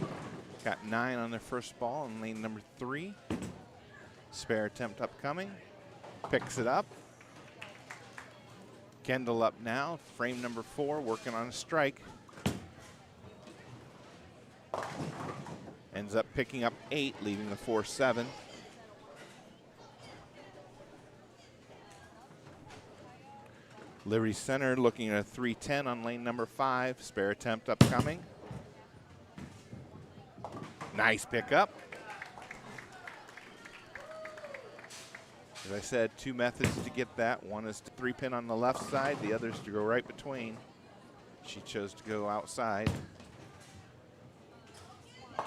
got 9 on their first ball in lane number 3. Spare attempt upcoming, picks it up. Kendall up now, frame number 4, working on a strike. Ends up picking up 8, leaving the 4-7. Liberty Center looking at a 3-10 on lane number 5. Spare attempt upcoming. Nice pickup. As I said, 2 methods to get that. One is to 3-pin on the left side. The other is to go right between. She chose to go outside.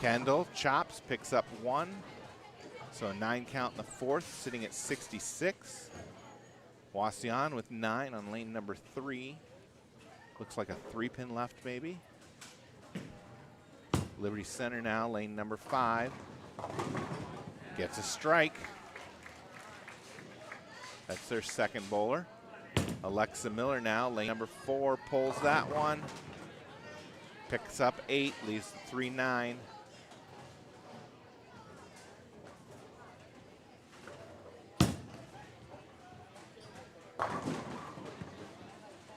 Kendall chops, picks up 1. So a 9 count in the 4th, sitting at 66. Wasion with 9 on lane number 3. Looks like a 3-pin left maybe. Liberty Center now, lane number 5. Gets a strike. That's their second bowler. Alexa Miller now, lane number 4, pulls that one. Picks up 8, leaves the 3-9.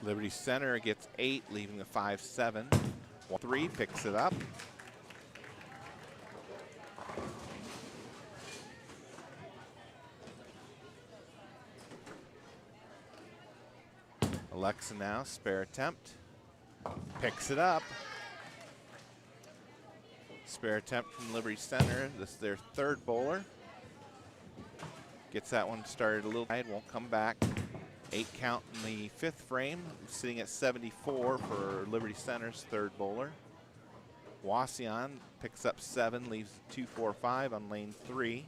Liberty Center gets 8, leaving the 5-7. 3 picks it up. Alexa now, spare attempt. Picks it up. Spare attempt from Liberty Center. This is their third bowler. Gets that one started a little wide, won't come back. 8 count in the 5th frame, sitting at 74 for Liberty Center's third bowler. Wasion picks up 7, leaves 2-4-5 on lane 3.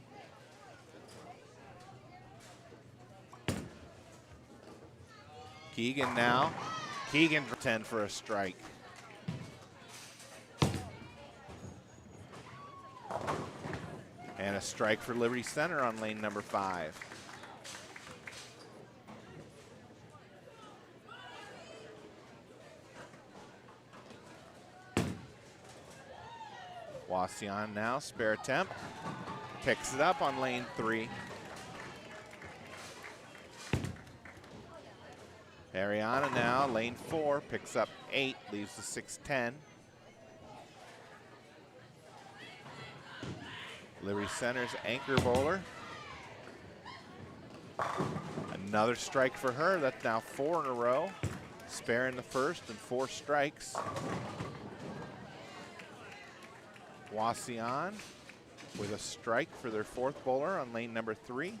Keegan now. Keegan for 10 for a strike. And a strike for Liberty Center on lane number 5. Wasion now, spare attempt. Picks it up on lane 3. Ariana now, lane 4, picks up 8, leaves the 6-10. Liberty Center's anchor bowler. Another strike for her. That's now 4 in a row. Spare in the first and 4 strikes. Wasion with a strike for their 4th bowler on lane number 3.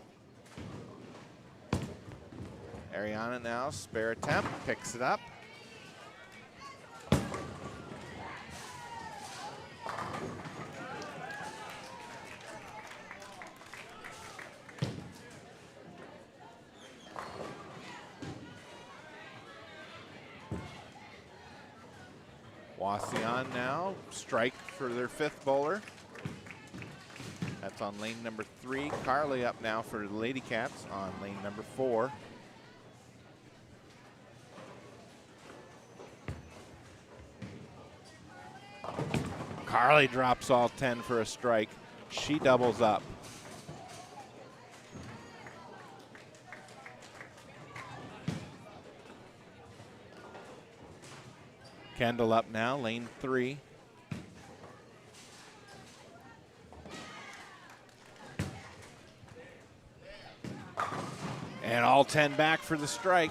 Ariana now, spare attempt, picks it up. Wasion now, strike for their 5th bowler. That's on lane number 3. Carly up now for the Lady Cats on lane number 4. Carly drops all 10 for a strike. She doubles up. Kendall up now, lane 3. And all 10 back for the strike.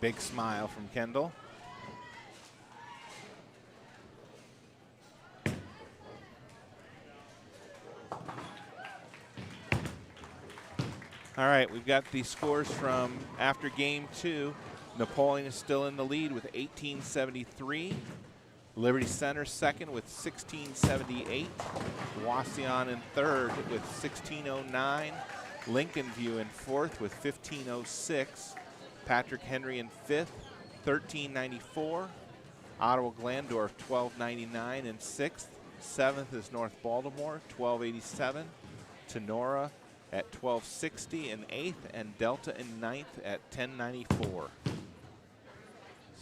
Big smile from Kendall. All right, we've got the scores from after game 2. Napoleon is still in the lead with 1873. Liberty Center second with 1678. Wasion in third with 1609. Lincoln View in fourth with 1506. Patrick Henry in fifth, 1394. Ottawa Glandorf 1299 in sixth. Seventh is North Baltimore 1287. Tenora at 1260 in eighth, and Delta in ninth at 1094.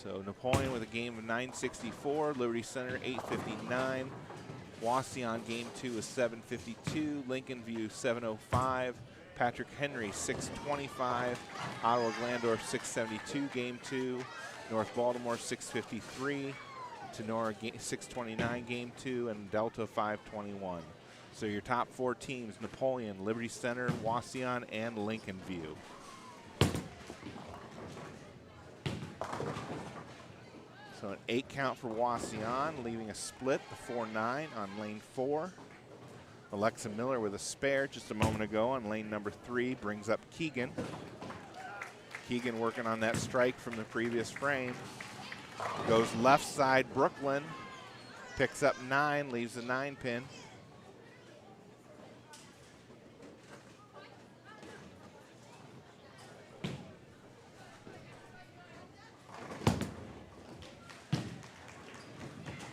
So Napoleon with a game of 964, Liberty Center 859, Wasion game 2 is 752, Lincoln View 705, Patrick Henry 625, Ottawa Glandorf 672 game 2, North Baltimore 653, Tenora 629 game 2, and Delta 521. So your top 4 teams: Napoleon, Liberty Center, Wasion, and Lincoln View. So an 8 count for Wasion, leaving a split, the 4-9 on lane 4. Alexa Miller with a spare just a moment ago on lane number 3 brings up Keegan. Keegan working on that strike from the previous frame. Goes left side, Brooklyn. Picks up 9, leaves the 9 pin.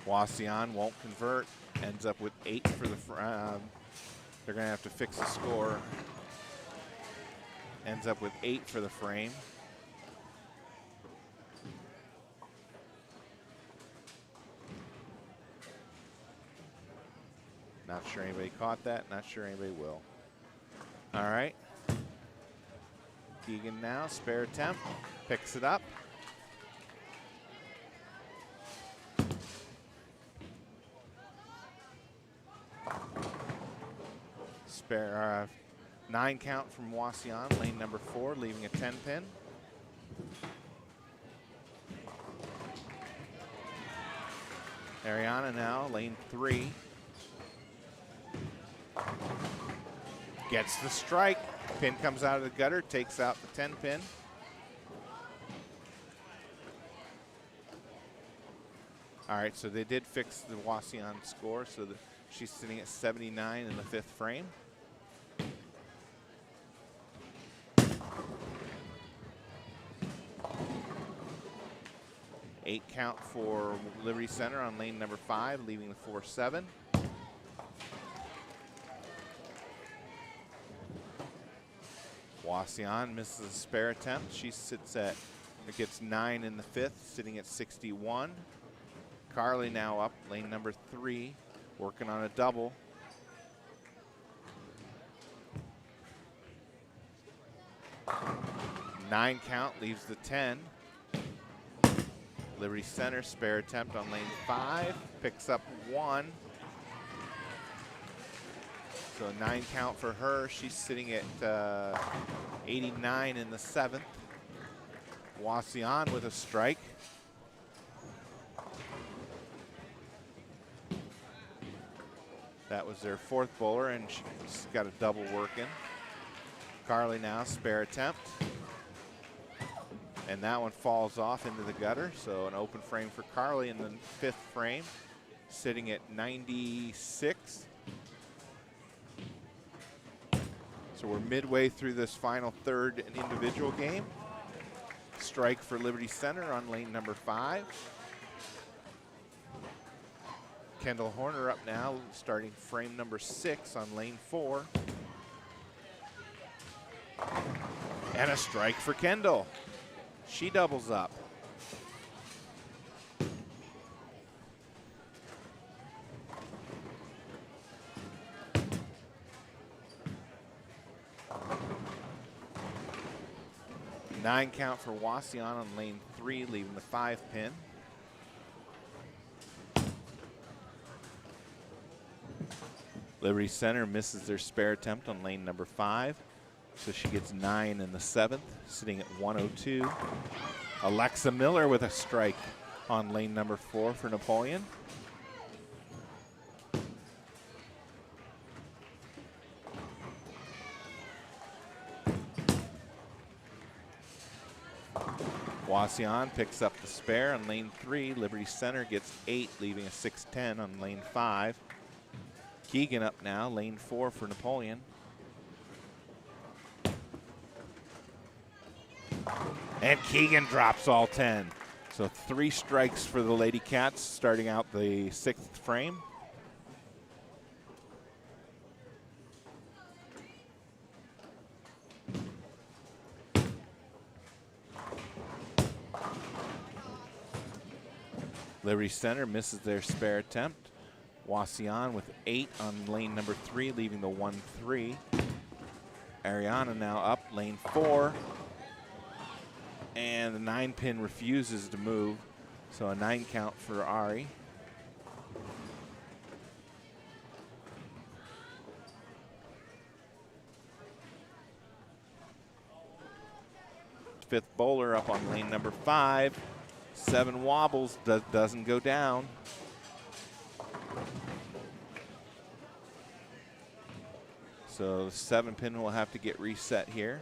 Wasion won't convert, ends up with 8 for the, they're gonna have to fix the score. Ends up with 8 for the frame. Not sure anybody caught that, not sure anybody will. All right. Keegan now, spare attempt, picks it up. Spare 9 count from Wasion, lane number 4, leaving a 10 pin. Ariana now, lane 3. Gets the strike. Pin comes out of the gutter, takes out the 10 pin. All right, so they did fix the Wasion score, so she's sitting at 79 in the 5th frame. Eight count for Liberty Center on lane number 5, leaving the 4-7. Wasion misses a spare attempt. She sits at, gets 9 in the 5th, sitting at 61. Carly now up, lane number 3, working on a double. Nine count leaves the 10. Liberty Center, spare attempt on lane 5, picks up 1. So 9 count for her. She's sitting at 89 in the 7th. Wasion with a strike. That was their 4th bowler, and she's got a double working. Carly now, spare attempt. And that one falls off into the gutter, so an open frame for Carly in the 5th frame, sitting at 96. So we're midway through this final 3rd individual game. Strike for Liberty Center on lane number 5. Kendall Horner up now, starting frame number 6 on lane 4. And a strike for Kendall. She doubles up. Nine count for Wasion on lane 3, leaving the 5 pin. Liberty Center misses their spare attempt on lane number 5, so she gets 9 in the 7th, sitting at 102. Alexa Miller with a strike on lane number 4 for Napoleon. Wasion picks up the spare on lane 3. Liberty Center gets 8, leaving a 6-10 on lane 5. Keegan up now, lane 4 for Napoleon. And Keegan drops all 10. So 3 strikes for the Lady Cats starting out the 6th frame. Liberty Center misses their spare attempt. Wasion with 8 on lane number 3, leaving the 1-3. Ariana now up, lane 4. And the 9 pin refuses to move, so a 9 count for Ari. Fifth bowler up on lane number 5. 7 wobbles, doesn't go down. So the 7 pin will have to get reset here.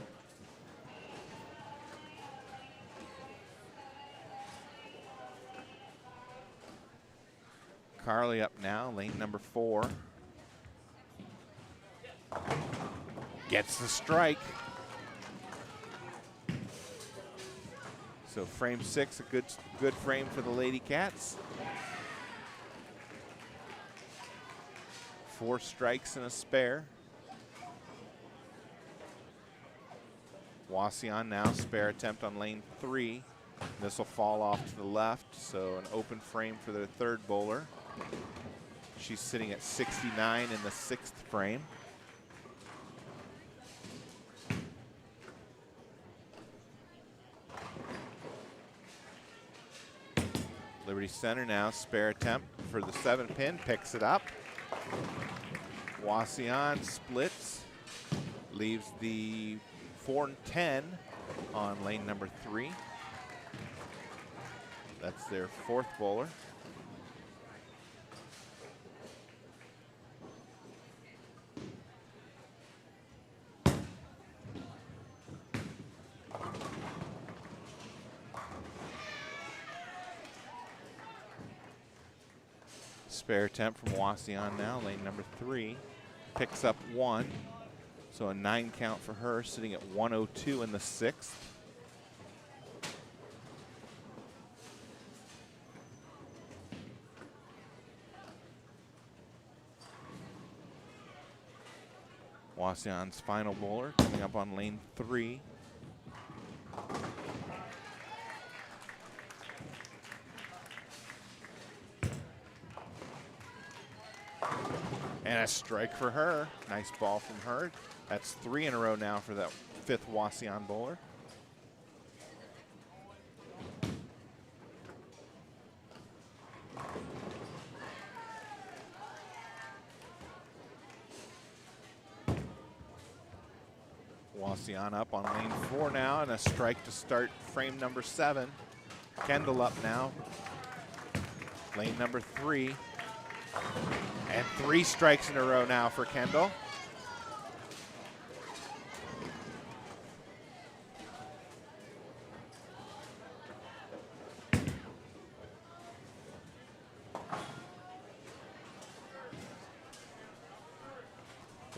Carly up now, lane number 4. Gets the strike. So frame 6, a good frame for the Lady Cats. 4 strikes and a spare. Wasion now, spare attempt on lane 3. This will fall off to the left, so an open frame for their 3rd bowler. She's sitting at 69 in the 6th frame. Liberty Center now, spare attempt for the 7 pin, picks it up. Wasion splits, leaves the 4-10 on lane number 3. That's their 4th bowler. Spare attempt from Wasion now, lane number 3. Picks up 1. So a 9 count for her, sitting at 102 in the 6th. Wasion's final bowler coming up on lane 3. And a strike for her. Nice ball from her. That's 3 in a row now for that 5th Wasion bowler. Wasion up on lane 4 now, and a strike to start frame number 7. Kendall up now. Lane number 3. And 3 strikes in a row now for Kendall.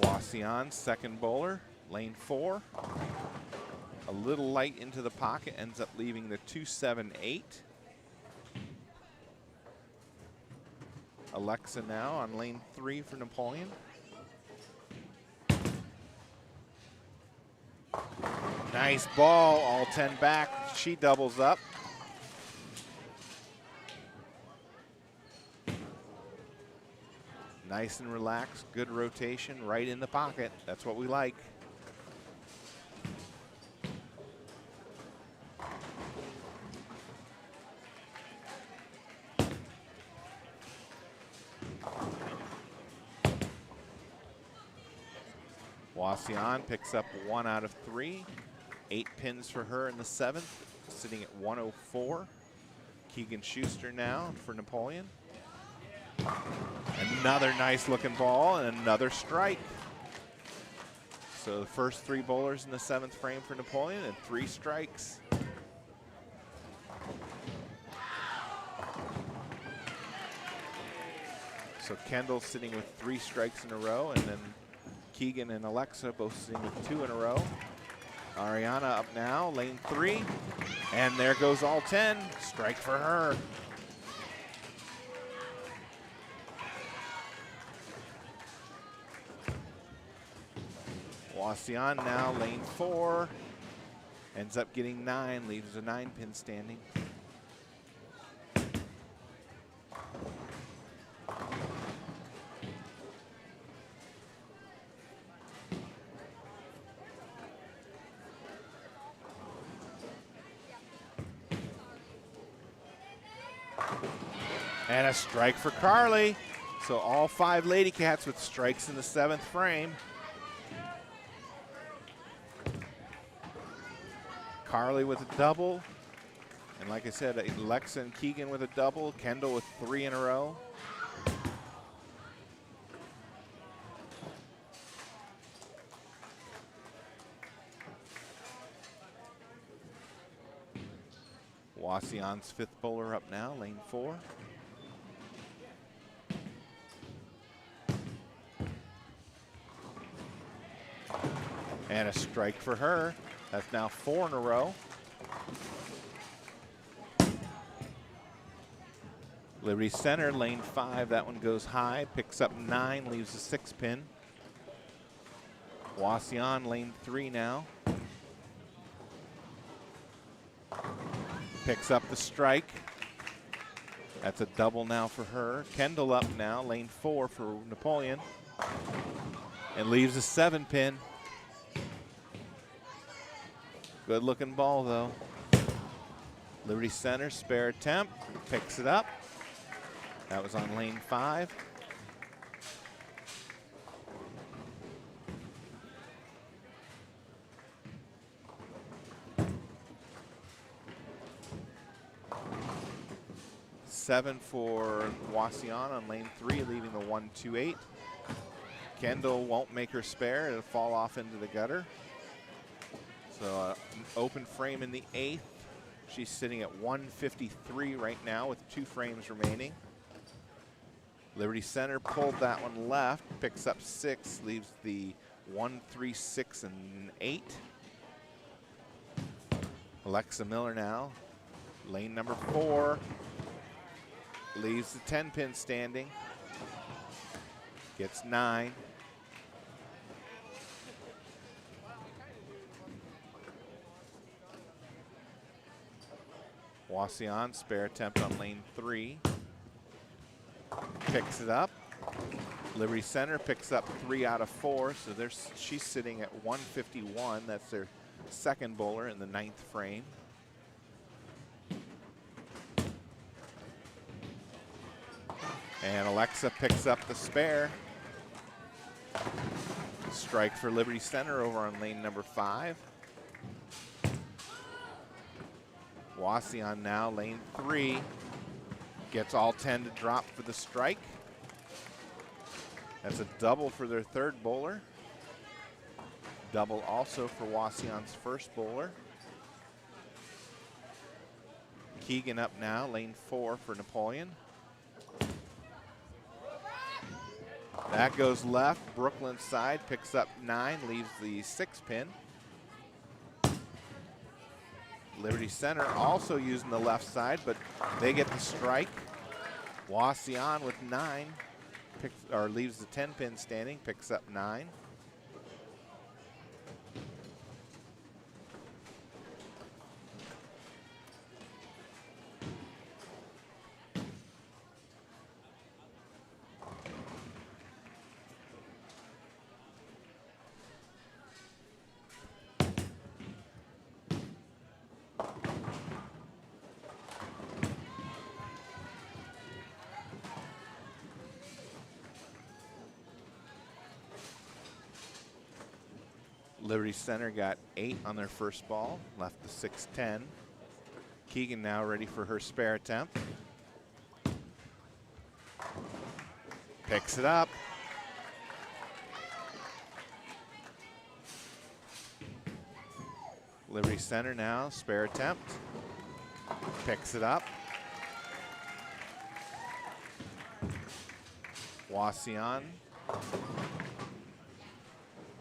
Wasion, second bowler, lane 4. A little light into the pocket, ends up leaving the 2-7-8. Alexa now on lane 3 for Napoleon. Nice ball, all 10 back. She doubles up. Nice and relaxed, good rotation, right in the pocket. That's what we like. Wasion picks up 1 out of 3. 8 pins for her in the 7th, sitting at 104. Keegan Schuster now for Napoleon. Another nice looking ball and another strike. So the first 3 bowlers in the 7th frame for Napoleon and 3 strikes. So Kendall sitting with 3 strikes in a row, and then Keegan and Alexa both sitting with 2 in a row. Ariana up now, lane 3. And there goes all 10. Strike for her. Wasion now, lane 4. Ends up getting 9, leaves a 9-pin standing. And a strike for Carly. So all 5 Lady Cats with strikes in the 7th frame. Carly with a double. And like I said, Alexa and Keegan with a double. Kendall with 3 in a row. Wasion's 5th bowler up now, lane 4. And a strike for her. That's now 4 in a row. Liberty Center, lane 5. That one goes high, picks up 9, leaves a 6-pin. Wasion, lane 3 now. Picks up the strike. That's a double now for her. Kendall up now, lane 4 for Napoleon. And leaves a 7-pin. Good looking ball though. Liberty Center, spare attempt, picks it up. That was on lane 5. Seven for Wasion on lane 3, leaving the 1-2-8. Kendall won't make her spare. It'll fall off into the gutter. So an open frame in the 8th. She's sitting at 153 right now with 2 frames remaining. Liberty Center pulled that one left, picks up 6, leaves the 1, 3, 6, and 8. Alexa Miller now, lane number 4, leaves the 10-pin standing, gets 9. Wasion, spare attempt on lane 3. Picks it up. Liberty Center picks up 3 out of 4, so she's sitting at 151. That's their second bowler in the 9th frame. And Alexa picks up the spare. Strike for Liberty Center over on lane number 5. Wasion now, lane 3. Gets all 10 to drop for the strike. That's a double for their third bowler. Double also for Wasion's first bowler. Keegan up now, lane 4 for Napoleon. That goes left, Brooklyn side, picks up 9, leaves the 6-pin. Liberty Center also using the left side, but they get the strike. Wasion with 9, leaves the 10-pin standing, picks up 9. Liberty Center got 8 on their first ball, left the 6-10. Keegan now ready for her spare attempt. Picks it up. Liberty Center now, spare attempt. Picks it up. Wasion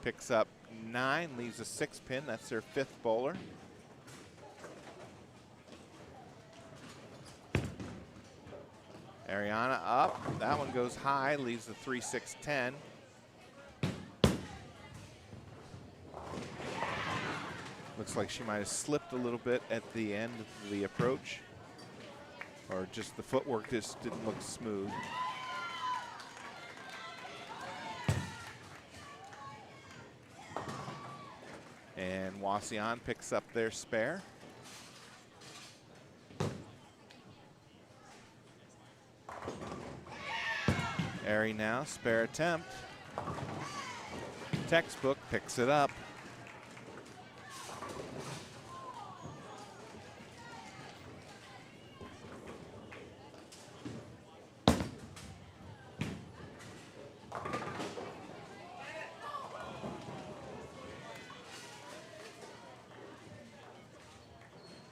picks up 9, leaves a 6-pin. That's their 5th bowler. Ariana up. That one goes high, leaves the 3, 6, 10. Looks like she might have slipped a little bit at the end of the approach, or just the footwork just didn't look smooth. And Wasion picks up their spare. Ari now, spare attempt. Textbook picks it up.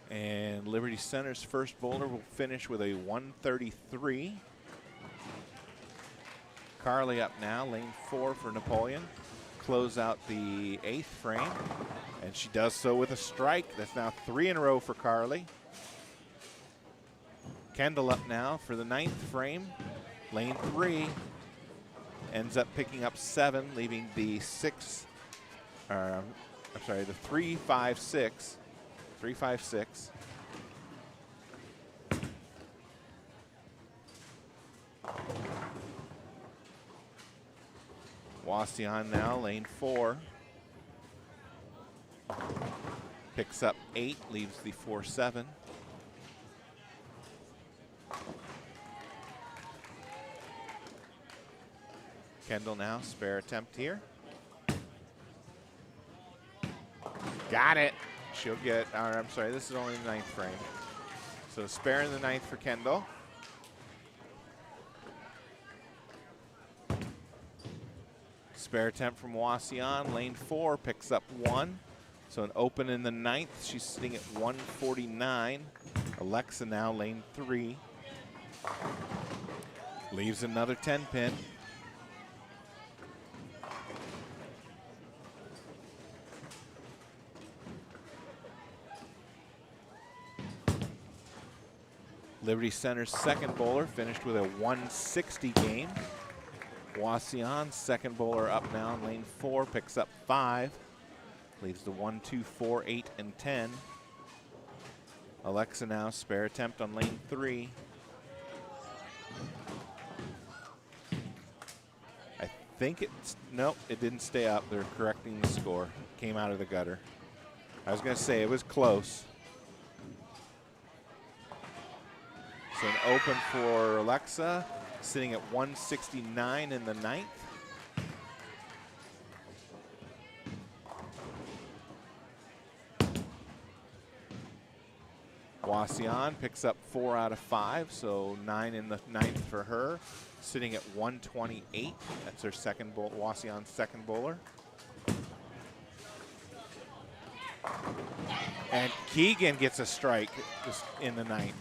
And Liberty Center's first bowler will finish with a 133. Carly up now, lane 4 for Napoleon. Close out the 8th frame, and she does so with a strike. That's now 3 in a row for Carly. Kendall up now for the 9th frame, lane 3. Ends up picking up 7, leaving the 3, 5, 6. 3, 5, 6. Wasion now, lane 4. Picks up 8, leaves the 4, 7. Kendall now, spare attempt here. Got it. She'll get, I'm sorry, this is only the 9th frame. So spare in the 9th for Kendall. Spare attempt from Wasion, lane 4, picks up 1. So an open in the 9th, she's sitting at 149. Alexa now, lane 3. Leaves another 10 pin. Liberty Center's second bowler finished with a 160 game. Wasion, second bowler up now in lane 4, picks up 5. Leaves the 1, 2, 4, 8, and 10. Alexa now, spare attempt on lane 3. I think it's, nope, it didn't stay up. They're correcting the score. Came out of the gutter. I was going to say it was close. So an open for Alexa, sitting at 169 in the 9th. Wasion picks up 4 out of 5, so 9 in the 9th for her, sitting at 128. That's her second bowl, Wasion's second bowler. And Keegan gets a strike just in the 9th.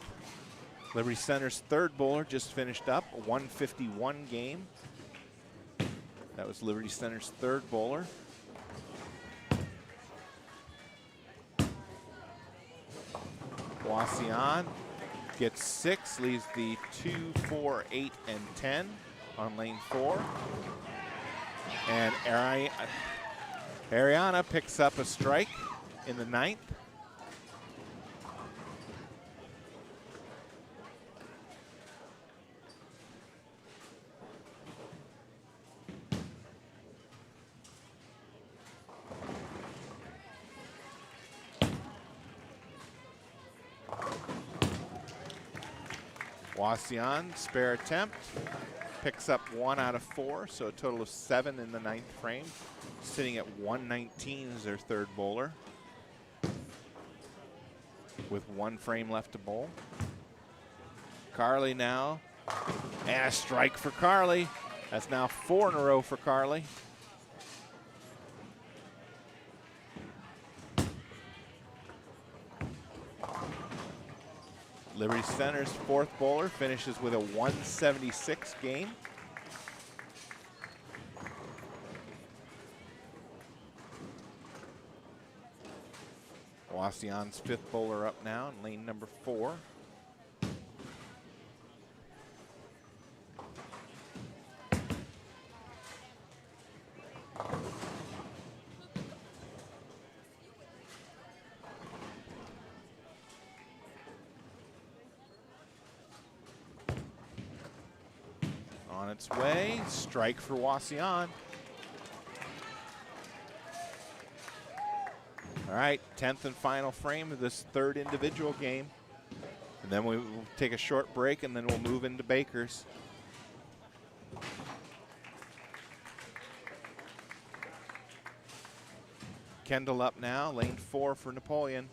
Liberty Center's third bowler just finished up, a 151 game. That was Liberty Center's third bowler. Wasion gets 6, leaves the 2, 4, 8, and 10 on lane 4. And Ariana picks up a strike in the 9th. Wasion, spare attempt, picks up 1 out of 4, so a total of 7 in the 9th frame. Sitting at 119 as their third bowler, with 1 frame left to bowl. Carly now, and a strike for Carly. That's now 4 in a row for Carly. Liberty Center's fourth bowler finishes with a 176 game. Wasion's fifth bowler up now in lane number 4. On its way, strike for Wasion. All right, 10th and final frame of this third individual game. And then we will take a short break and then we'll move into Baker's. Kendall up now, lane 4 for Napoleon.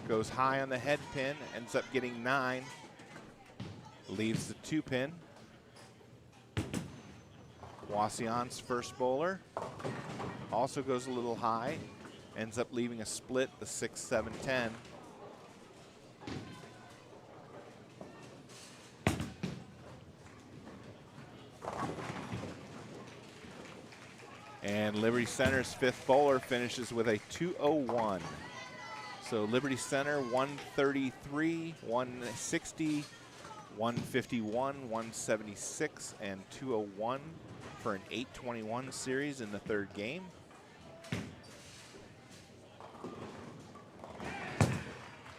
Goes high on the head pin, ends up getting 9. Leaves the 2 pin. Wasion's first bowler also goes a little high, ends up leaving a split, the 6, 7, 10. And Liberty Center's fifth bowler finishes with a 201. So Liberty Center 133, 160, 151, 176, and 201 for an 821 series in the third game.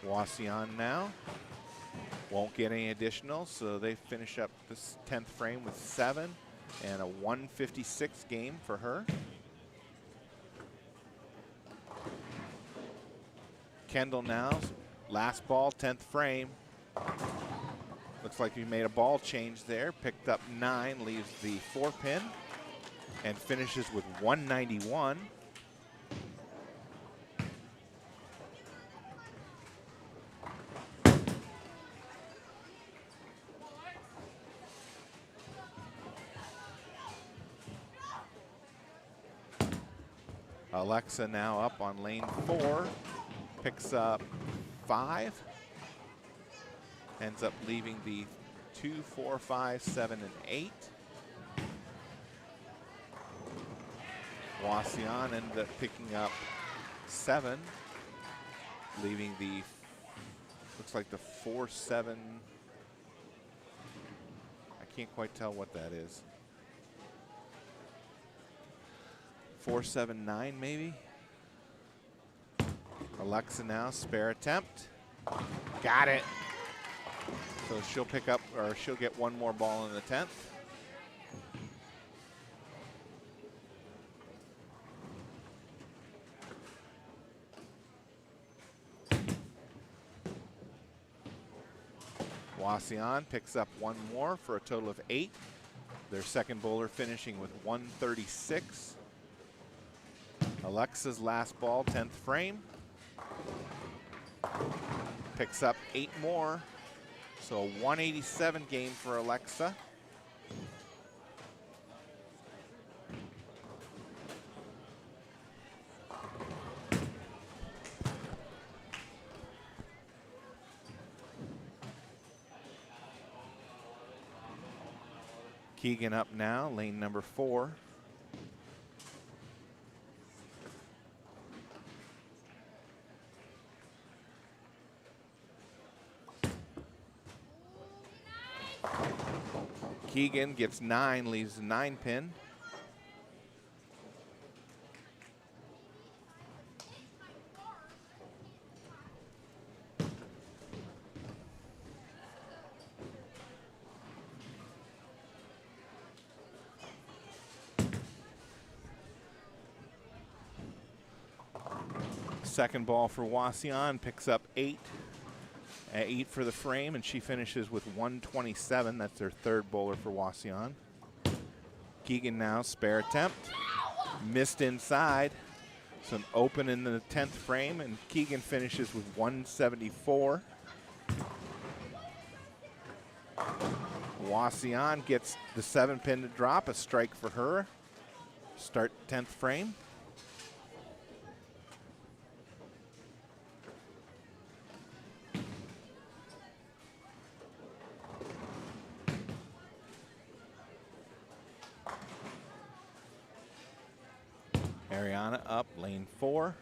Wasion now won't get any additional, so they finish up this 10th frame with 7 and a 156 game for her. Kendall now, last ball, 10th frame. Looks like we made a ball change there. Picked up 9, leaves the 4 pin, and finishes with 191. Alexa now up on lane 4, picks up 5. Ends up leaving the 2, 4, 5, 7, and 8. Wasion ended up picking up 7, leaving the, looks like the 4, 7. I can't quite tell what that is. 4, 7, 9 maybe. Alexa now, spare attempt. Got it. So she'll pick up, or she'll get one more ball in the 10th. Wasion picks up one more for a total of 8. Their second bowler finishing with 136. Alexa's last ball, 10th frame. Picks up 8 more. So a 187 game for Alexa. Keegan up now, lane number 4. Keegan gets 9, leaves the 9 pin. Second ball for Wasion, picks up 8. 8 for the frame, and she finishes with 127. That's their third bowler for Wasion. Keegan now, spare attempt. Missed inside. So an open in the 10th frame, and Keegan finishes with 174. Wasion gets the 7 pin to drop, a strike for her. Start 10th frame. Ariana up, lane 4.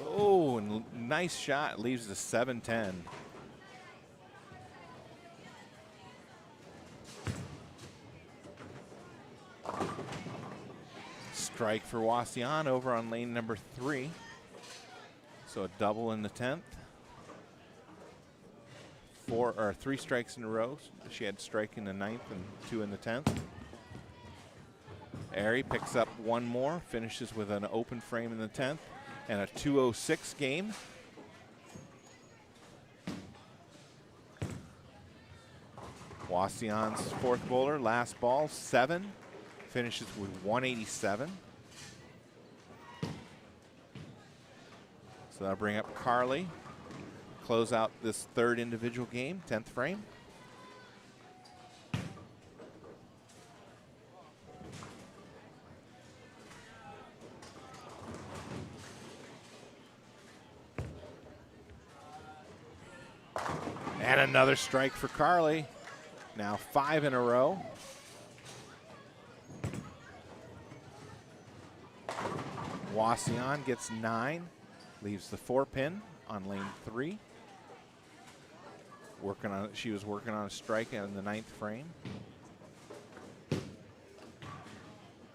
Oh, and nice shot, leaves the 7-10. Strike for Wasion over on lane number 3. So a double in the 10th. 3 strikes in a row. She had strike in the 9th and 2 in the 10th. Ari picks up one more, finishes with an open frame in the 10th, and a 206 game. Wasion's fourth bowler, last ball, 7, finishes with 187. So that'll bring up Carly, close out this third individual game, 10th frame. And another strike for Carly. Now 5 in a row. Wasion gets 9, leaves the 4 pin on lane 3. She was working on a strike in the 9th frame.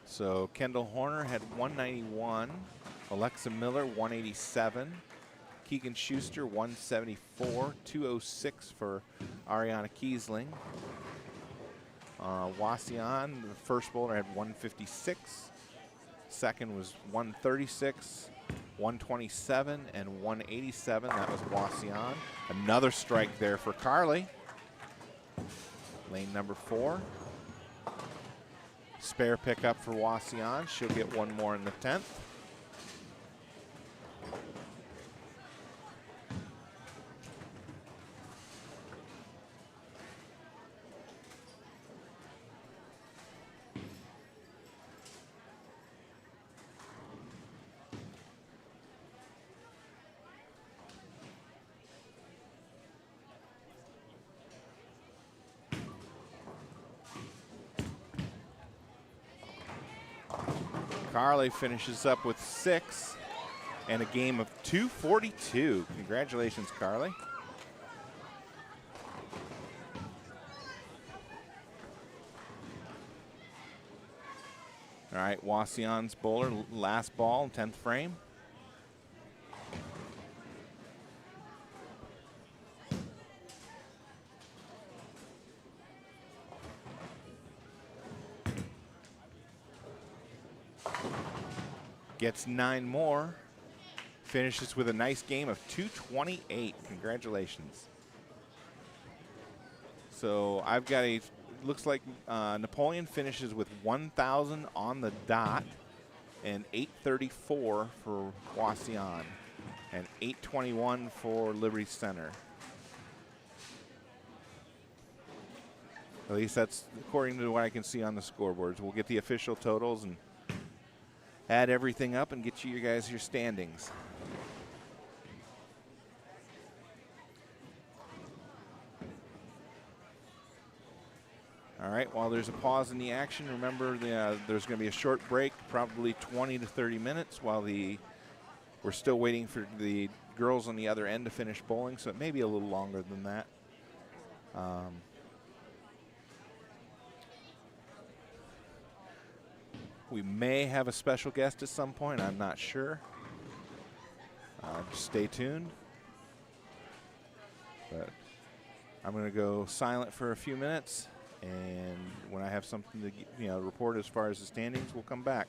So Kendall Horner had 191, Alexa Miller 187. Keegan Schuster, 174, 206 for Ariana Kiesling. Wasion, the first bowler, had 156. Second was 136, 127, and 187. That was Wasion. Another strike there for Carly. Lane number 4. Spare pickup for Wasion. She'll get one more in the 10th. Carly finishes up with 6 and a game of 242. Congratulations, Carly. All right, Wasion's bowler, last ball, 10th frame. Gets 9 more. Finishes with a nice game of 228. Congratulations. So I've got a, looks like Napoleon finishes with 1,000 on the dot and 834 for Wasion and 821 for Liberty Center. At least that's according to what I can see on the scoreboards. We'll get the official totals and add everything up and get you guys your standings. All right, while there's a pause in the action, remember there's going to be a short break, probably 20 to 30 minutes, while we're still waiting for the girls on the other end to finish bowling, so it may be a little longer than that. We may have a special guest at some point, I'm not sure. Just stay tuned. But I'm going to go silent for a few minutes. And when I have something to report as far as the standings, we'll come back.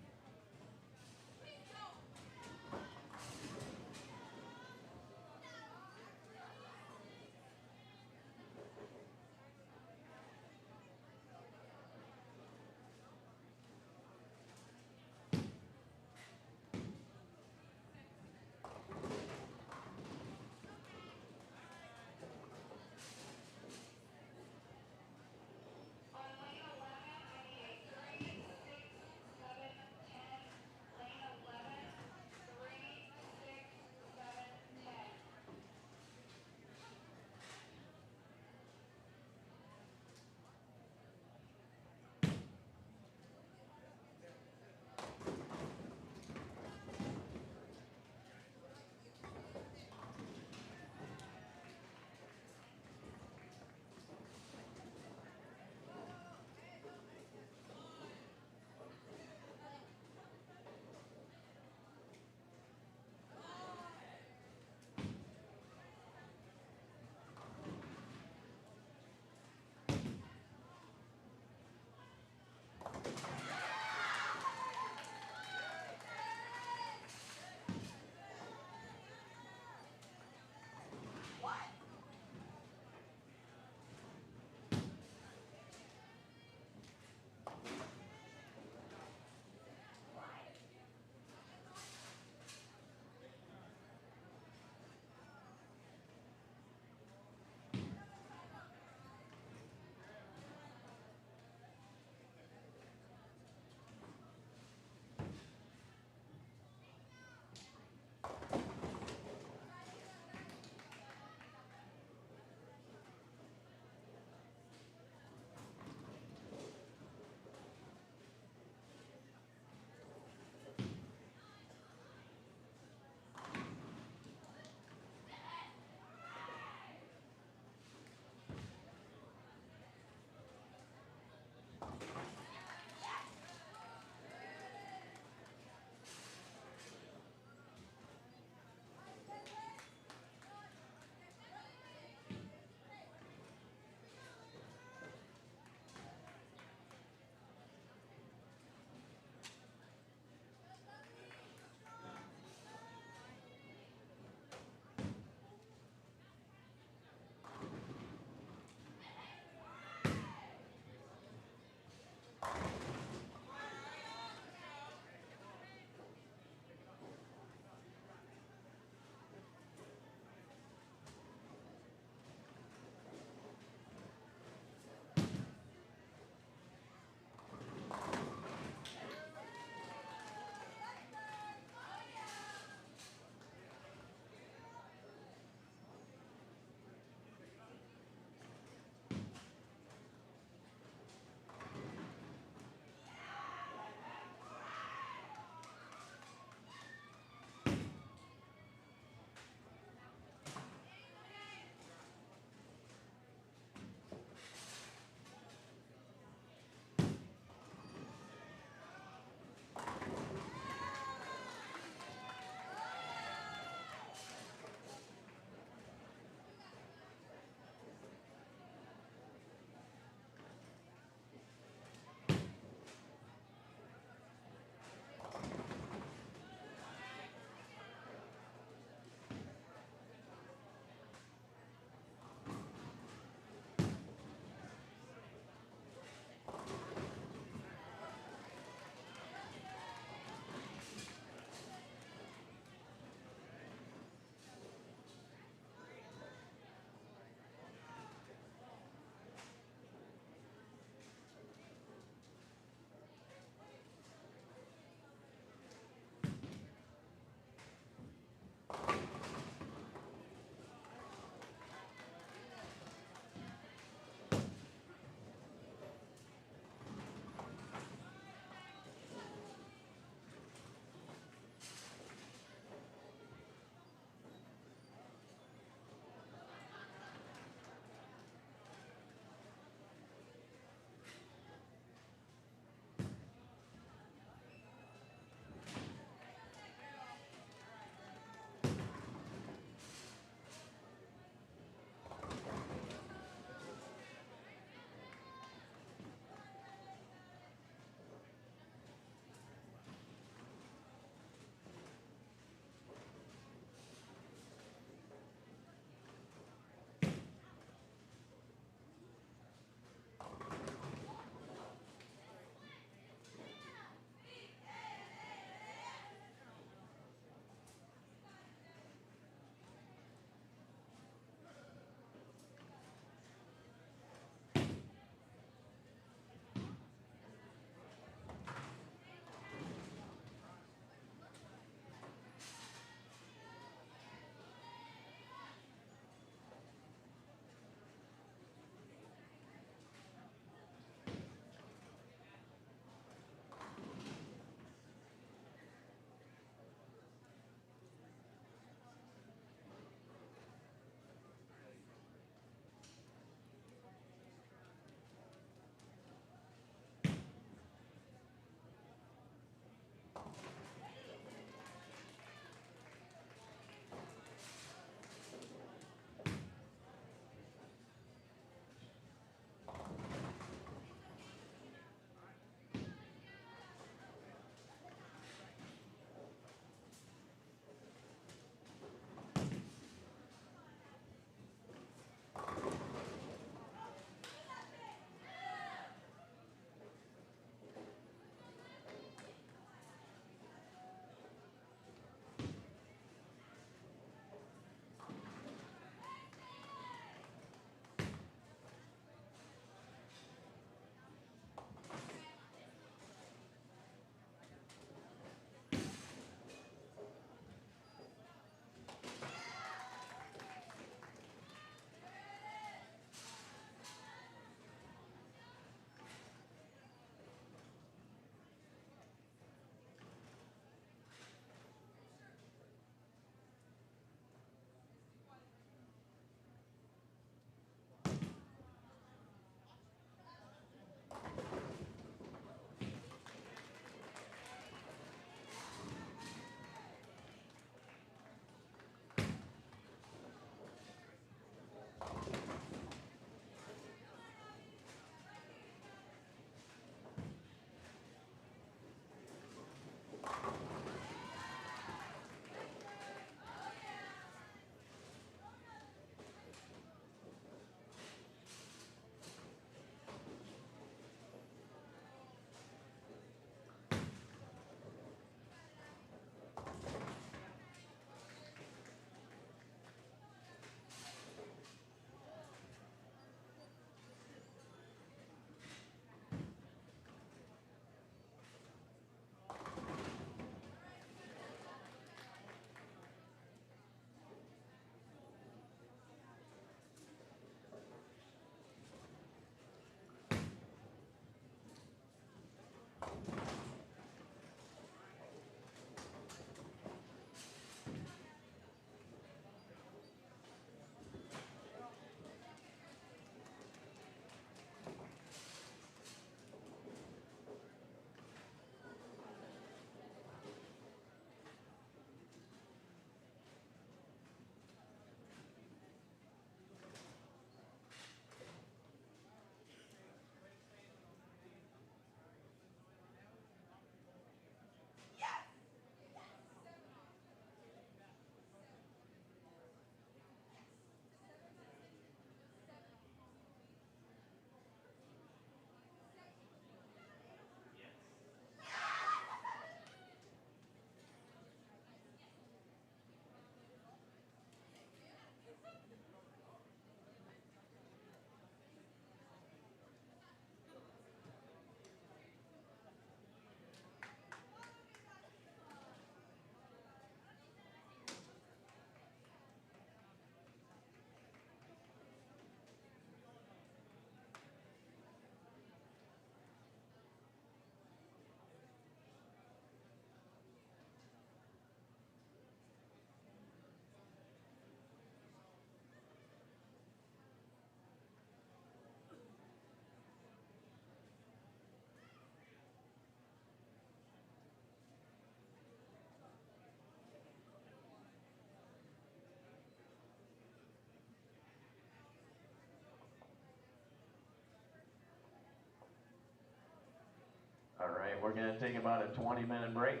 we're going to take about a 20-minute break.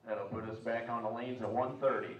That'll put us back on the lanes at 1:30.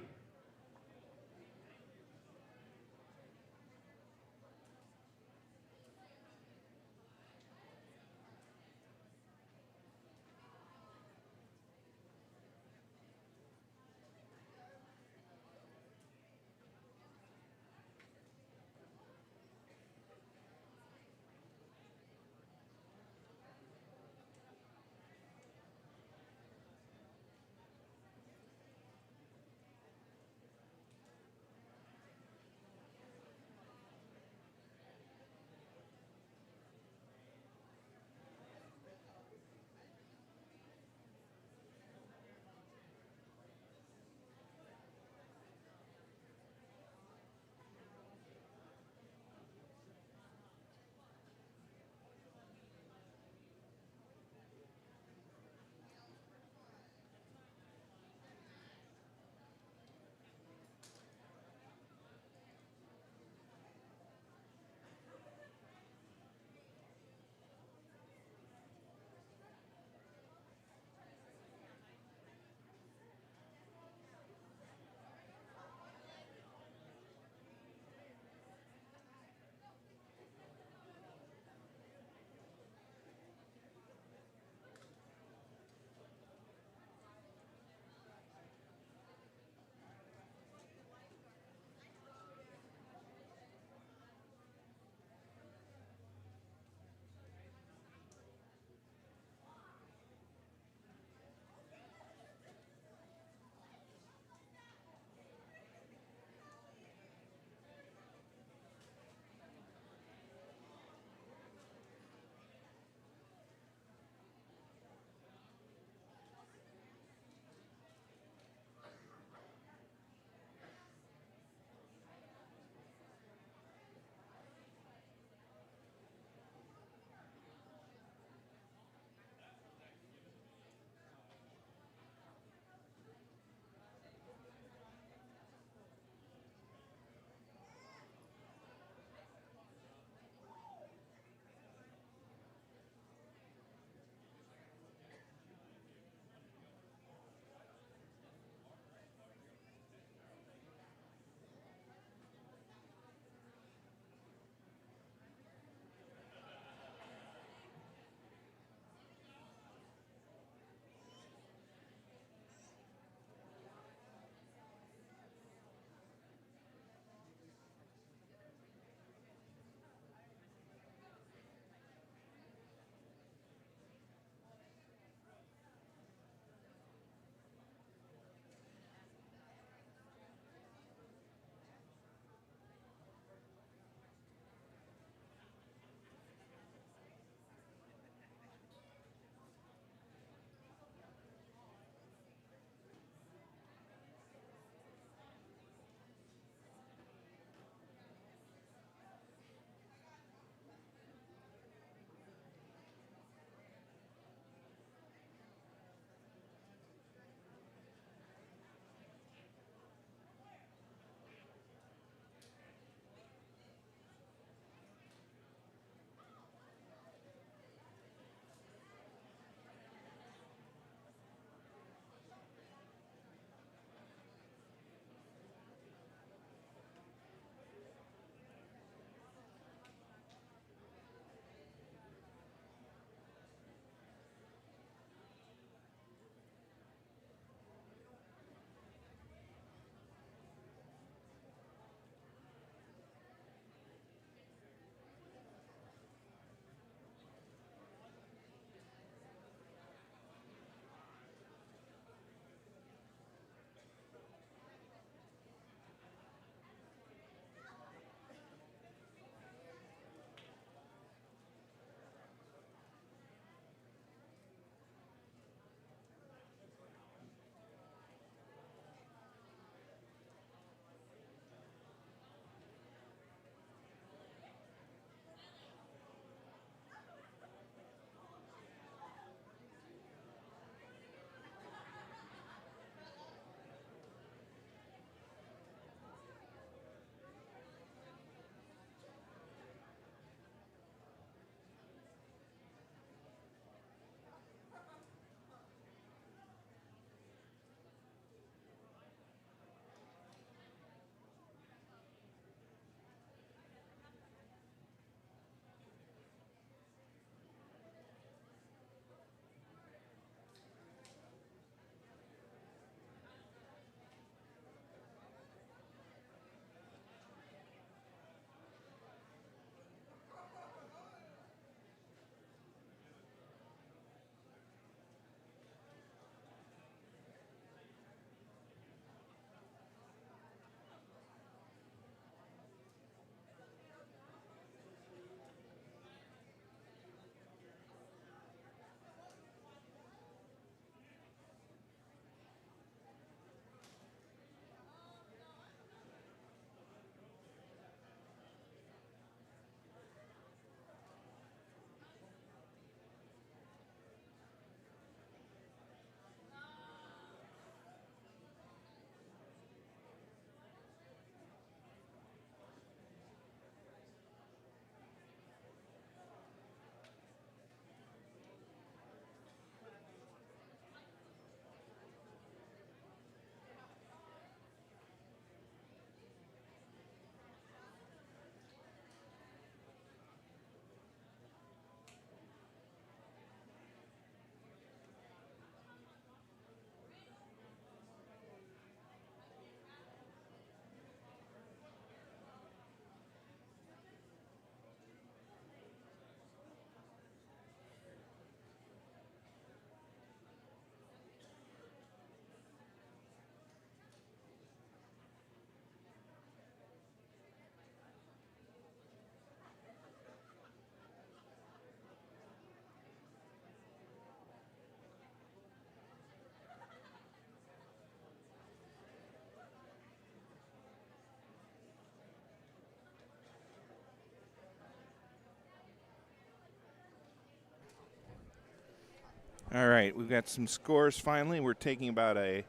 All right, we've got some scores finally. We're taking about a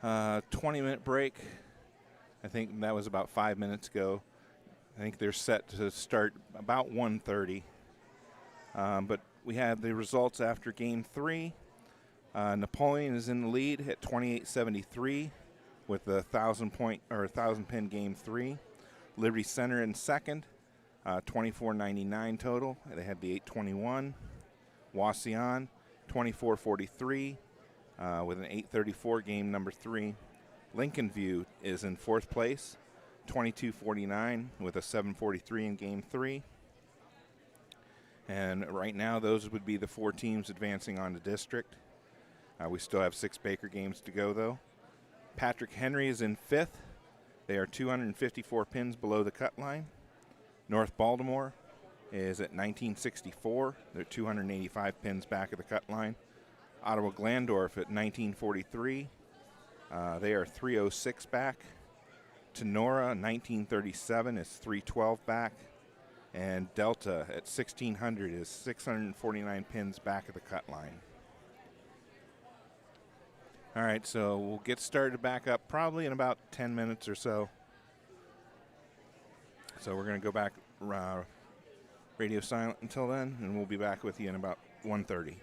20-minute break. I think that was about 5 minutes ago. I think they're set to start about 1:30. But we have the results after Game 3. Napoleon is in the lead at 28-73 with the 1,000-pin Game 3. Liberty Center in second, 24.99 total. They had the 821. OHSAA 24.43 with an 834 game number 3. Lincoln View is in fourth place, 22.49 with a 743 in game 3. And right now those would be the 4 teams advancing on to district. We still have 6 Baker games to go though. Patrick Henry is in fifth. They are 254 pins below the cut line. North Baltimore is at 1964. They're 285 pins back of the cut line. Ottawa Glandorf at 1943. They are 306 back. Tenora 1937 is 312 back. And Delta at 1600 is 649 pins back of the cut line. All right, so we'll get started back up probably in about 10 minutes or so. So we're going to go back radio silent until then, and we'll be back with you in about 1:30.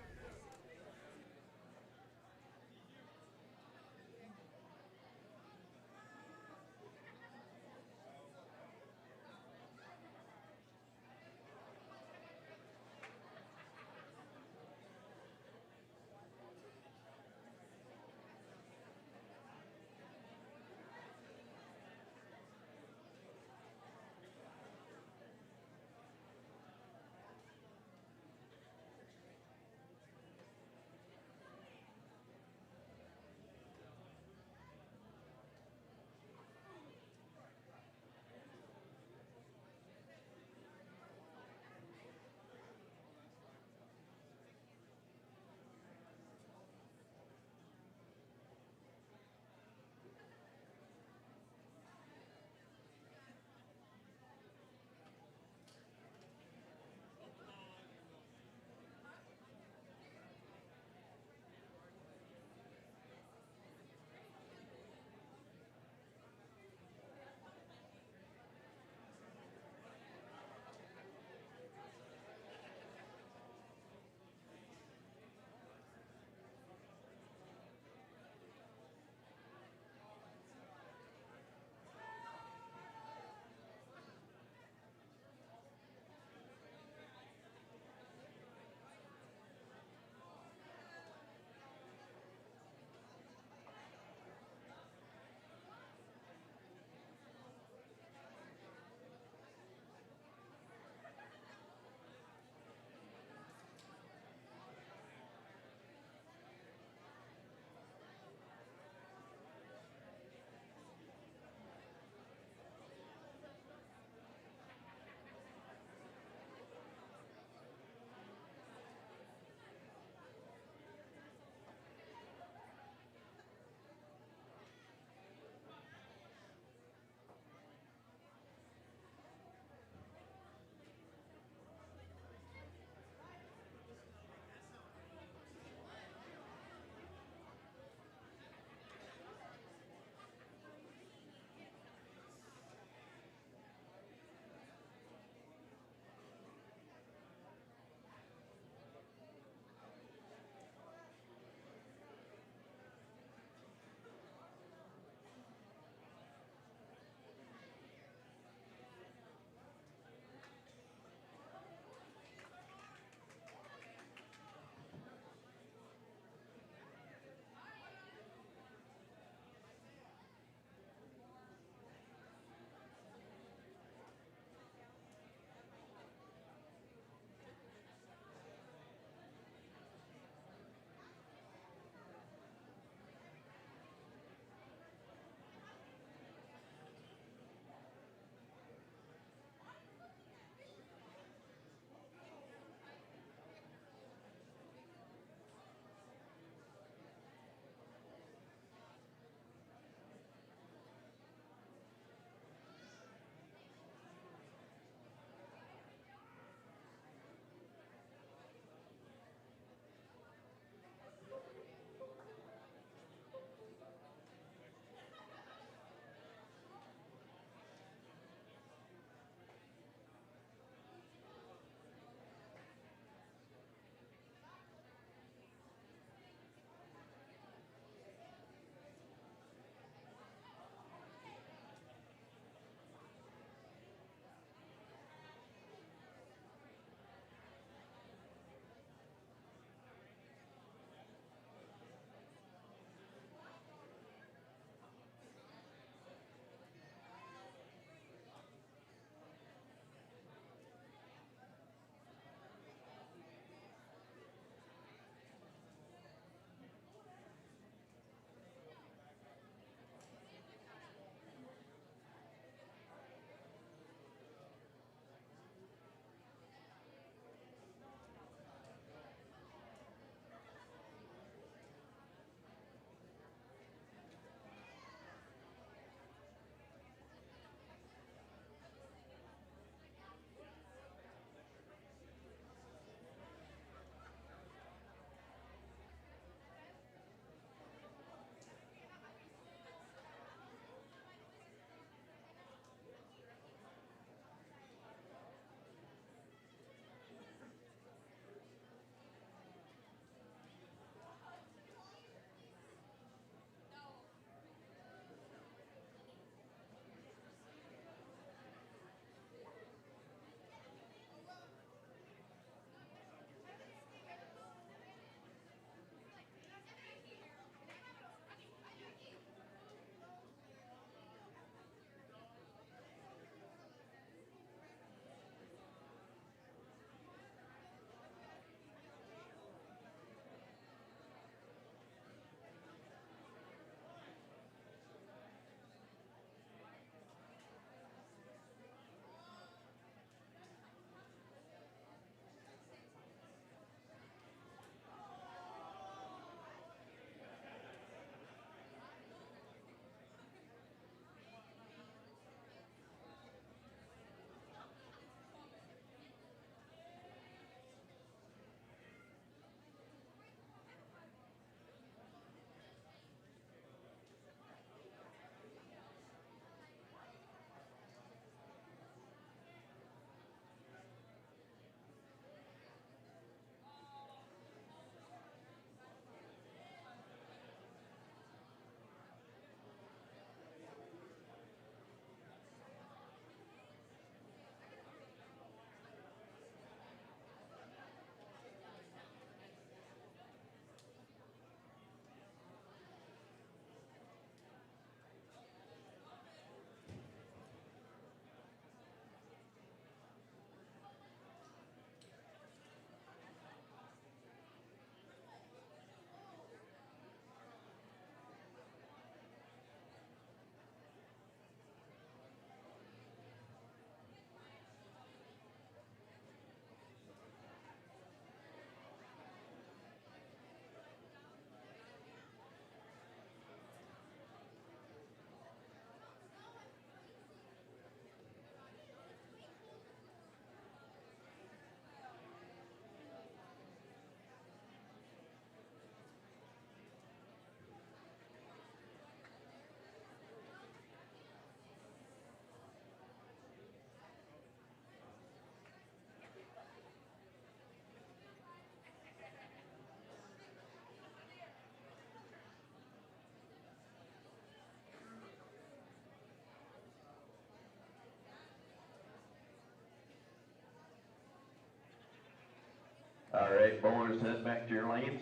All right, bowlers, head back to your lanes.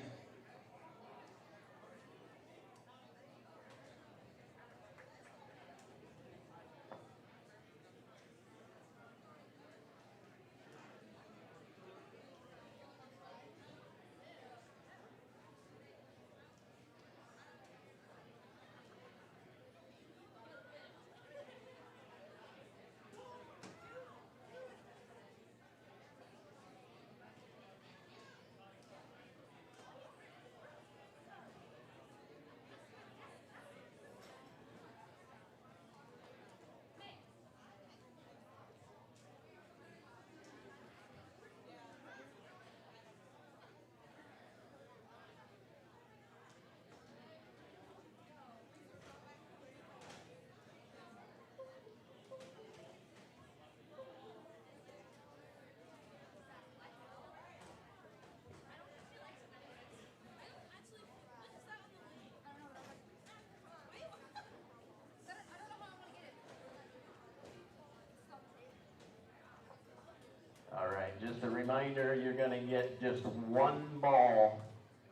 All right, just a reminder, you're going to get just one ball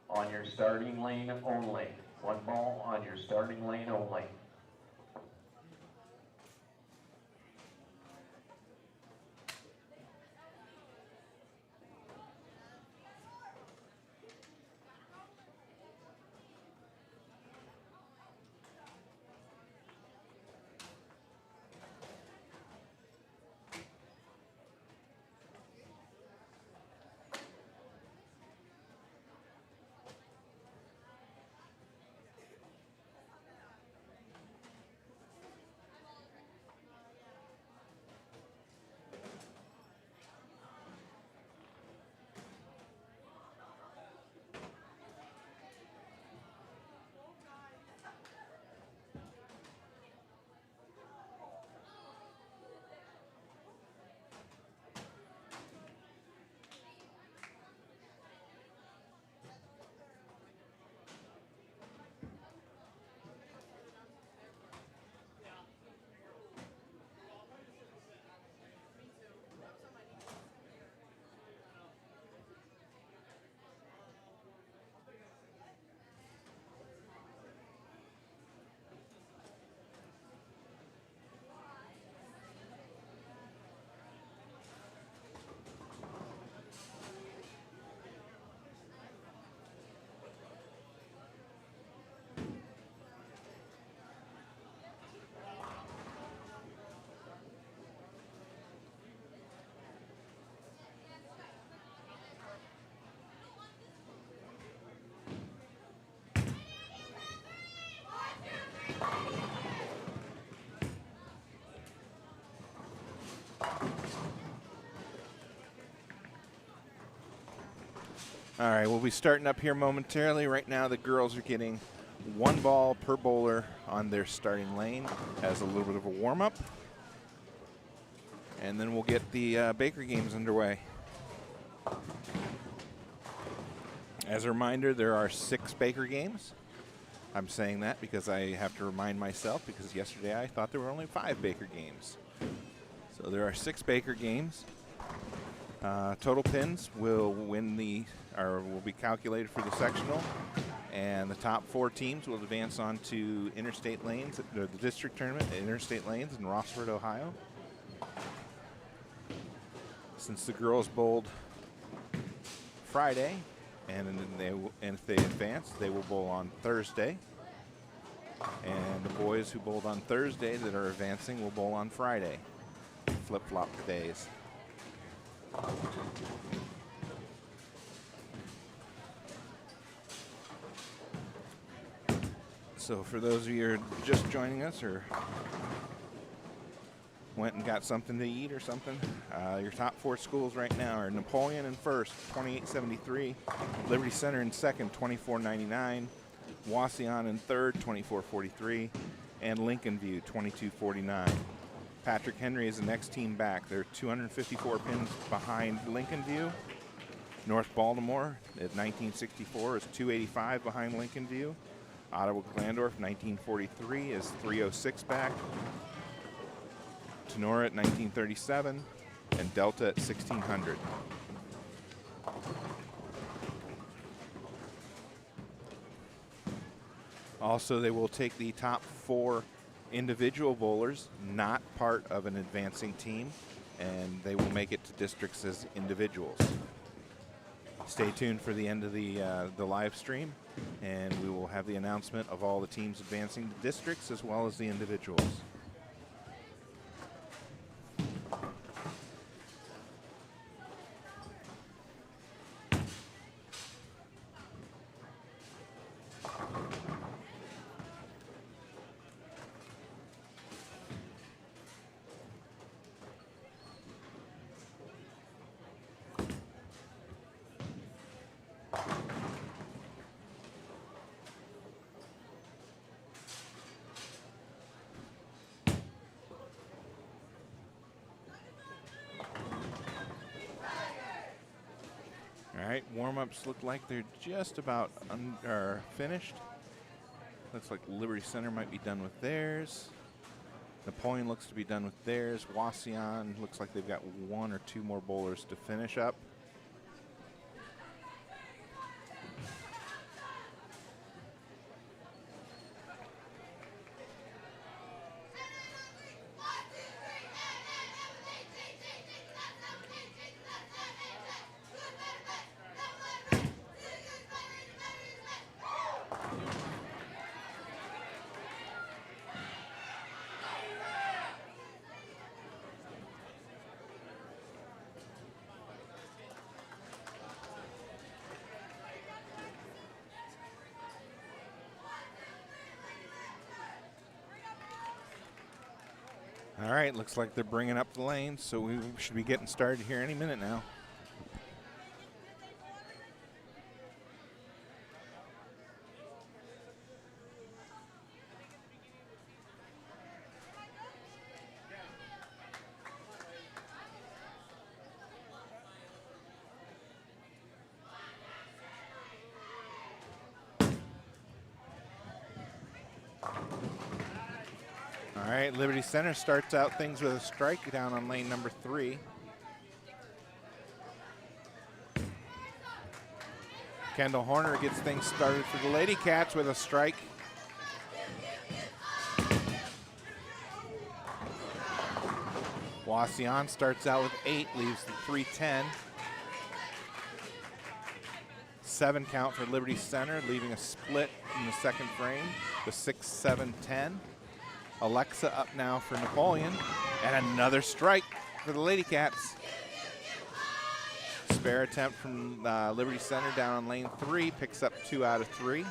on your starting lane only. One ball on your starting lane only.
All right, we'll be starting up here momentarily. Right now, the girls are getting one ball per bowler on their starting lane as a little bit of a warm-up. And then we'll get the Baker games underway. As a reminder, there are 6 Baker games. I'm saying that because I have to remind myself, because yesterday I thought there were only 5 Baker games. So there are 6 Baker games. Total pins will will be calculated for the sectional, and the top 4 teams will advance on to interstate lanes, the district tournament at interstate lanes in Rossford, Ohio. Since the girls bowled Friday, and if they advance, they will bowl on Thursday. And the boys who bowled on Thursday that are advancing will bowl on Friday. Flip-flop the days. So for those of you who are just joining us or went and got something to eat or something, your top 4 schools right now are Napoleon in first, 2873, Liberty Center in second, 2499, Wauseon in third, 2443, and Lincoln View, 2249. Patrick Henry is the next team back. They're 254 pins behind Lincoln View. North Baltimore at 1964 is 285 behind Lincoln View. Ottawa Glandorf, 1943, is 306 back. Tenora at 1937, and Delta at 1600. Also, they will take the top 4 individual bowlers, not part of an advancing team, and they will make it to districts as individuals. Stay tuned for the end of the live stream, and we will have the announcement of all the teams advancing to districts as well as the individuals. All right, warm-ups look like they're just about finished. Looks like Liberty Center might be done with theirs. Napoleon looks to be done with theirs. OHSAA looks like they've got 1 or 2 more bowlers to finish up. All right, looks like they're bringing up the lanes, so we should be getting started here any minute now. All right, Liberty Center starts out things with a strike down on lane number 3. Kendall Horner gets things started for the Lady Cats with a strike. OHSAA starts out with 8, leaves the 3-10. 7 count for Liberty Center, leaving a split in the second frame, the 6-7-10. Alexa up now for Napoleon, and another strike for the Lady Cats. Spare attempt from Liberty Center down on lane 3, picks up 2 out of 3.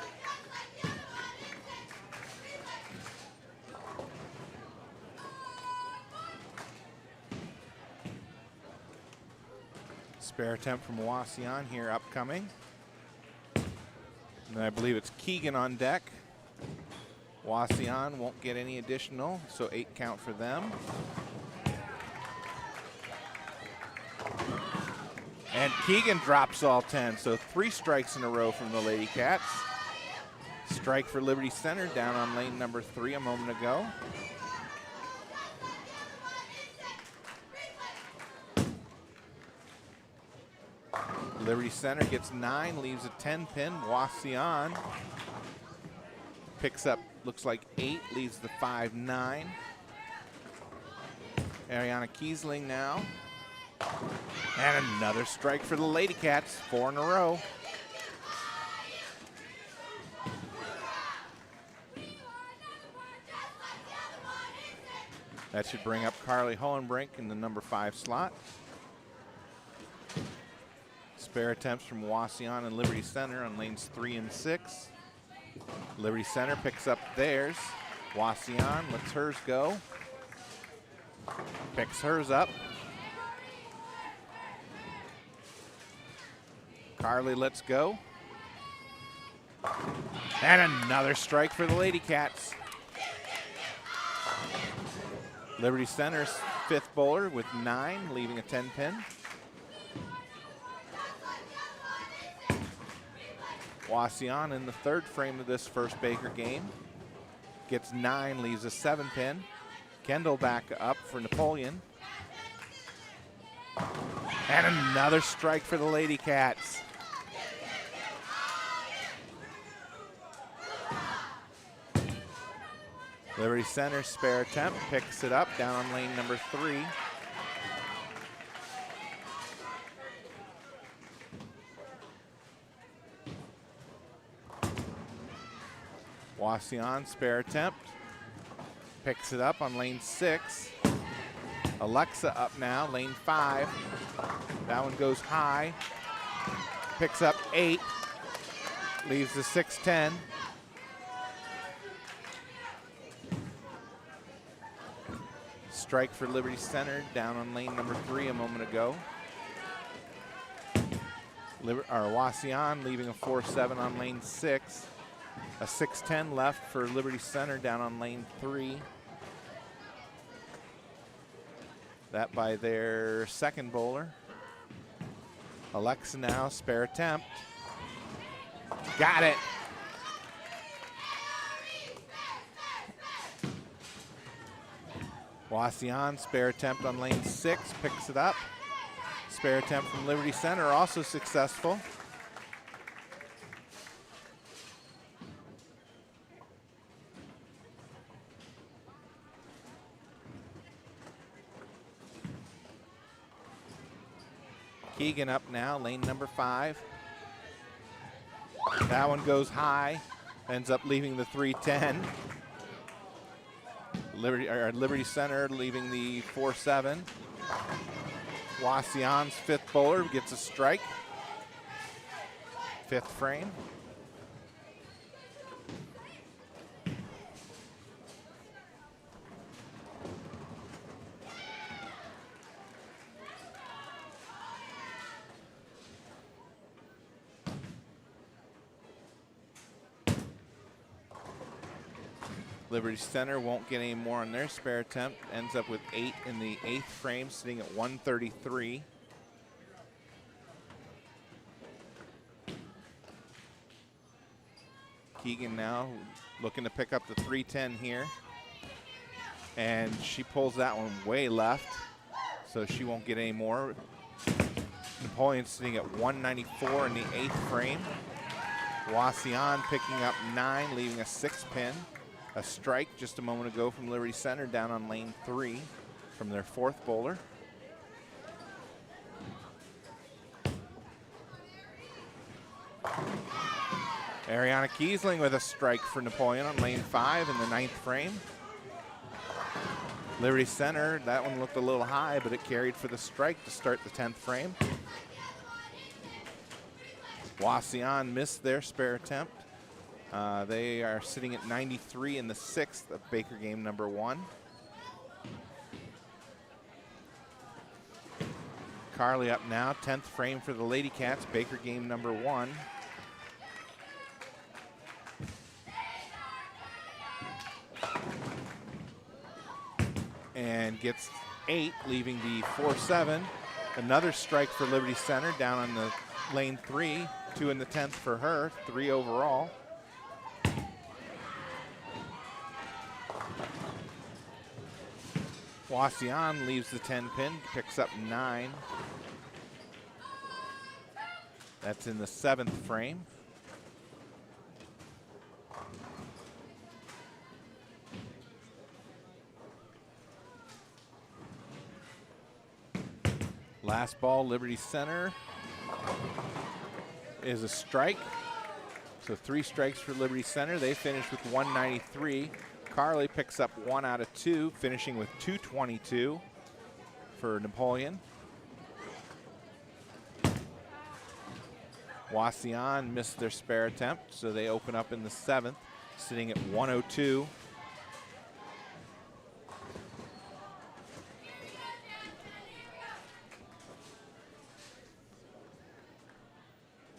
Spare attempt from OHSAA here upcoming. And I believe it's Keegan on deck. OHSAA won't get any additional, so 8 count for them. And Keegan drops all 10, so 3 strikes in a row from the Lady Cats. Strike for Liberty Center down on lane number 3 a moment ago. Liberty Center gets 9, leaves a 10 pin. OHSAA picks up, looks like 8, leaves the 5-9. Ariana Kiesling now. And another strike for the Lady Cats, 4 in a row. That should bring up Carly Hohenbrink in the number 5 slot. Spare attempts from OHSAA and Liberty Center on lanes 3 and 6. Liberty Center picks up theirs. OHSAA lets hers go. Picks hers up. Carly lets go. And another strike for the Lady Cats. Liberty Center's 5th bowler with 9, leaving a 10 pin. OHSAA in the 3rd frame of this first Baker game gets 9, leaves a 7 pin. Kendall back up for Napoleon. And another strike for the Lady Cats. Liberty Center, spare attempt, picks it up down on lane number 3. Wasion, spare attempt, picks it up on lane 6. Alexa up now, lane 5. That one goes high, picks up 8, leaves the 6-10. Strike for Liberty Center down on lane number 3 a moment ago. Wasion leaving a 4-7 on lane 6. A 6-10 left for Liberty Center down on lane 3. That by their second bowler. Alexa now, spare attempt. Got it. Wasion, spare attempt on lane 6, picks it up. Spare attempt from Liberty Center, also successful. Keegan up now, lane number 5. That one goes high, ends up leaving the 3-10. Liberty Center leaving the 4-7. Wasion's 5th bowler gets a strike. 5th frame. Liberty Center won't get any more on their spare attempt. Ends up with 8 in the 8th frame, sitting at 133. Keegan now looking to pick up the 3-10 here. And she pulls that one way left, so she won't get any more. Napoleon sitting at 194 in the 8th frame. Wasion picking up 9, leaving a 6-pin. A strike just a moment ago from Liberty Center down on lane 3 from their 4th bowler. Ariana Kiesling with a strike for Napoleon on lane 5 in the 9th frame. Liberty Center, that one looked a little high, but it carried for the strike to start the 10th frame. Wasion missed their spare attempt. They are sitting at 93 in the 6th of Baker game number 1. Carly up now, 10th frame for the Lady Cats, Baker game number 1. And gets 8, leaving the 4-7. Another strike for Liberty Center down on the lane 3, 2 in the 10th for her, 3 overall. Wasion leaves the 10-pin, picks up 9. That's in the 7th frame. Last ball, Liberty Center is a strike. So 3 strikes for Liberty Center. They finish with 193. Carly picks up 1 out of 2, finishing with 222 for Napoleon. Wasion missed their spare attempt, so they open up in the 7th, sitting at 102.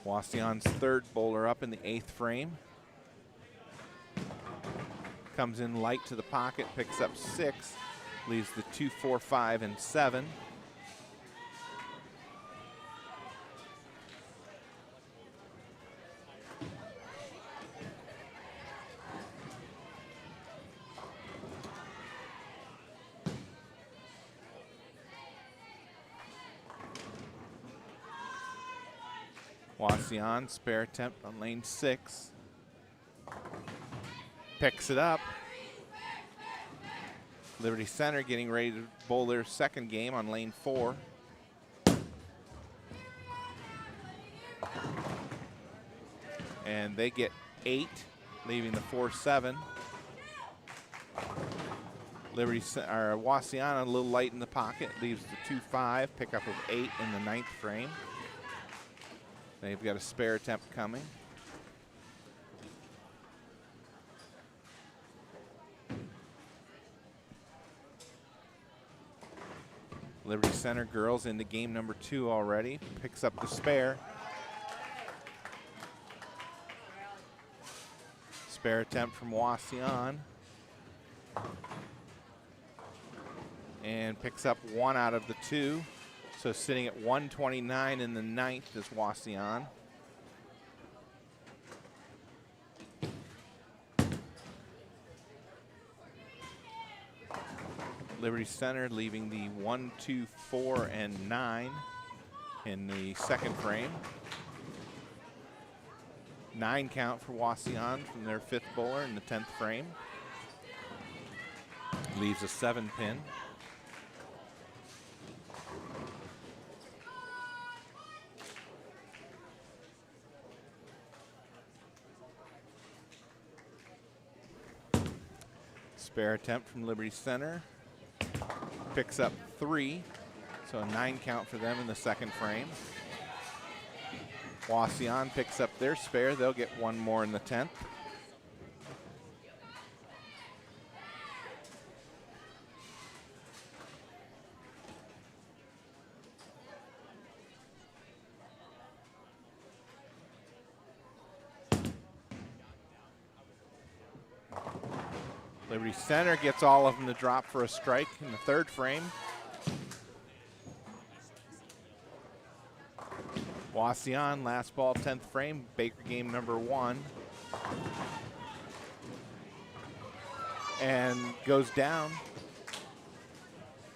Wasion's 3rd bowler up in the 8th frame. Comes in light to the pocket, picks up 6, leaves the 2, 4, 5, and 7. Wasion, spare attempt on lane 6. Picks it up. Liberty Center getting ready to bowl their second game on lane 4. And they get 8, leaving the 4-7. Wassiana a little light in the pocket, leaves the 2-5, pickup of 8 in the 9th frame. They've got a spare attempt coming. Liberty Center girls into game number 2 already, picks up the spare. Spare attempt from Wassian. And picks up 1 out of the 2. So sitting at 129 in the 9th is Wassian. Liberty Center leaving the 1, 2, 4, and 9 in the second frame. 9 count for Wassian from their 5th bowler in the 10th frame. Leaves a 7 pin. Spare attempt from Liberty Center. Picks up 3, so a 9 count for them in the second frame. Wassian picks up their spare. They'll get 1 more in the 10th. Liberty Center gets all of them to drop for a strike in the 3rd frame. Wassian, last ball, 10th frame, Baker game number 1. And goes down,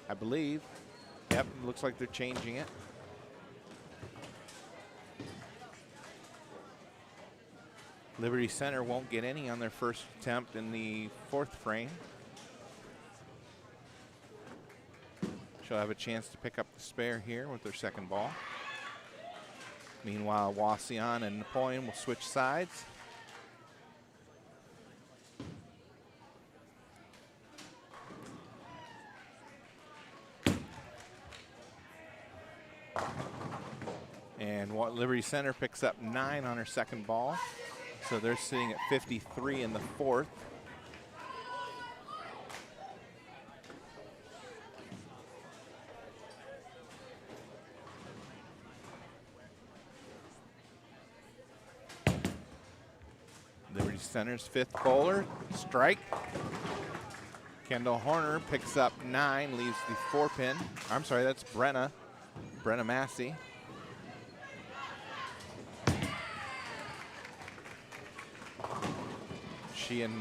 I believe. Yep, looks like they're changing it. Liberty Center won't get any on their first attempt in the 4th frame. She'll have a chance to pick up the spare here with their second ball. Meanwhile, Wassian and Napoleon will switch sides. And Liberty Center picks up 9 on her second ball. So they're sitting at 53 in the 4th. Liberty Center's 5th bowler, strike. Kendall Horner picks up 9, leaves the 4 pin. I'm sorry, that's Brenna Massey. She and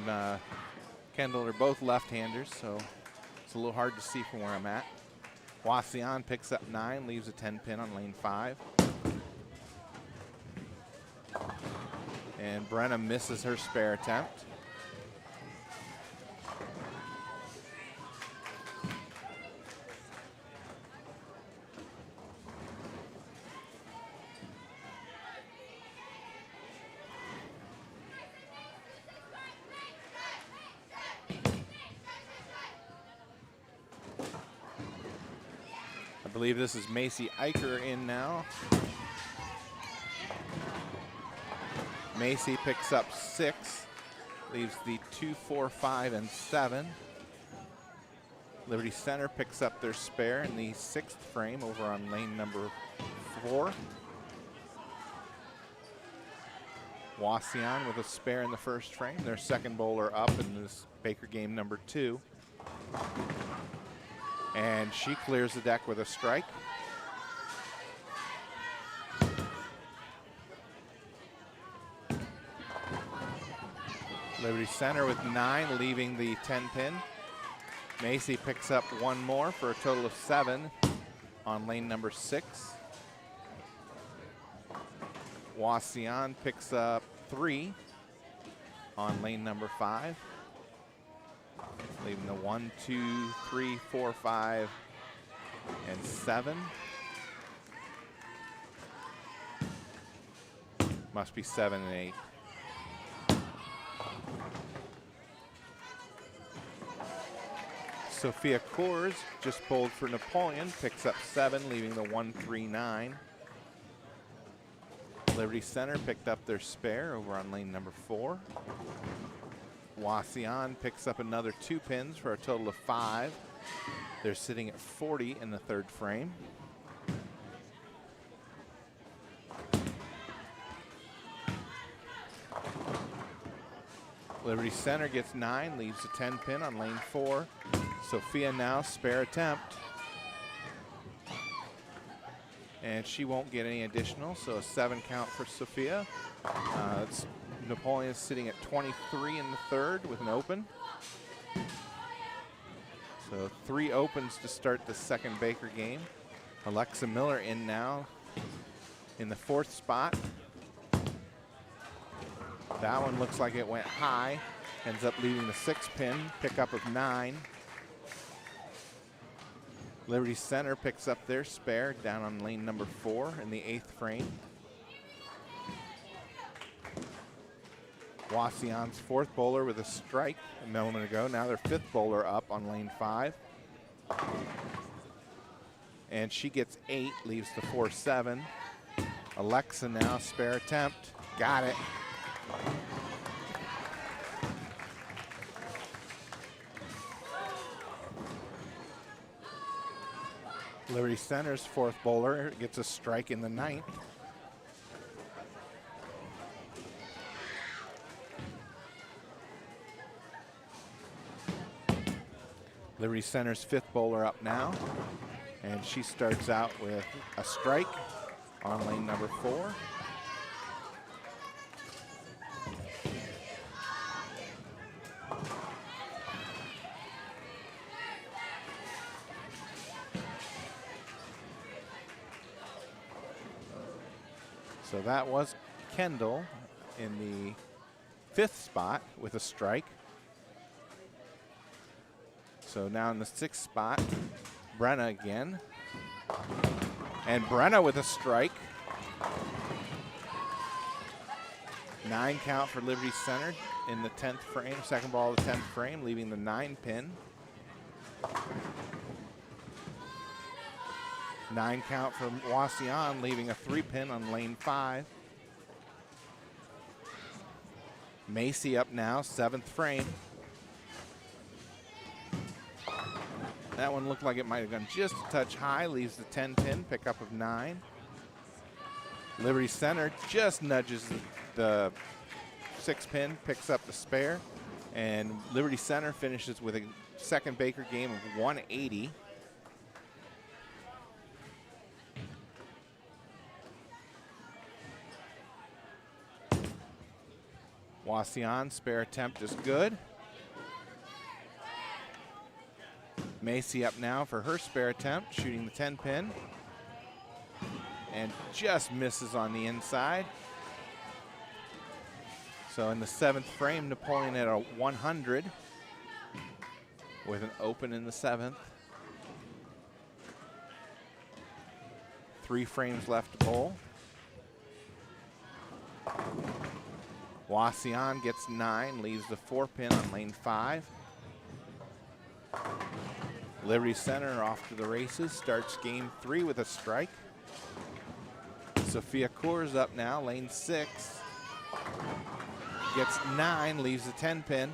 Kendall are both left-handers, so it's a little hard to see from where I'm at. Wassian picks up 9, leaves a 10 pin on lane 5. And Brenna misses her spare attempt. I believe this is Macy Eicher in now. Macy picks up 6, leaves the 2, 4, 5, and 7. Liberty Center picks up their spare in the 6th frame over on lane number 4. Wassian with a spare in the 1st frame, their second bowler up in this Baker game number 2. And she clears the deck with a strike. Liberty Center with 9, leaving the 10 pin. Macy picks up 1 more for a total of 7 on lane number 6. Wassian picks up 3 on lane number 5. leaving the 1, 2, 3, 4, 5, and 7. Must be 7 and 8. Sophia Kors just bowled for Napoleon, picks up 7, leaving the 1, 3, 9. Liberty Center picked up their spare over on lane number 4. Wasion picks up another 2 pins for a total of 5. They're sitting at 40 in the 3rd frame. Liberty Center gets 9, leaves a 10 pin on lane 4. Sophia now spare attempt. And she won't get any additional, so a 7 count for Sophia. Napoleon is sitting at 23 in the 3rd with an open. So 3 opens to start the 2nd Baker game. Alexa Miller in now in the 4th spot. That one looks like it went high. Ends up leaving the 6 pin, pickup of 9. Liberty Center picks up their spare down on lane number 4 in the 8th frame. Wasion's 4th bowler with a strike a moment ago. Now their 5th bowler up on lane 5. And she gets 8, leaves the 4-7. Alexa now spare attempt. Got it. Liberty Center's 4th bowler gets a strike in the 9th. Liberty Center's 5th bowler up now, and she starts out with a strike on lane number 4. So that was Kendall in the 5th spot with a strike. So now in the 6th spot, Brenna again. And Brenna with a strike. 9 count for Liberty Center in the 10th frame, 2nd ball of the 10th frame, leaving the 9 pin. 9 count for Wasion, leaving a 3 pin on lane 5. Macy up now, 7th frame. That one looked like it might have gone just a touch high, leaves the 10 pin, pickup of 9. Liberty Center just nudges the 6 pin, picks up the spare, and Liberty Center finishes with a 2nd Baker game of 180. Wasion, spare attempt is good. Macy up now for her spare attempt, shooting the 10 pin. And just misses on the inside. So in the 7th frame, Napoleon at a 100 with an open in the 7th. 3 frames left to bowl. Wasion gets 9, leaves the 4 pin on lane 5. Liberty Center off to the races, starts game 3 with a strike. Sophia Kors up now, lane 6. Gets 9, leaves the 10 pin.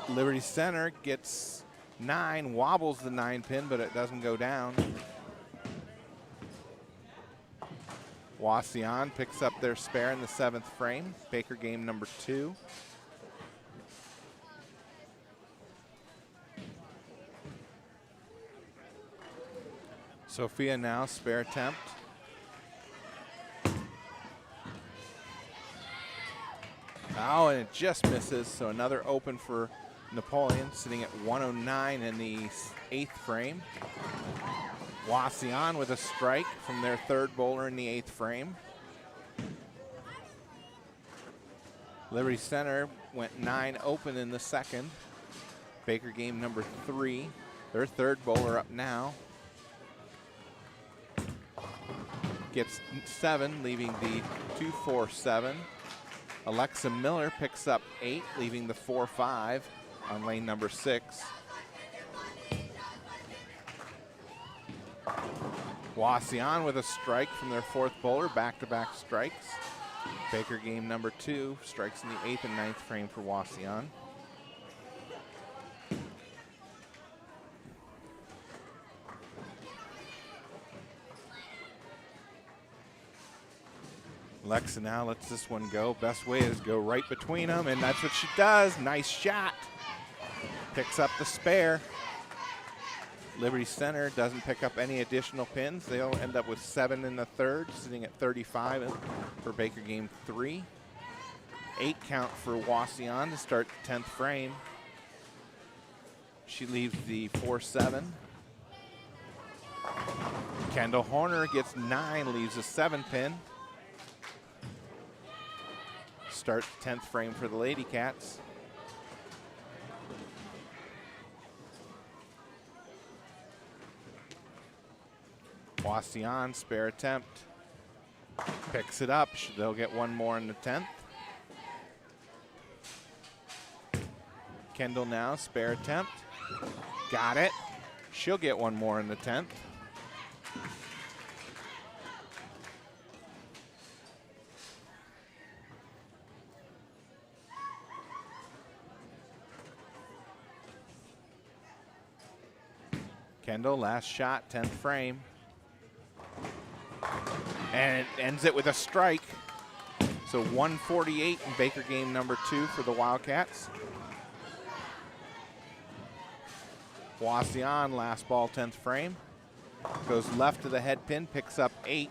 Liberty Center gets 9, wobbles the 9 pin, but it doesn't go down. Wasion picks up their spare in the 7th frame. Baker game number 2. Sophia now spare attempt. Oh, and it just misses, so another open for Napoleon, sitting at 109 in the 8th frame. Wasion with a strike from their third bowler in the 8th frame. Liberty Center went 9 open in the 2nd. Baker game number 3. Their third bowler up now. Gets 7, leaving the 2-4-7. Alexa Miller picks up 8, leaving the 4-5 on lane number 6. Wasion with a strike from their 4th bowler, back-to-back strikes. Baker game number 2, strikes in the 8th and 9th frame for Wasion. Alexa now lets this one go. Best way is go right between them, and that's what she does. Nice shot. Picks up the spare. Liberty Center doesn't pick up any additional pins. They'll end up with 7 in the 3rd, sitting at 35 for Baker game 3. 8 count for Wasion to start the 10th frame. She leaves the 4-7. Kendall Horner gets 9, leaves a 7 pin. Start the 10th frame for the Lady Cats. Wasion, spare attempt. Picks it up. They'll get 1 more in the 10th. Kendall now, spare attempt. Got it. She'll get 1 more in the 10th. Kendall, last shot, 10th frame. And it ends it with a strike. So 148 in Baker game number 2 for the Wildcats. Wasion, last ball, 10th frame. Goes left to the head pin, picks up 8.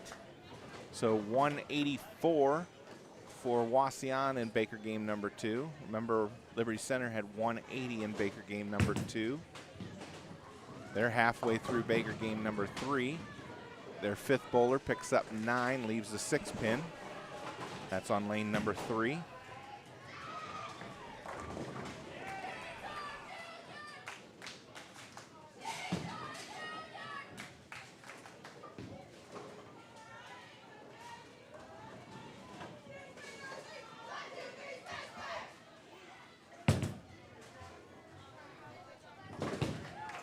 So 184 for Wasion in Baker game number 2. Remember, Liberty Center had 180 in Baker game number 2. They're halfway through Baker game number 3. Their 5th bowler picks up 9, leaves the 6 pin. That's on lane number 3.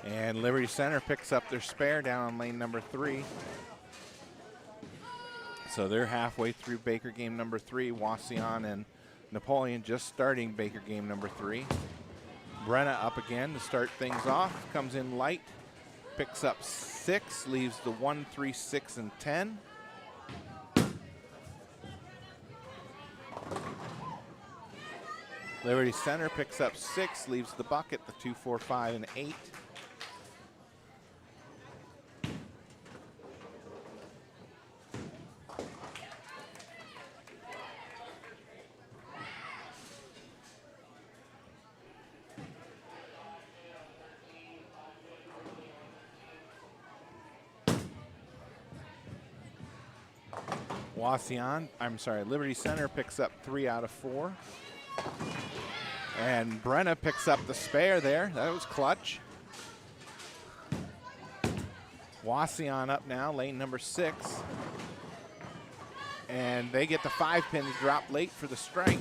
And Liberty Center picks up their spare down on lane number 3. So they're halfway through Baker game number 3. Wasion and Napoleon just starting Baker game number 3. Brenna up again to start things off. Comes in light, picks up 6, leaves the 1, 3, 6, and 10. Liberty Center picks up 6, leaves the bucket, the 2, 4, 5, and 8. Liberty Center picks up 3 out of 4. And Brenna picks up the spare there. That was clutch. Wasion up now, lane number 6. And they get the 5 pin to drop late for the strike.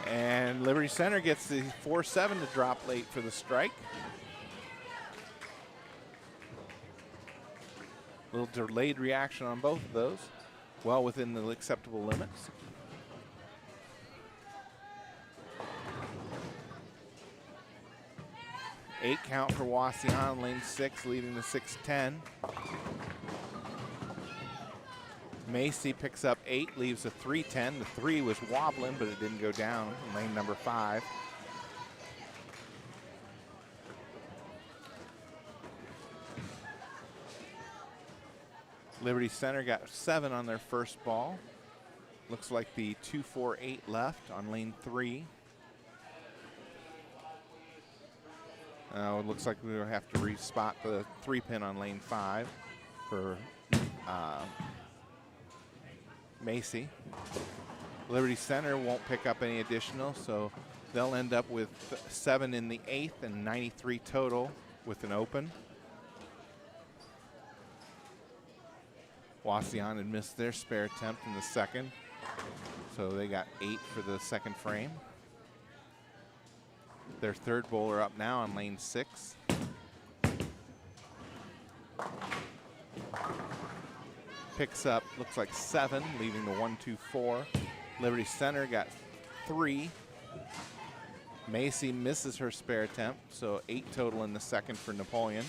And Liberty Center gets the 4-7 to drop late for the strike. A little delayed reaction on both of those. Well within the acceptable limits. Eight count for Wasion, lane 6, leaving the 6-10. Macy picks up 8, leaves a 3-10. The 3 was wobbling, but it didn't go down in lane number 5. Liberty Center got 7 on their first ball. Looks like the 2-4-8 left on lane 3. It looks like we'll have to respot the 3-pin on lane 5 for Macy. Liberty Center won't pick up any additional, so they'll end up with 7 in the 8th and 93 total with an open. Wasion had missed their spare attempt in the second, so they got 8 for the second frame. Their third bowler up now on lane 6. Picks up, looks like 7, leaving the 1-2-4. Liberty Center got 3. Macy misses her spare attempt, so 8 total in the second for Napoleon.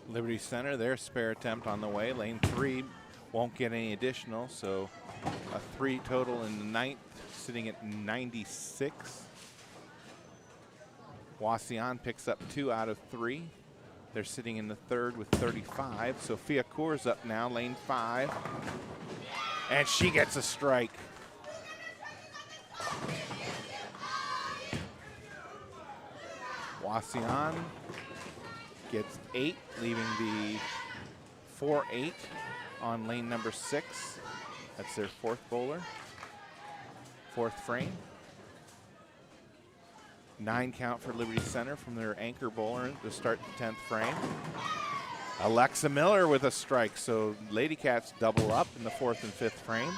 Liberty Center, their spare attempt on the way. Lane 3 won't get any additional, so a 3 total in the 9th, sitting at 96. Wasion picks up 2 out of 3. They're sitting in the third with 35. Sophia Coors up now, lane 5. And she gets a strike. Wasion gets 8, leaving the 4-8 on lane number 6. That's their 4th bowler. 4th frame. 9 count for Liberty Center from their anchor bowler to start the 10th frame. Alexa Miller with a strike, so Lady Cats double up in the 4th and 5th frames.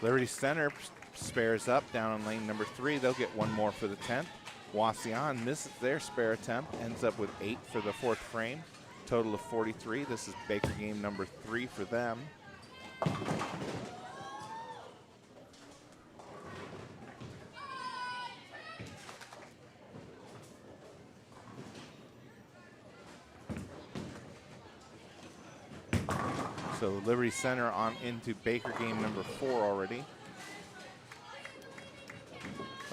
Liberty Center spares up down on lane number 3. They'll get 1 more for the 10th. Wasion misses their spare attempt, ends up with 8 for the 4th frame. Total of 43. This is Baker game number 3 for them. So Liberty Center on into Baker game number 4 already.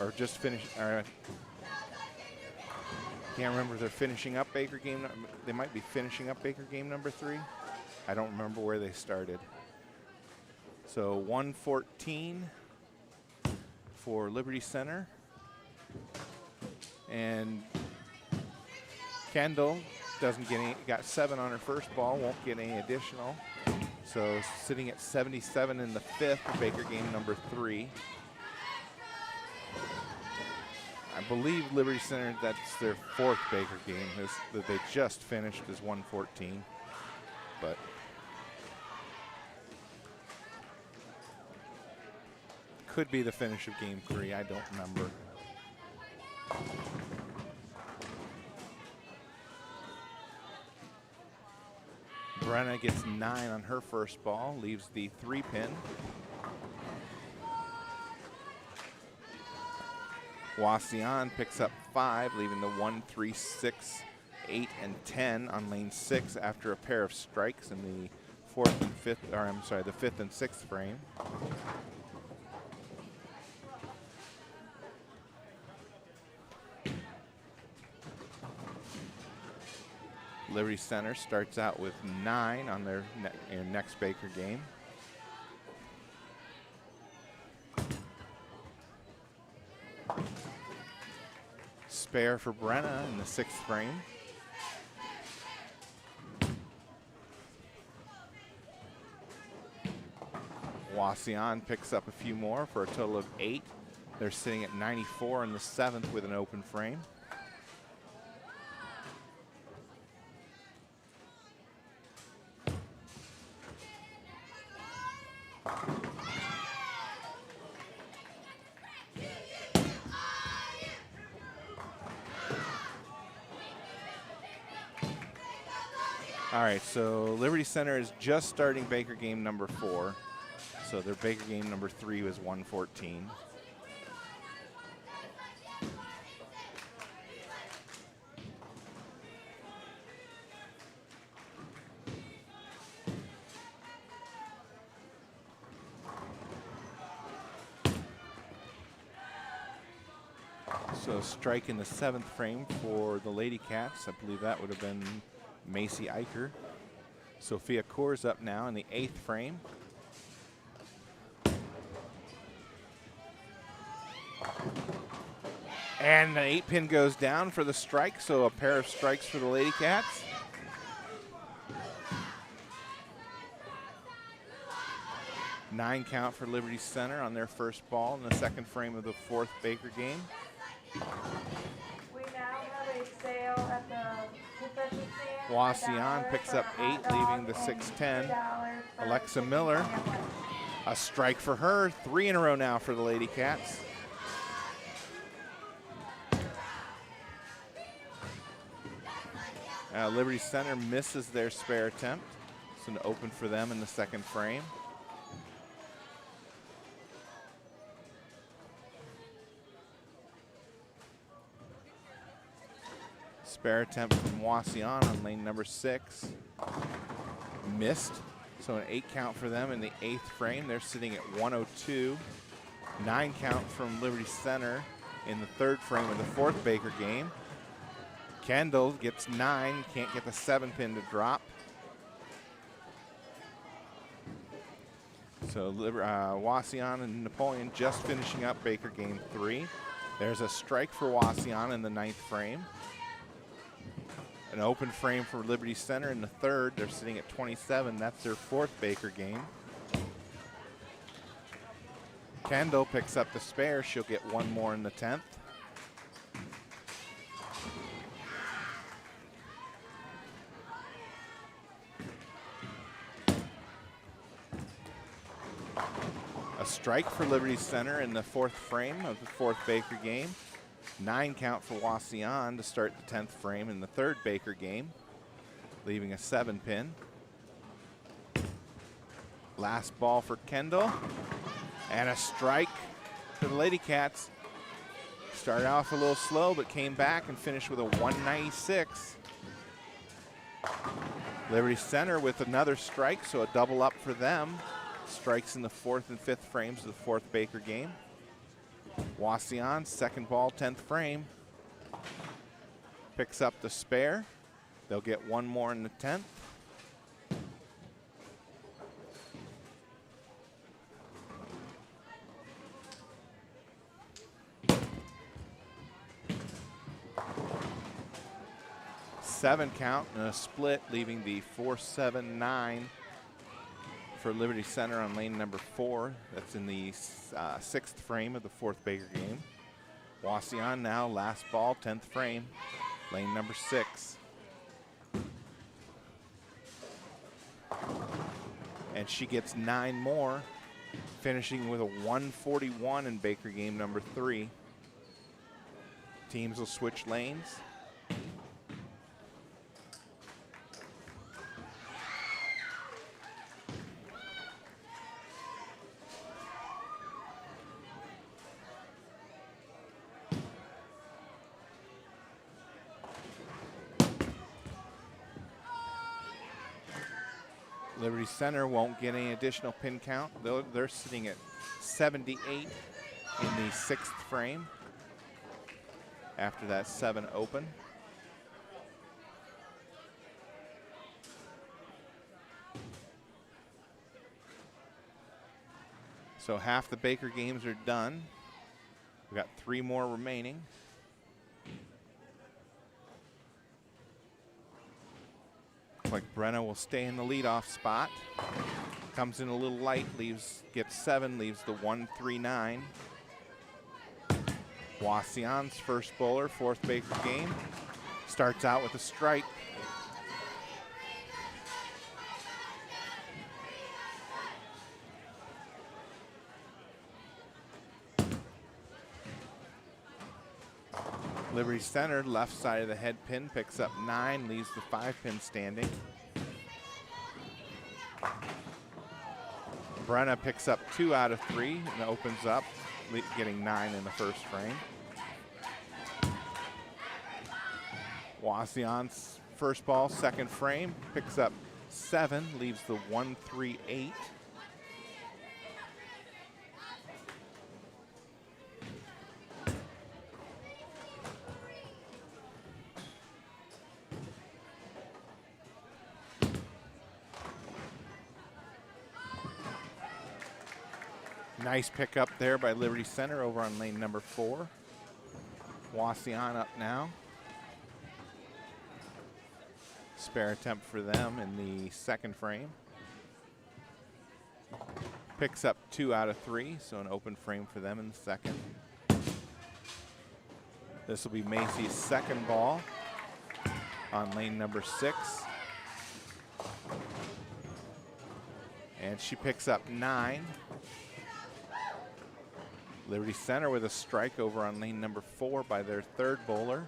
Or just finished. Can't remember if they're finishing up Baker game. They might be finishing up Baker game number 3. I don't remember where they started. So 114 for Liberty Center. And Kendall doesn't get any, got 7 on her first ball, won't get any additional. So sitting at 77 in the 5th for Baker game number 3. I believe Liberty Center, that's their 4th Baker game that they just finished is 114. But could be the finish of game 3, I don't remember. Brenna gets 9 on her first ball, leaves the 3-pin. Wasion picks up 5, leaving the 1, 3, 6, 8, and 10 on lane 6 after a pair of strikes in the 4th and 5th, or I'm sorry, the 5th and 6th frame. Liberty Center starts out with 9 on their next Baker game. Spare for Brenna in the 6th frame. Wasion picks up a few more for a total of 8. They're sitting at 94 in the 7th with an open frame. All right, so Liberty Center is just starting Baker game number 4. So their Baker game number 3 was 114. So strike in the 7th frame for the Lady Cats. I believe that would have been Macy Eicher. Sophia Coors up now in the 8th frame. And the 8-pin goes down for the strike, so a pair of strikes for the Lady Cats. Nine count for Liberty Center on their first ball in the 2nd frame of the 4th Baker game.
We now have a sale at the concession stand.
Wasion picks up 8, leaving the 6-10. Alexa Miller, a strike for her. 3 in a row now for the Lady Cats. Liberty Center misses their spare attempt. It's an open for them in the 2nd frame. Spare attempt from Wasion on lane number 6. Missed. So an 8 count for them in the 8th frame. They're sitting at 102. 9 count from Liberty Center in the 3rd frame of the 4th Baker game. Kendall gets 9, can't get the 7-pin to drop. So Wasion and Napoleon just finishing up Baker game 3. There's a strike for Wasion in the 9th frame. An open frame for Liberty Center in the 3rd. They're sitting at 27. That's their 4th Baker game. Kendall picks up the spare. She'll get 1 more in the 10th. A strike for Liberty Center in the 4th frame of the 4th Baker game. 9 count for Wasion to start the 10th frame in the 3rd Baker game, leaving a 7-pin. Last ball for Kendall. And a strike for the Lady Cats. Started off a little slow, but came back and finished with a 196. Liberty Center with another strike, so a double up for them. Strikes in the 4th and 5th frames of the 4th Baker game. Wasion, 2nd ball, 10th frame. Picks up the spare. They'll get 1 more in the 10th. Seven count and a split, leaving the 4-7-9 for Liberty Center on lane number 4. That's in the 6th frame of the 4th Baker game. Wasion now, last ball, 10th frame, lane number 6. And she gets 9 more, finishing with a 141 in Baker game number 3. Teams will switch lanes. Liberty Center won't get any additional pin count. They're sitting at 78 in the 6th frame after that 7 open. So half the Baker games are done. We've got 3 more remaining. Like Brenna will stay in the leadoff spot. Comes in a little light, gets 7, leaves the 1-3-9. Wasion's first bowler, 4th Baker game. Starts out with a strike. Liberty Center, left side of the head pin, picks up 9, leaves the 5-pin standing. Brenna picks up 2 out of 3 and opens up, getting 9 in the first frame. Wasion's first ball, 2nd frame, picks up 7, leaves the 1-3-8. Nice pickup there by Liberty Center over on lane number 4. Wasion up now. Spare attempt for them in the second frame. Picks up 2 out of 3, so an open frame for them in the second. This will be Macy's second ball on lane number 6. And she picks up 9. Liberty Center with a strike over on lane number 4 by their third bowler.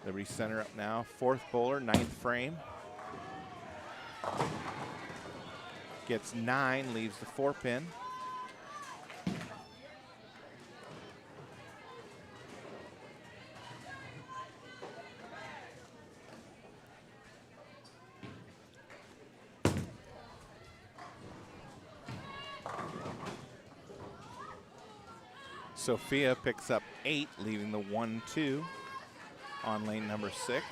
Liberty Center up now, 4th bowler, 9th frame. Gets 9, leaves the 4-pin. Sophia picks up 8, leaving the 1-2 on lane number 6.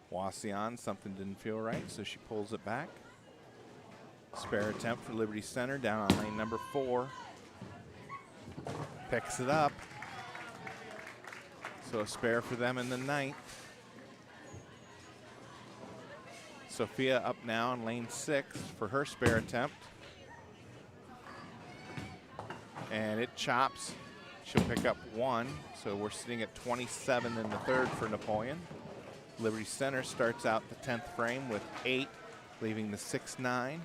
Wasion, something didn't feel right, so she pulls it back. Spare attempt for Liberty Center down on lane number 4. Picks it up. So a spare for them in the 9th. Sophia up now in lane 6 for her spare attempt. And it chops. She'll pick up 1, so we're sitting at 27 in the 3rd for Napoleon. Liberty Center starts out the 10th frame with 8, leaving the 6-9.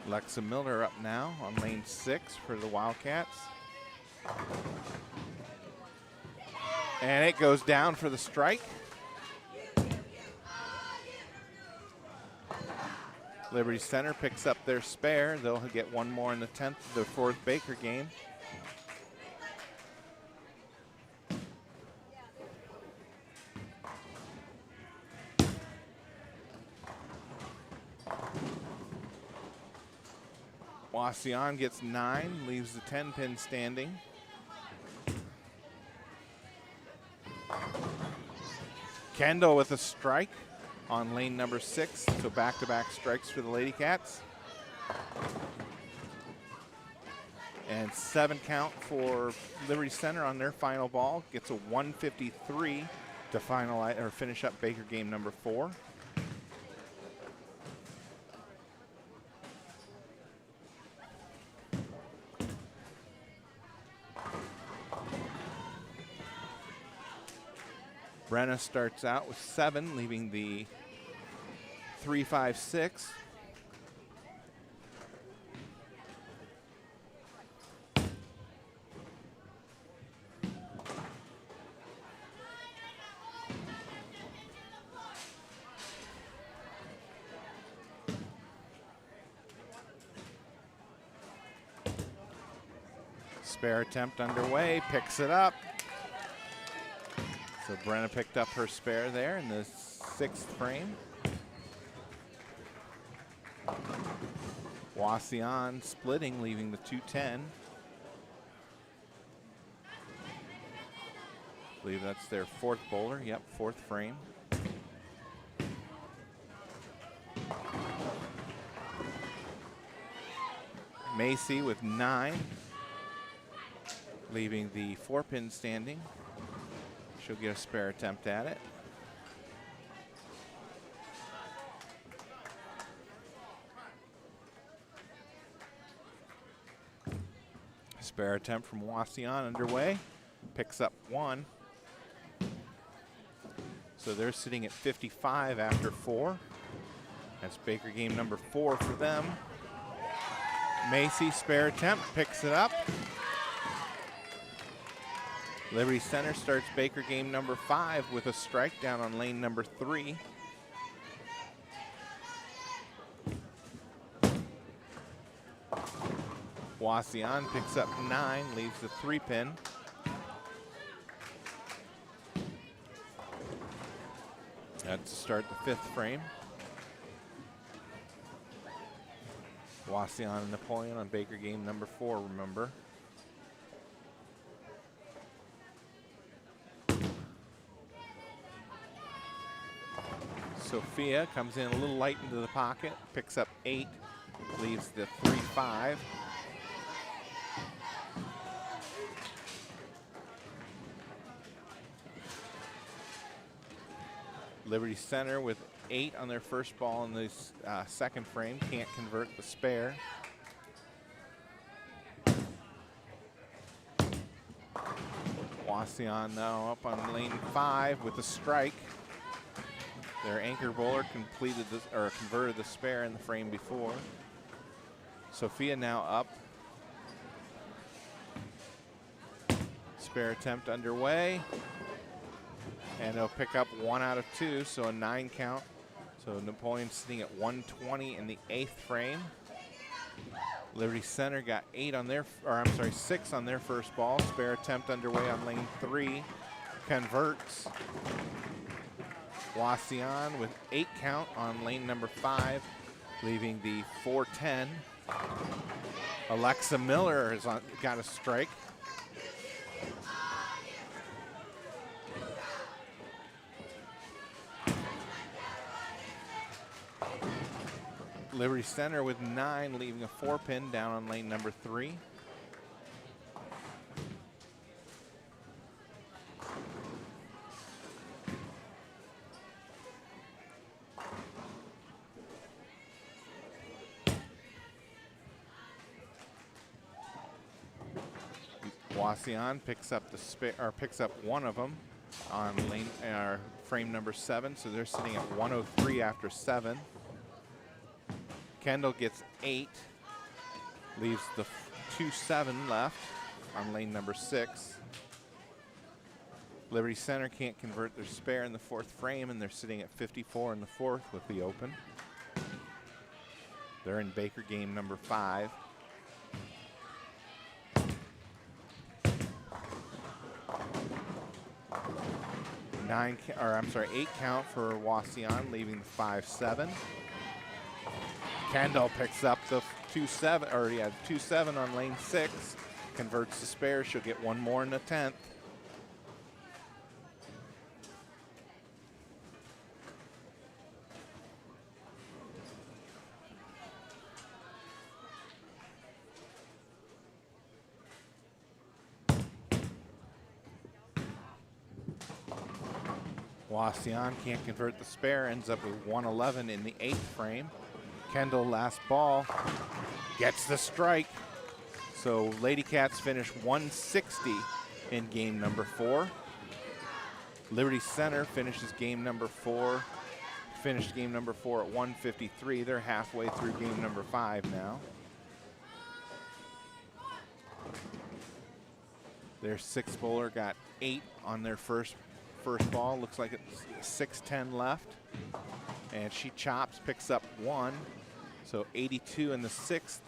Alexa Miller up now on lane 6 for the Wildcats. And it goes down for the strike. Liberty Center picks up their spare. They'll get 1 more in the 10th, the 4th Baker game. Wasion gets 9, leaves the 10-pin standing. Kendall with a strike on lane number 6, so back-to-back strikes for the Lady Cats. And 7 count for Liberty Center on their final ball. Gets a 153 to finalize or finish up Baker game number 4. Brenna starts out with 7, leaving the 3-5-6. Spare attempt underway, picks it up. So Brenna picked up her spare there in the 6th frame. Wasion splitting, leaving the 2-10. I believe that's their 4th bowler. Yep, 4th frame. Macy with 9, leaving the 4-pin standing. She'll get a spare attempt at it. Spare attempt from Wasion underway. Picks up 1. So they're sitting at 55 after 4. That's Baker game number 4 for them. Macy, spare attempt, picks it up. Liberty Center starts Baker game number 5 with a strike down on lane number 3. Wasion picks up 9, leaves the 3-pin. That's to start the fifth frame. Wasion and Napoleon on Baker game number 4, remember. Sophia comes in a little light into the pocket, picks up 8, leaves the 3-5. Liberty Center with 8 on their first ball in this second frame, can't convert the spare. Wasion now up on lane 5 with a strike. Their anchor bowler completed this, or converted the spare in the frame before. Sophia now up. Spare attempt underway. And they'll pick up 1 out of 2, so a 9 count. So Napoleon sitting at 120 in the 8th frame. Liberty Center got 6 on their first ball. Spare attempt underway on lane 3. Converts. Wasion with 8 count on lane number 5, leaving the 4-10. Alexa Miller has got a strike. Liberty Center with 9, leaving a 4-pin down on lane number 3. Wasion picks up picks up 1 of them on lane frame number 7, so they're sitting at 103 after 7. Kendall gets 8, leaves the 2-7 left on lane number 6. Liberty Center can't convert their spare in the 4th frame, and they're sitting at 54 in the 4th with the open. They're in Baker game number 5. 8 count for Wasion, leaving the 5-7. Kendall picks up the 2-7 on lane 6, converts the spare. She'll get 1 more in the 10th. Wasion can't convert the spare, ends up with 111 in the 8th frame. Kendall, last ball, gets the strike. So Lady Cats finish 160 in game number 4. Liberty Center finished game number 4 at 153. They're halfway through game number 5 now. Their 6th bowler got 8 on their first ball. Looks like it's 6:10 left. And she chops, picks up 1. So 82 in the 6th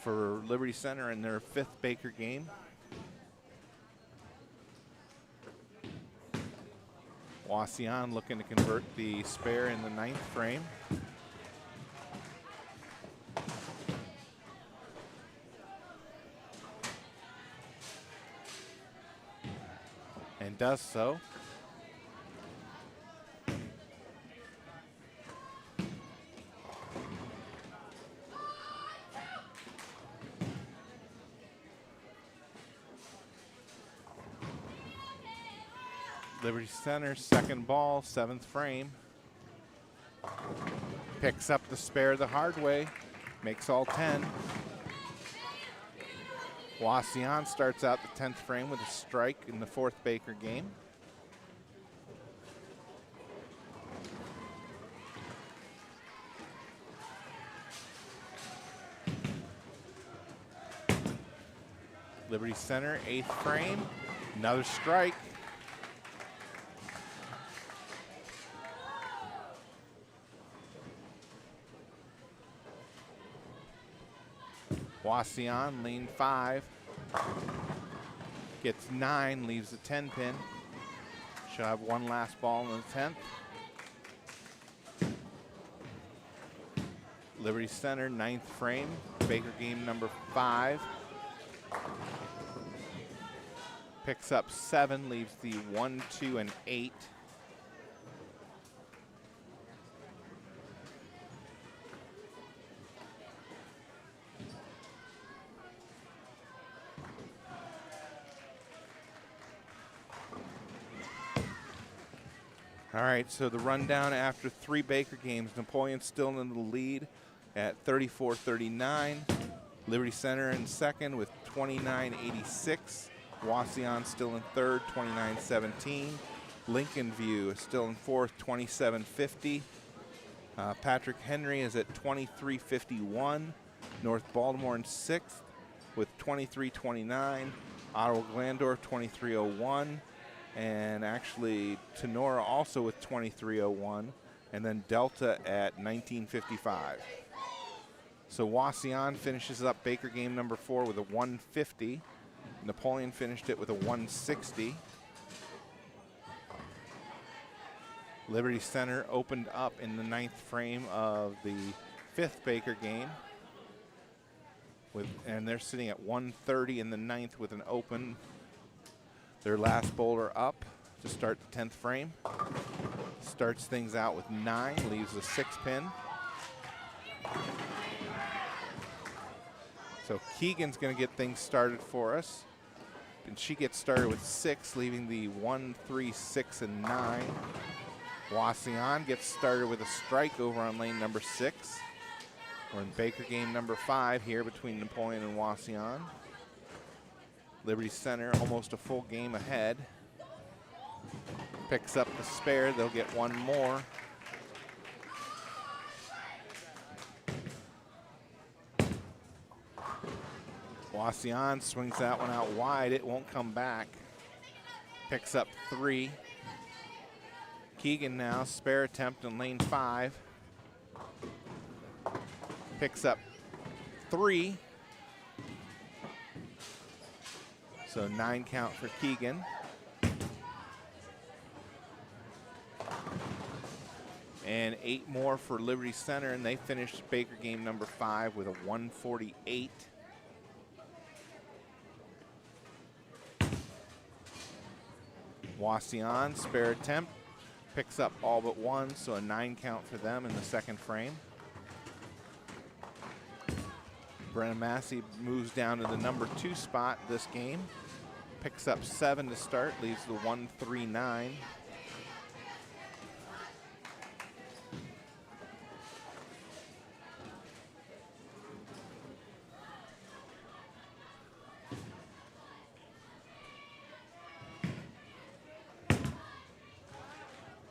for Liberty Center in their 5th Baker game. Wasion looking to convert the spare in the 9th frame. And does so. Liberty Center, 2nd ball, 7th frame. Picks up the spare the hard way, makes all 10. Wasion starts out the 10th frame with a strike in the 4th Baker game. Liberty Center, 8th frame, another strike. Wasion, lane 5, gets 9, leaves a 10-pin. She'll have 1 last ball in the 10th. Liberty Center, 9th frame, Baker game number 5. Picks up 7, leaves the 1, 2, and 8. All right, so the rundown after 3 Baker games. Napoleon still in the lead at 34-39. Liberty Center in second with 29-86. Wauseon still in third, 29-17. Lincoln View is still in fourth, 27-50. Patrick Henry is at 23-51. North Baltimore in sixth with 23-29. Ottawa Glandorf 23-01. And actually Tenora also with 23-01, and then Delta at 19-55. So Wauseon finishes up Baker game number 4 with a 150. Napoleon finished it with a 160. Liberty Center opened up in the 9th frame of the 5th Baker game, and they're sitting at 130 in the 9th with an open. Their last bowler up to start the 10th frame. Starts things out with 9, leaves a 6-pin. So Keegan's going to get things started for us. And she gets started with 6, leaving the 1, 3, 6, and 9. Wauseon gets started with a strike over on lane number 6. We're in Baker game number 5 here between Napoleon and Wauseon. Liberty Center almost a full game ahead. Picks up the spare, they'll get one more. Wauseon swings that one out wide, it won't come back. Picks up 3. Keegan now, spare attempt in lane 5. Picks up 3. So 9 count for Keegan. And 8 more for Liberty Center, and they finished Baker game number 5 with a 148. Wauseon, spare attempt, picks up all but 1, so a 9 count for them in the 2nd frame. Brenna Massey moves down to the number 2 spot this game. Picks up 7 to start, leaves the 139.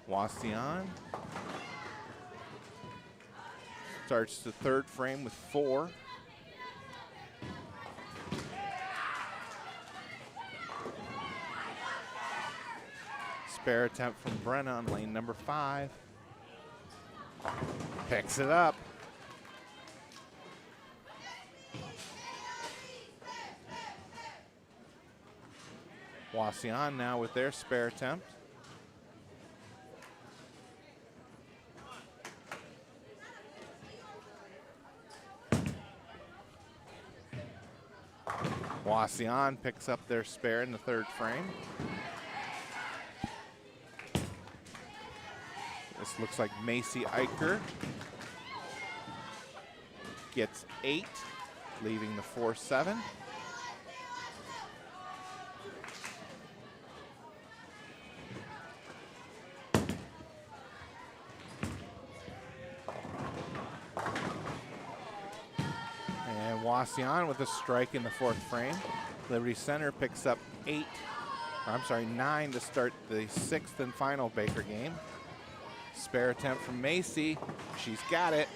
Wauseon starts the 3rd frame with 4. Spare attempt from Brenna on lane number 5. Picks it up. Wauseon now with their spare attempt. Wauseon picks up their spare in the 3rd frame. This looks like Macy Eicher gets 8, leaving the 4-7. And Wauseon with a strike in the 4th frame. Liberty Center picks up 9 to start the 6th and final Baker game. Spare attempt from Macy. She's got it.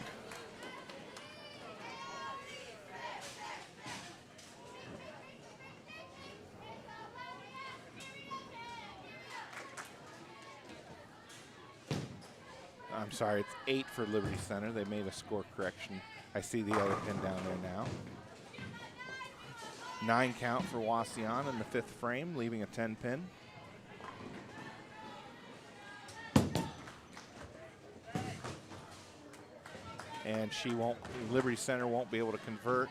I'm sorry, it's 8 for Liberty Center. They made a score correction. I see the other pin down there now. 9 count for Wauseon in the 5th frame, leaving a 10 pin. And Liberty Center won't be able to convert.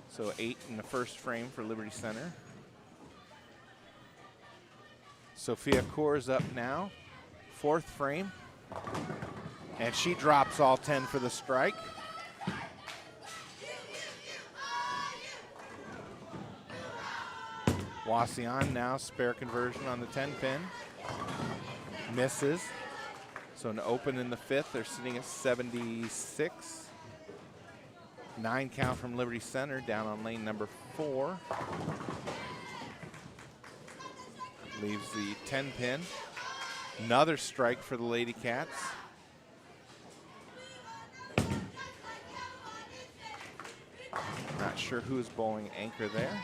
So 8 in the first frame for Liberty Center. Sophia Coors up now, 4th frame. And she drops all 10 for the strike. Wasion now, spare conversion on the 10-pin. Misses. So an open in the 5th, they're sitting at 76. 9 count from Liberty Center, down on lane number 4. Leaves the 10-pin. Another strike for the Lady Cats. Not sure who's bowling anchor there.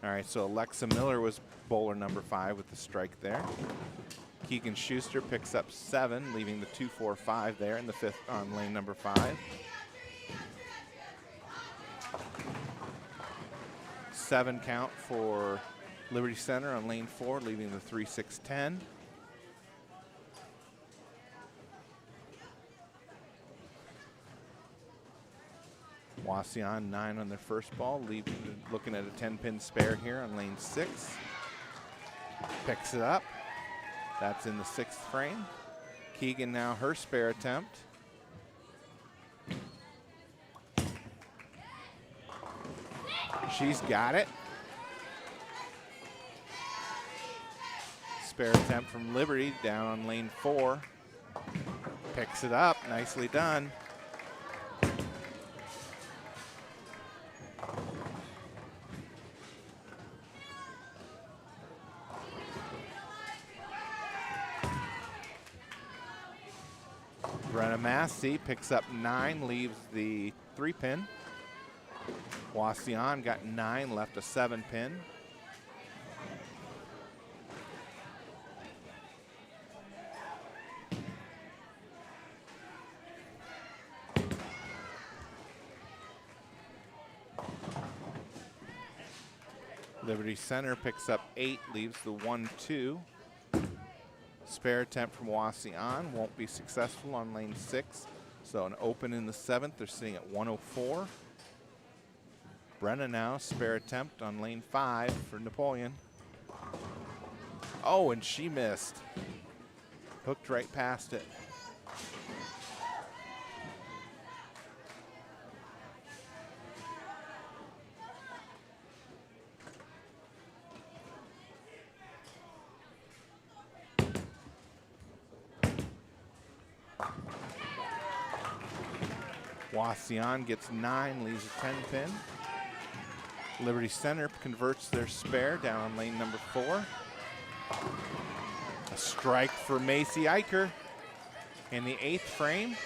All right, so Alexa Miller was bowler number 5 with the strike there. Keegan Schuster picks up 7, leaving the 2-4-5 there in the 5th on lane number 5. 7 count for Liberty Center on lane 4, leaving the 3-6-10. Wasion 9 on their first ball, looking at a 10-pin spare here on lane 6. Picks it up. That's in the 6th frame. Keegan now her spare attempt. She's got it. Spare attempt from Liberty down on lane 4. Picks it up, nicely done. Brenna Massey picks up 9, leaves the 3-pin. Wasion got 9, left a 7-pin. Liberty Center picks up 8, leaves the 1-2. Spare attempt from Wasion won't be successful on lane 6. So an open in the 7th, they're sitting at 104. Brenna now, spare attempt on lane 5 for Napoleon. Oh, and she missed. Hooked right past it. Wasion gets 9, leaves a 10-pin. Liberty Center converts their spare down on lane number 4. A strike for Macy Eicher in the 8th frame.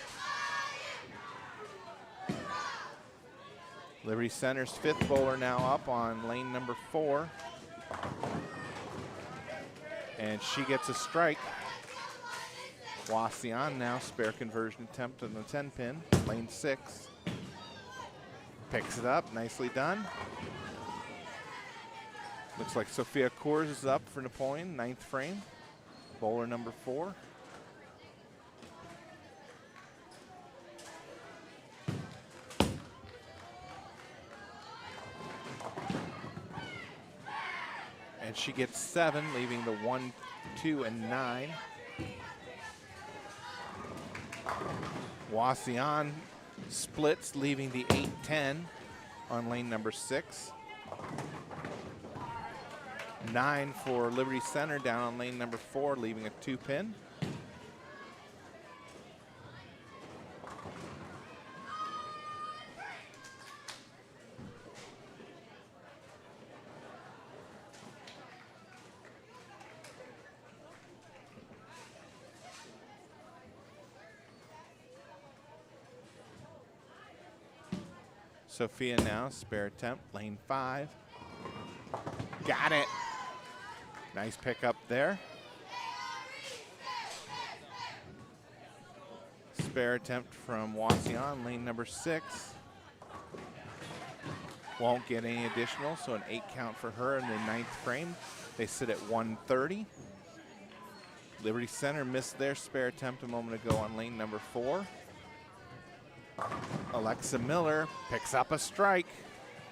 Liberty Center's 5th bowler now up on lane number 4. And she gets a strike. Wasion now, spare conversion attempt on the 10-pin, lane 6. Picks it up, nicely done. Looks like Sophia Coors is up for Napoleon, 9th frame, bowler number 4. And she gets 7, leaving the 1, 2, and 9. Wasion splits, leaving the 8-10 on lane number 6. 9 for Liberty Center down on lane number 4, leaving a 2-pin. Sophia now, spare attempt, lane 5. Got it. Nice pickup there. Spare attempt from Wasion, lane number 6. Won't get any additional, so an 8 count for her in the 9th frame. They sit at 130. Liberty Center missed their spare attempt a moment ago on lane number 4. Alexa Miller picks up a strike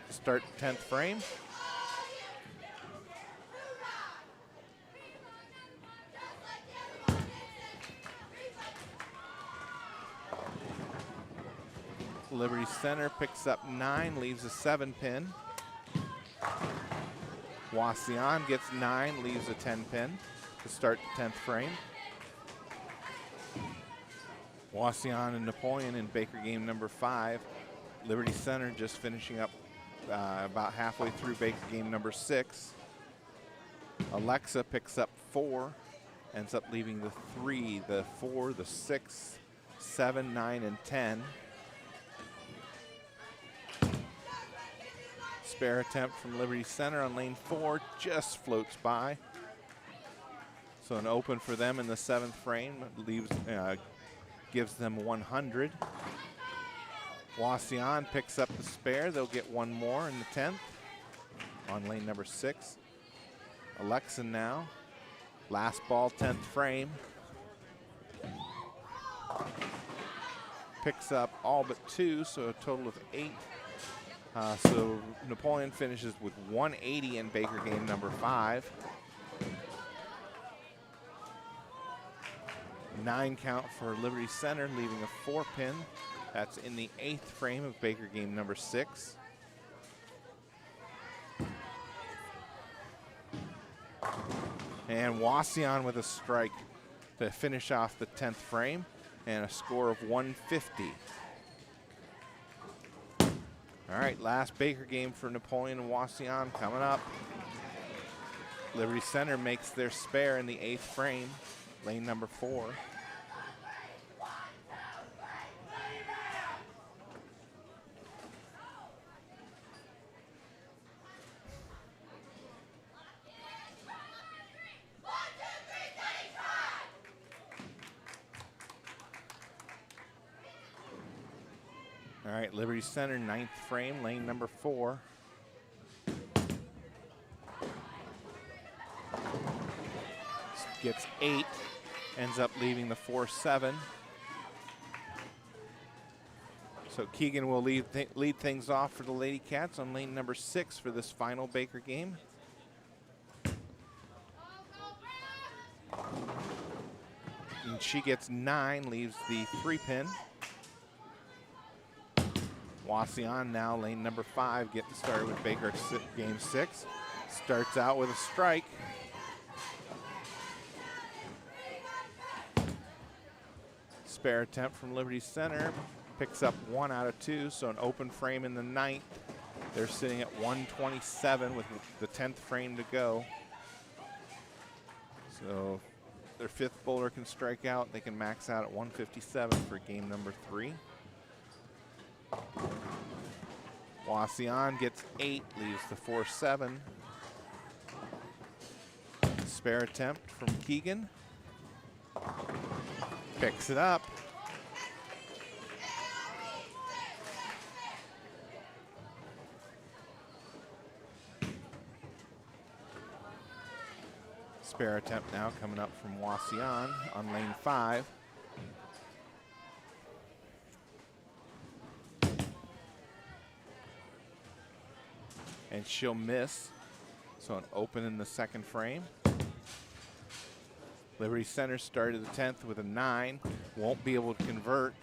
to start 10th frame. Liberty Center picks up 9, leaves a 7-pin. Wasion gets 9, leaves a 10-pin to start the 10th frame. Wasion and Napoleon in Baker game number 5. Liberty Center just finishing up about halfway through Baker game number 6. Alexa picks up 4, ends up leaving the 3, the 4, the 6, 7, 9, and 10. Spare attempt from Liberty Center on lane 4 just floats by. So an open for them in the 7th frame gives them 100. Wasion picks up the spare. They'll get 1 more in the 10th on lane number 6. Alexa now, last ball, 10th frame. Picks up all but 2, so a total of 8. So Napoleon finishes with 180 in Baker game number 5. 9 count for Liberty Center, leaving a 4-pin. That's in the 8th frame of Baker game number 6. And Wasion with a strike to finish off the 10th frame and a score of 150. All right, last Baker game for Napoleon and Wasion coming up. Liberty Center makes their spare in the 8th frame, lane number 4. All right, Liberty Center, 9th frame, lane number 4. Gets 8, ends up leaving the 4-7. So Keegan will lead things off for the Lady Cats on lane number 6 for this final Baker game. And she gets 9, leaves the 3-pin. Wasion now, lane number 5, getting started with Baker game 6. Starts out with a strike. Spare attempt from Liberty Center. Picks up 1 out of 2, so an open frame in the 9th. They're sitting at 127 with the 10th frame to go. So their 5th bowler can strike out. They can max out at 157 for game number 3. Wasion gets 8, leaves the 4-7. Spare attempt from Keegan. Picks it up. Spare attempt now coming up from Wasion on lane 5. And she'll miss, so an open in the 2nd frame. Liberty Center started the 10th with a 9, won't be able to convert,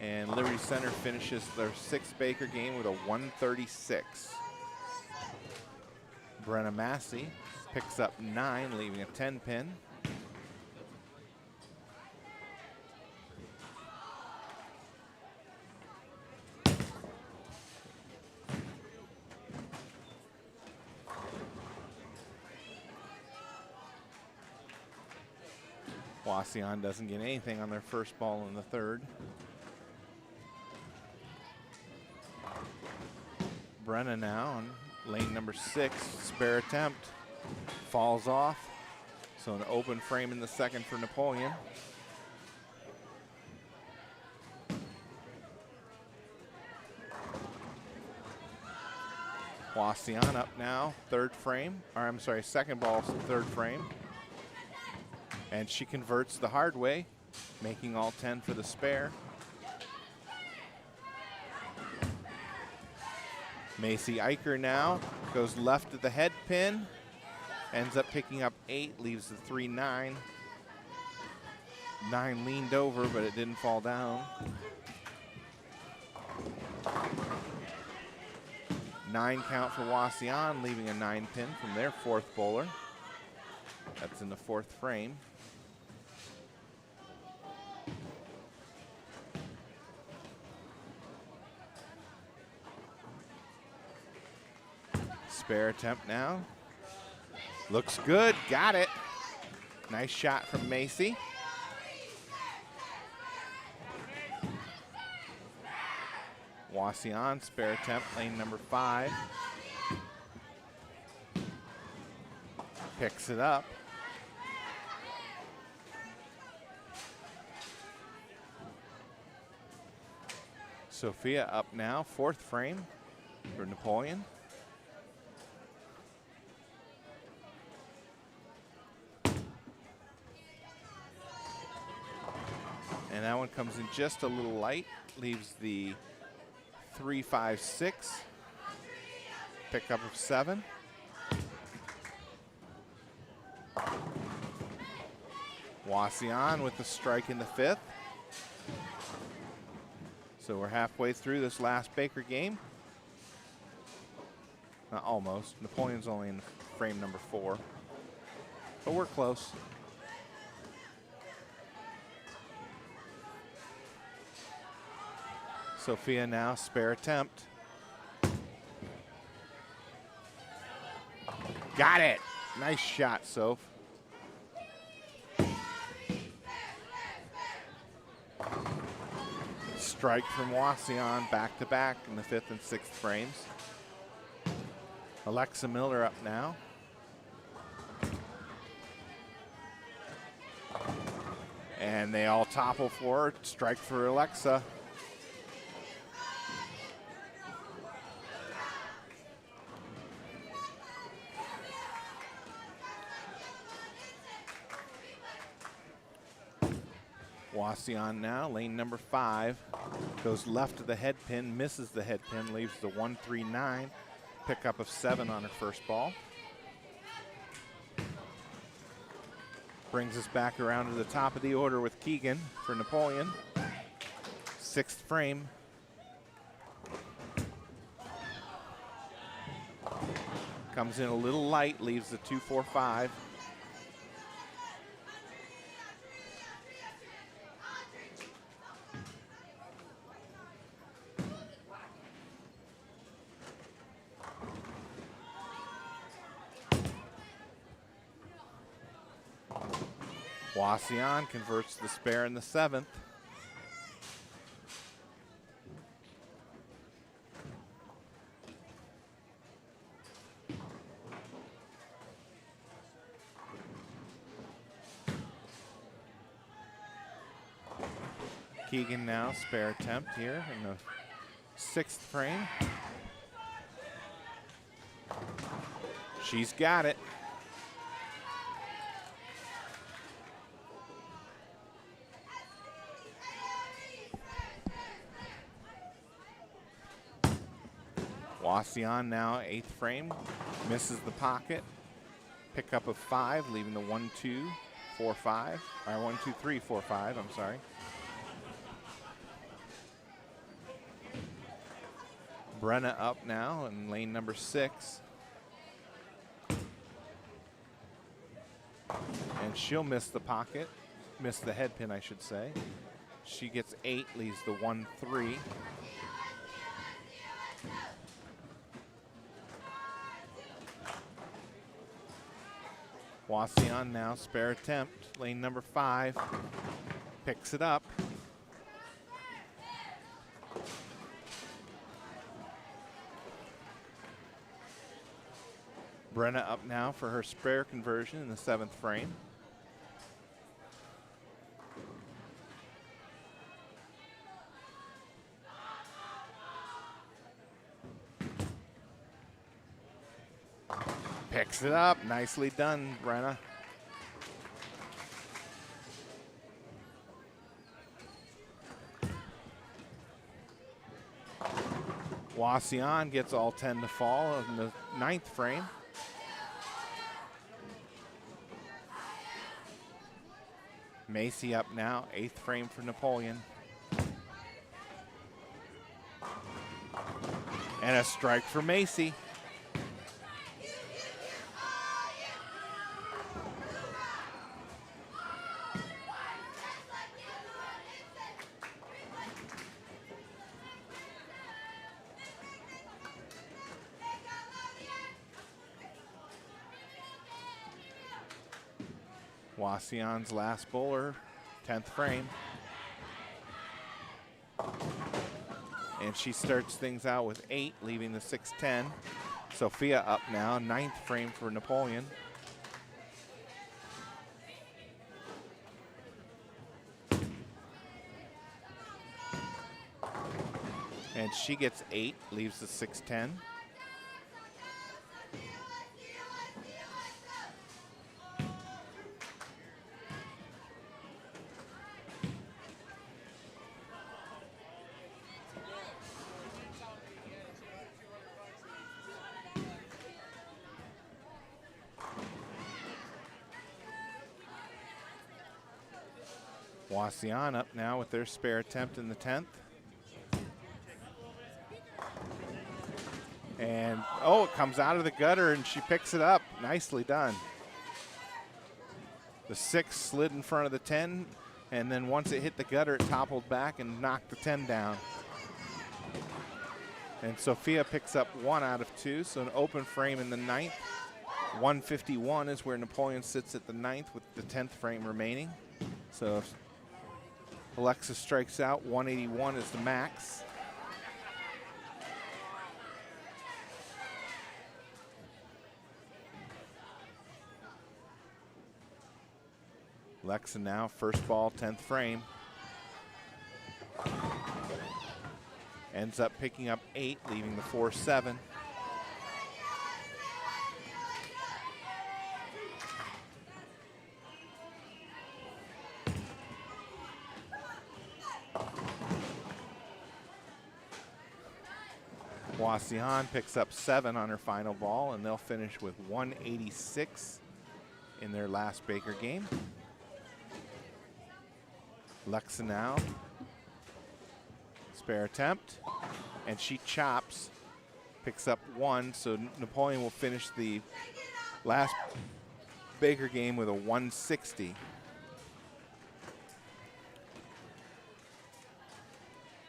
and Liberty Center finishes their 6th Baker game with a 136. Brenna Massey picks up 9, leaving a 10-pin. Wasion doesn't get anything on their first ball in the 3rd. Brenna now on lane number 6, spare attempt, falls off. So an open frame in the 2nd for Napoleon. Wasion up now, third frame, or I'm sorry, second ball, third frame. And she converts the hard way, making all 10 for the spare. Macy Eicher now goes left of the head pin, ends up picking up 8, leaves the 3-9. 9 leaned over, but it didn't fall down. 9 count for Wasion, leaving a 9 pin from their fourth bowler. That's in the fourth frame. Spare attempt now. Looks good, got it. Nice shot from Macy. Wasion, spare attempt, lane number 5. Picks it up. Sophia up now, fourth frame for Napoleon. And that one comes in just a little light, leaves the 3-5-6, pickup of 7. Wasion with the strike in the 5th. So we're halfway through this last Baker game. Not almost. Napoleon's only in frame number 4, but we're close. Sophia now, spare attempt. Got it. Nice shot, Soph. Strike from Wasion, back to back in the 5th and 6th frames. Alexa Miller up now. And they all topple forward. Strike for Alexa. Wasion now, lane number 5, goes left of the head pin, misses the head pin, leaves the 1-3-9, pickup of 7 on her first ball. Brings us back around to the top of the order with Keegan for Napoleon. 6th frame. Comes in a little light, leaves the 2-4-5. Wasion converts the spare in the 7th. Keegan now, spare attempt here in the 6th frame. She's got it. Wasion now, 8th frame, misses the pocket. Pickup of 5, leaving the 1-2-4-5, or 1-2-3-4-5, I'm sorry. Brenna up now in lane number 6. And she'll miss the pocket, miss the head pin, I should say. She gets 8, leaves the 1-3. Wasion now, spare attempt, lane number 5, picks it up. Brenna up now for her spare conversion in the 7th frame. Picks it up. Nicely done, Brenna. Wasion gets all 10 to fall in the 9th frame. Macy up now, 8th frame for Napoleon. And a strike for Macy. Wasion's last bowler, 10th frame. And she starts things out with 8, leaving the 6-10. Sophia up now, 9th frame for Napoleon. And she gets 8, leaves the 6-10. Wasion up now with their spare attempt in the 10th. And, oh, it comes out of the gutter and she picks it up. Nicely done. The 6 slid in front of the 10, and then once it hit the gutter, it toppled back and knocked the 10 down. And Sophia picks up 1 out of 2, so an open frame in the 9th. 151 is where Napoleon sits at the 9th with the 10th frame remaining. So if Alexa strikes out, 181 is the max. Alexa now, first ball, 10th frame. Ends up picking up 8, leaving the 4-7. Wasion picks up 7 on her final ball, and they'll finish with 186 in their last Baker game. Lexa now, spare attempt, and she chops, picks up 1, so Napoleon will finish the last Baker game with a 160.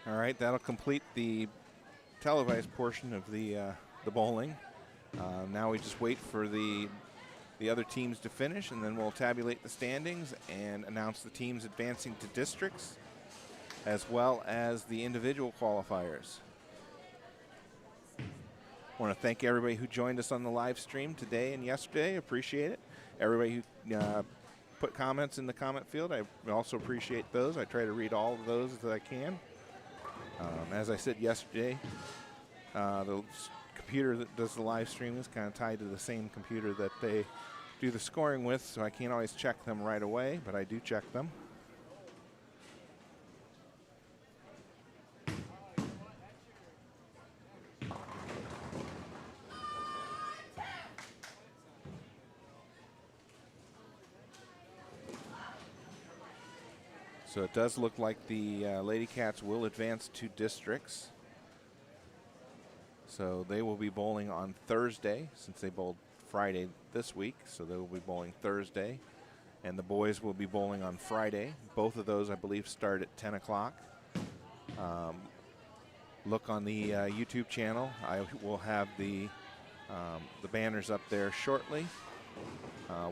All right, that'll complete the televised portion of the bowling. Now we just wait for the other teams to finish, and then we'll tabulate the standings and announce the teams advancing to districts, as well as the individual qualifiers. I want to thank everybody who joined us on the live stream today and yesterday. Appreciate it. Everybody who put comments in the comment field, I also appreciate those. I try to read all of those that I can. As I said yesterday, the computer that does the live stream is kind of tied to the same computer that they do the scoring with, so I can't always check them right away, but I do check them. So it does look like the Lady Cats will advance to districts. So they will be bowling on Thursday, since they bowled Friday this week, so they will be bowling Thursday. And the boys will be bowling on Friday. Both of those, I believe, start at 10 o'clock. Look on the YouTube channel. I will have the banners up there shortly.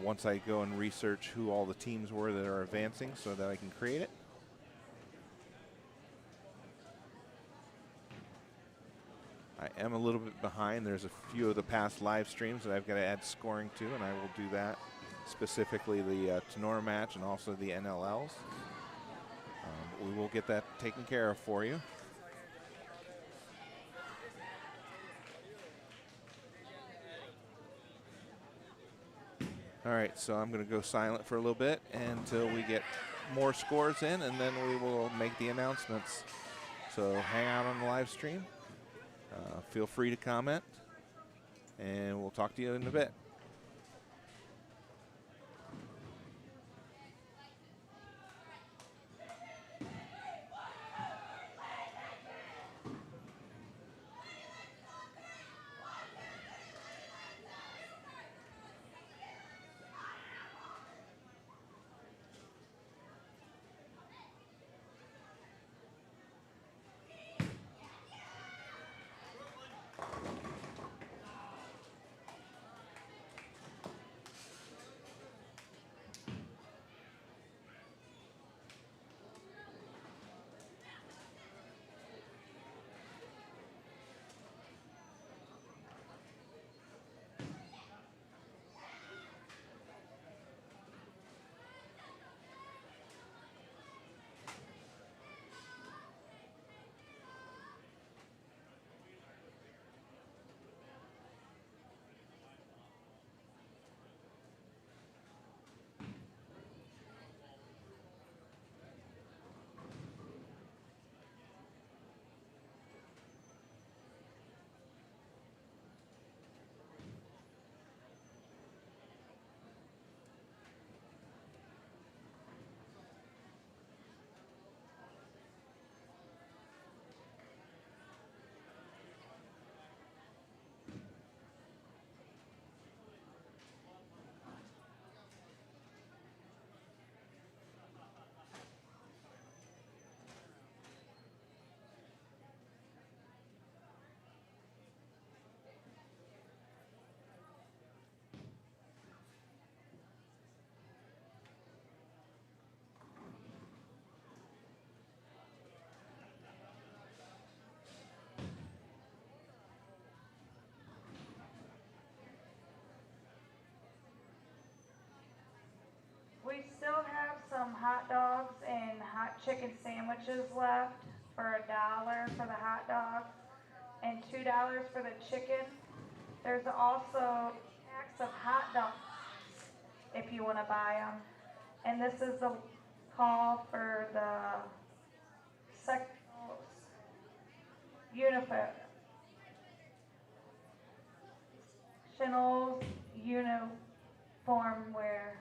Once I go and research who all the teams were that are advancing so that I can create it. I am a little bit behind. There's a few of the past live streams that I've got to add scoring to, and I will do that, specifically the Tenor match and also the NLLs. We will get that taken care of for you. All right, so I'm going to go silent for a little bit until we get more scores in, and then we will make the announcements. So hang out on the live stream. Feel free to comment, and we'll talk to you in a bit.
We still have some hot dogs and hot chicken sandwiches left for $1 for the hot dogs and $2 for the chicken. There's also packs of hot dogs if you want to buy them. And this is the call for the Sectional uniform wear.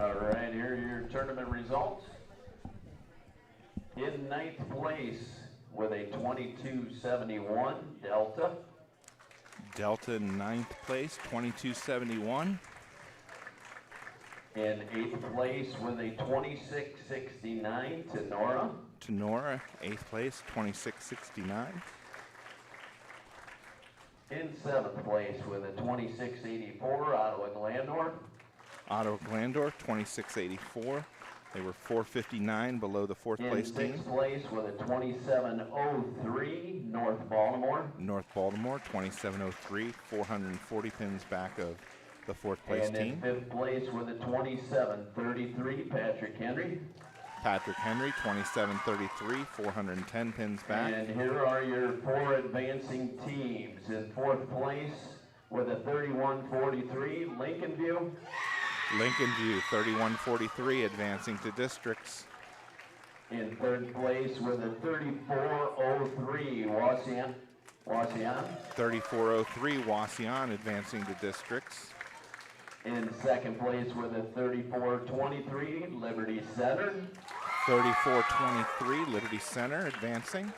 All right, here are your tournament results. In ninth place with a 2271, Delta.
Delta in ninth place, 2271.
In eighth place with a 2669, Tenora.
Tenora, eighth place, 2669.
In seventh place with a 2684, Ottawa Glandor.
Ottawa Glandor, 2684. They were 459 below the fourth place
In
team.
sixth place with a 2703, North Baltimore.
North Baltimore, 2703, 440 pins back of the fourth place
And
team.
in fifth place with a 2733, Patrick Henry.
Patrick Henry, 2733, 410 pins back.
And here are your four advancing teams. In fourth place with a 3143, Lincoln View.
Lincoln View, 3143, advancing to districts.
In third place with a 3403, Wauseon.
3403, Wauseon, advancing to districts.
In second place with a 3423, Liberty Center.
3423, Liberty Center, advancing.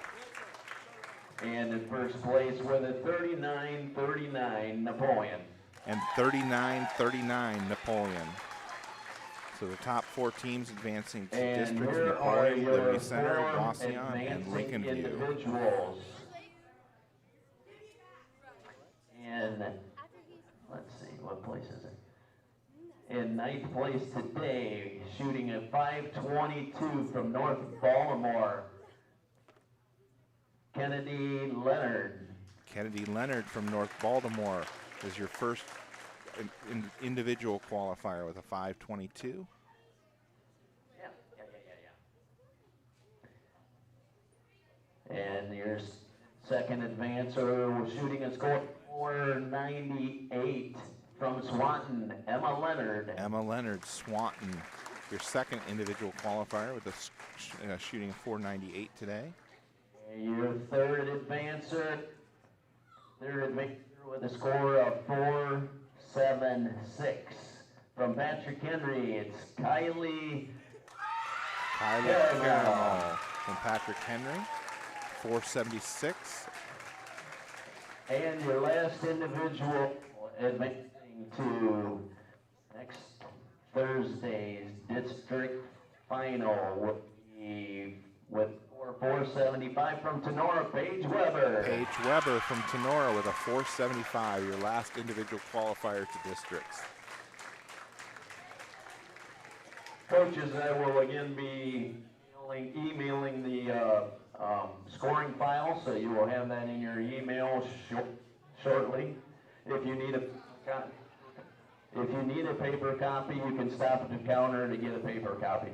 And in first place with a 3939, Napoleon.
And 3939, Napoleon. So the top four teams advancing to
And
districts:
here are
Napoleon,
your
Liberty Center,
four
Wauseon, and
advancing
Lincoln View.
individuals. And let's see, what place is it? In ninth place today, shooting at 522 from North Baltimore, Kennedy Leonard.
Kennedy Leonard from North Baltimore is your first individual qualifier with a 522.
And your second advancer was shooting a score of 498 from Swanton, Emma Leonard.
Emma Leonard, Swanton, your second individual qualifier with a shooting of 498 today.
And your third advancer with a score of 476 from Patrick Henry. It's Kylie
Caramel from Patrick Henry, 476.
And your last individual advancing to next Thursday's district final will be with 475 from Tenora, Paige Weber.
Paige Weber from Tenora with a 475, your last individual qualifier to districts.
Coaches, I will again be emailing the scoring file, so you will have that in your email shortly. If you need a paper copy, you can stop at the counter to get a paper copy.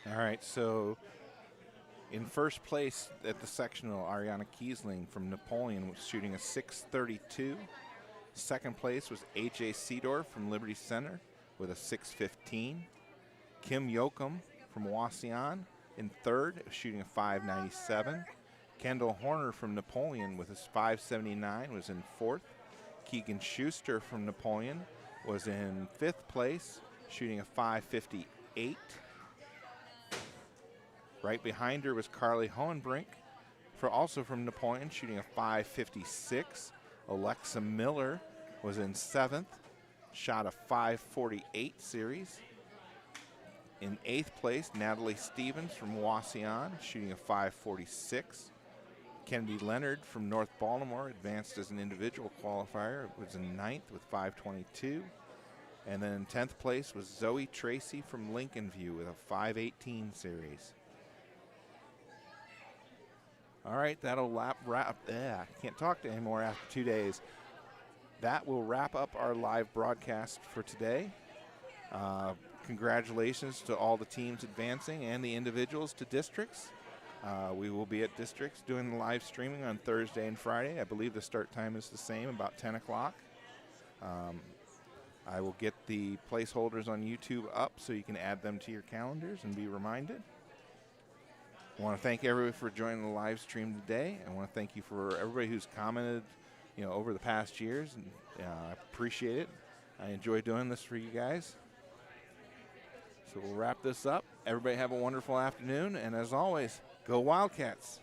All right, so in first place at the sectional, Ariana Kiesling from Napoleon was shooting a 632. Second place was H.A. Seedorf from Liberty Center with a 615. Kim Yoakum from Wauseon in third, shooting a 597. Kendall Horner from Napoleon with a 579 was in fourth. Keegan Schuster from Napoleon was in fifth place, shooting a 558. Right behind her was Carly Hohenbrink, also from Napoleon, shooting a 556. Alexa Miller was in seventh, shot a 548 series. In eighth place, Natalie Stevens from Wauseon, shooting a 546. Kennedy Leonard from North Baltimore advanced as an individual qualifier, was in ninth with 522. And then in 10th place was Zoe Tracy from Lincoln View with a 518 series. All right, that'll wrap. I can't talk to anymore after 2 days. That will wrap up our live broadcast for today. Congratulations to all the teams advancing and the individuals to districts. We will be at districts doing the live streaming on Thursday and Friday. I believe the start time is the same, about 10 o'clock. I will get the placeholders on YouTube up so you can add them to your calendars and be reminded. I want to thank everybody for joining the live stream today. I want to thank you for everybody who's commented, over the past years, and I appreciate it. I enjoy doing this for you guys. So we'll wrap this up. Everybody have a wonderful afternoon, and as always, go Wildcats.